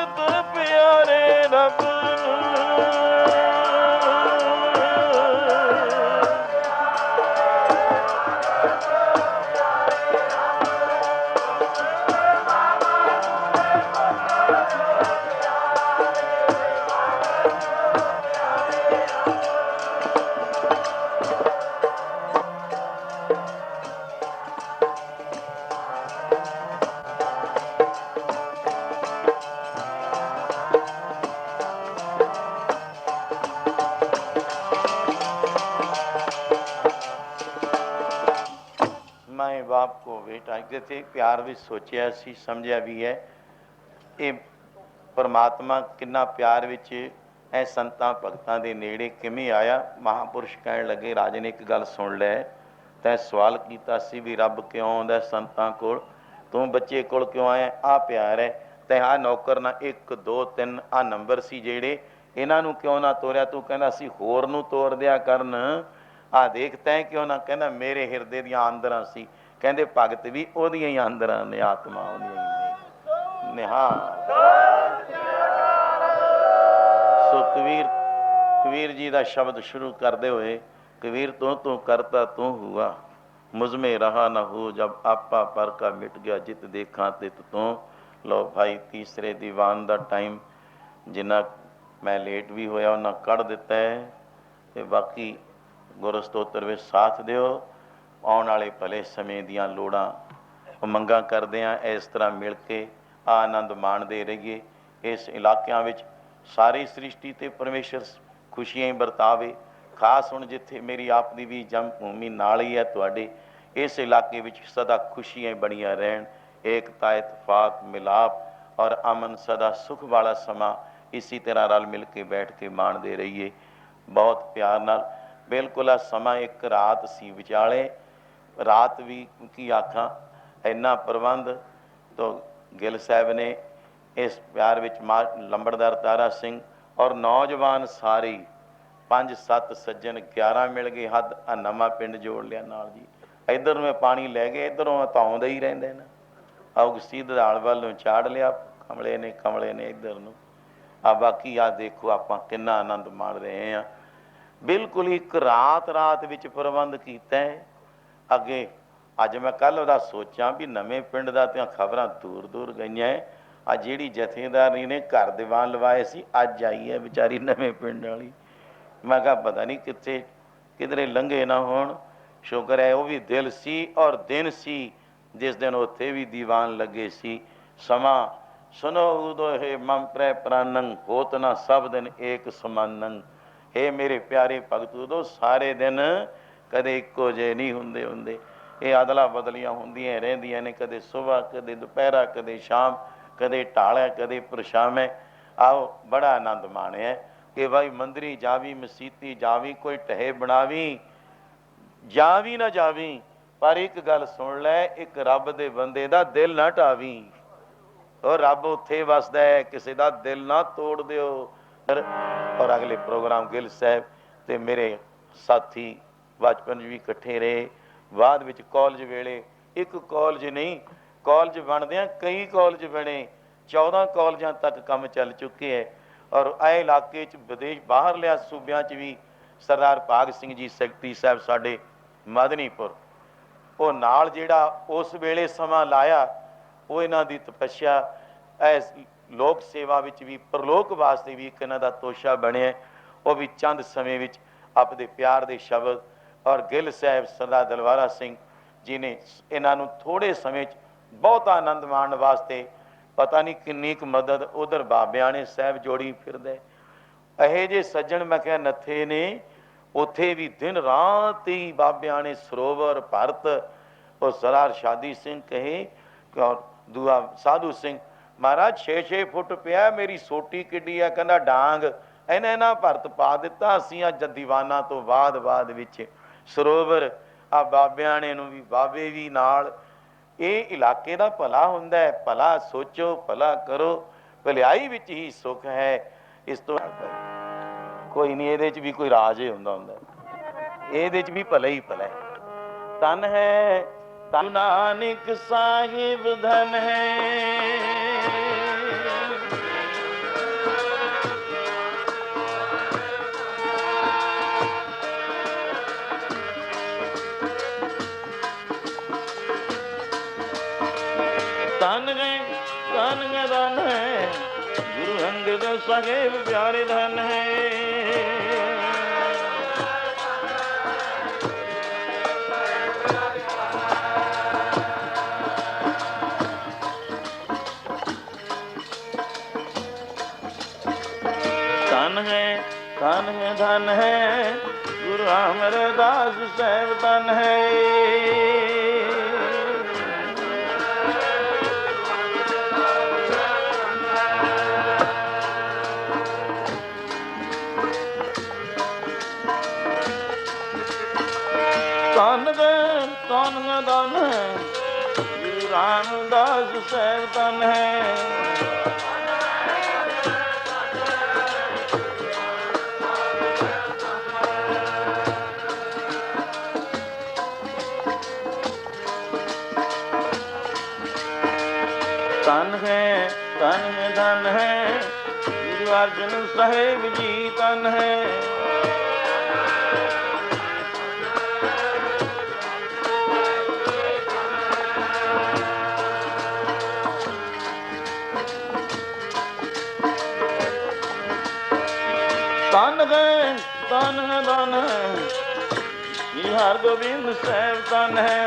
Speaker 1: ਭਗਤ ਪਿਆਰੇ ਰੱਬ ਨੂੰ। माए बाप को बेटा कहते प्यार भी सोचिया सी समझिया भी है। ये परमात्मा किन्ना प्यार विच ऐ संतां भगतां दे नेड़े किवें आया। महापुरुष कहण लगे राजे ने एक गल सुन लै, तैं सवाल कीता सी भी रब क्यों आउंदा संतां कोल, तूं बच्चे कोल क्यों आया? आ प्यार है। तैं आ नौकर ना 1 2 3 आ नंबर सी जेड़े इन्हां नूं क्यों ना तोरिया? तूं कहंदा सी होर नूं तोर दिया करन। आ देख तैं क्यों ना? कहंदा मेरे हिरदे दियां आंदरां सी। कहंदे भगत भी ओहदियां ही आंदरां ने, आत्मा ओहदियां ही ने। निहाल सो कबीर जी का शब्द शुरू करते हुए, कबीर तू करता तू हुआ, मुझमें रहा न हो, जब आपा पर का मिट गया, जित देखा तित तू। लो भाई तीसरे दीवान का टाइम जिन्ना मैं लेट भी होया उन्ना कढ़ दिता है, तो बाकी गुरु स्तोत्र में साथ दिओ। आने वाले भले समय दियां लोड़ां मंगां करदे आं, इस तरह मिल के आनंद माणदे रहिए। इस इलाकिਆਂ ਵਿੱਚ सारी सृष्टि ते परमेश्वर खुशियां ही ਵਰਤਾਵੇ। खास हुण जिथे मेरी आप दी भी जन्म भूमि नाल ही है, तुहाडे इस इलाके ਵਿੱਚ सदा खुशियां बणियां रहण, एकता इतफाक मिलाप और अमन सदा सुख वाला समा इसी तरह रल मिल के बैठ के माणदे रहिए बहुत प्यार नाल। बिल्कुल आ समा एक रात सी विचाले, रात भी की आखा इन्ना प्रबंध तो गिल साहब ने इस प्यार विच लंबड़दार तारा सिंह और नौजवान सारे 5-7 सज्जन 11 मिल गए हद आ नवा पिंड जोड़ लिया नाल जी। इधर में पानी लै गए, इधरों तो आउंदे ही रहिंदे ने। औगस्ती दधाड़ वालों चाड़ लिया कमले ने इधर नूं। आ बाकी आ देखो आप किन्ना आनंद माण रहे हैं। बिल्कुल एक रात विच प्रबंध किया है। अगे अज मैं कल दा सोचा भी नवे पिंड दा ते खबरां दूर दूर गई है। आ जिहड़ी जथेदारी ने घर दीवान लवाए सी अज आई है बेचारी नवे पिंड वाली। मैं कहा पता नहीं कित्थे किधरे लंघे ना होण। शुक्र है वो भी दिल सी और दिन सी जिस दिन उत्थे भी दीवान लगे सी। समा सुनो उदो हे मम प्रै प्राणंग होत ना सब दिन एक समानंग। हे मेरे प्यारे भगत उदो सारे दिन कदे इक्को जे नहीं हुंदे हुंदे। ये अदला बदलियां हुंदियां रहिंदियां ने, कदे सुबह कदे दोपहरा कदे शाम कदे ढालै कदे परछावें। आओ बड़ा आनंद माणिया कि भाई मंदिरी जावी मसीती जावी कोई टहे बनावी जावी ना जावी पर एक गल सुन लै एक रब दे बंदे दा दिल ना ढावी। और रब उत्थे वसदा है किसी दा दिल ना तोड़ दिओ। और अगले प्रोग्राम गिल साहब ते मेरे साथी बचपन भी इकट्ठे रहे। बाद विच कॉलेज वेले एक कॉलेज नहीं कॉलेज बनदियां कई कॉलेज बने 14 कॉलेजां तक काम चल चुके हैं। और ए इलाके विदेश बाहरलिया सूबियां भी सरदार भाग सिंह जी सैकटरी साहब साडे मदनीपुर वो नाल जिहड़ा उस वेले समा लाया वो इन्हां दी तपस्या इस लोक सेवा विच भी परलोक वास्ते भी एक इन्हां दा तोशा बनिया। वो भी चंद समय विच आपदे प्यार दे शब्द और गिल साहब सरदार दलवारा सिंह जी ने इन्हां नूं थोड़े समय बहुत आनंद माणन वास्ते पता नहीं किन्नी क मदद उधर बाबियां ने साहब जोड़ी फिरदे। यहे जे सज्जन मैं क्या नथे ने उत्थे भी दिन रात ही बाबियां ने सरोवर भरत और सरदार शादी सिंह कहे और दूआ साधु सिंह महाराज 6-6 फुट पिया मेरी सोटी किड्डी है कहना डांग इन्हें ना भरत पा दिता। असीं अज दीवाना तो बाद विच सरोवर आ बाबियां ने भी बाबे भी नाल। ये इलाके का भला हुंदा है। भला सोचो भला करो भलाई विच ही सुख है। इस तो कोई नहीं ये भी कोई राज ही हुंदा ये भी भला ही भला है। धन है धन नानक साहिब धन है। धन है गुरु अंगद साहिब प्यारे धन है। धन है गुरु अमरदास साहिब धन है। धन है गुरु रामदास साहिब धन है। धन है गुरु अर्जन साहिब जी धन है। धन है श्री हरगोबिंद साहिब धन है।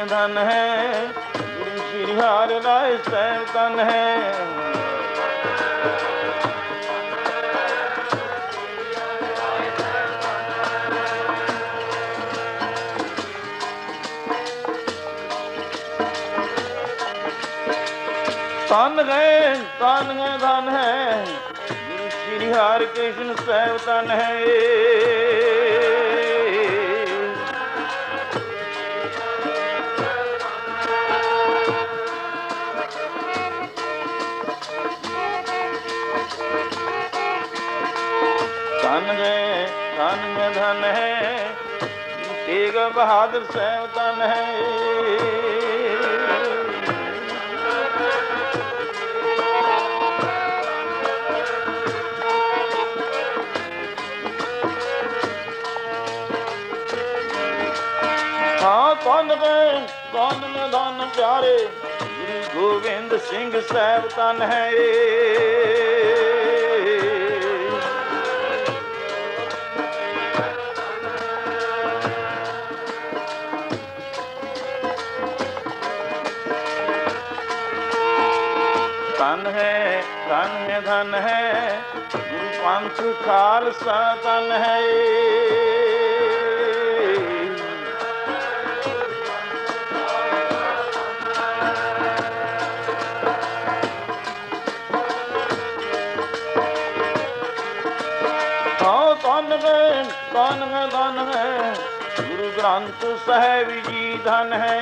Speaker 1: धन है गुरु श्री हरि राय साहिब धन है। ਧਨ ਗਏ ਧਨ ਹੈ ਗੁਰੂ ਸ਼੍ਰੀ ਹਰਿ ਕ੍ਰਿਸ਼ਨ ਸਾਹਿਬ ਧਨ ਹੈ। ਧਨ ਗਏ ਧਨ ਹੈ ਤੇਗ ਬਹਾਦਰ ਸਾਹਿਬ ਧਨ ਹੈ। ਧਨ ਧਨ ਪਿਆਰੇ ਗੁਰੂ ਗੋਬਿੰਦ ਸਿੰਘ ਸਾਹਿਬ ਧਨ ਹੈ। ਧਨ ਹੈ ਗੁਰੂ ਪੰਥ ਖਾਲਸਾ ਧਨ ਹੈ। ਧਨ ਹੈ ਗੁਰੂ ਗ੍ਰੰਥ ਸਾਹਿਬ ਜੀ ਧਨ ਹੈ।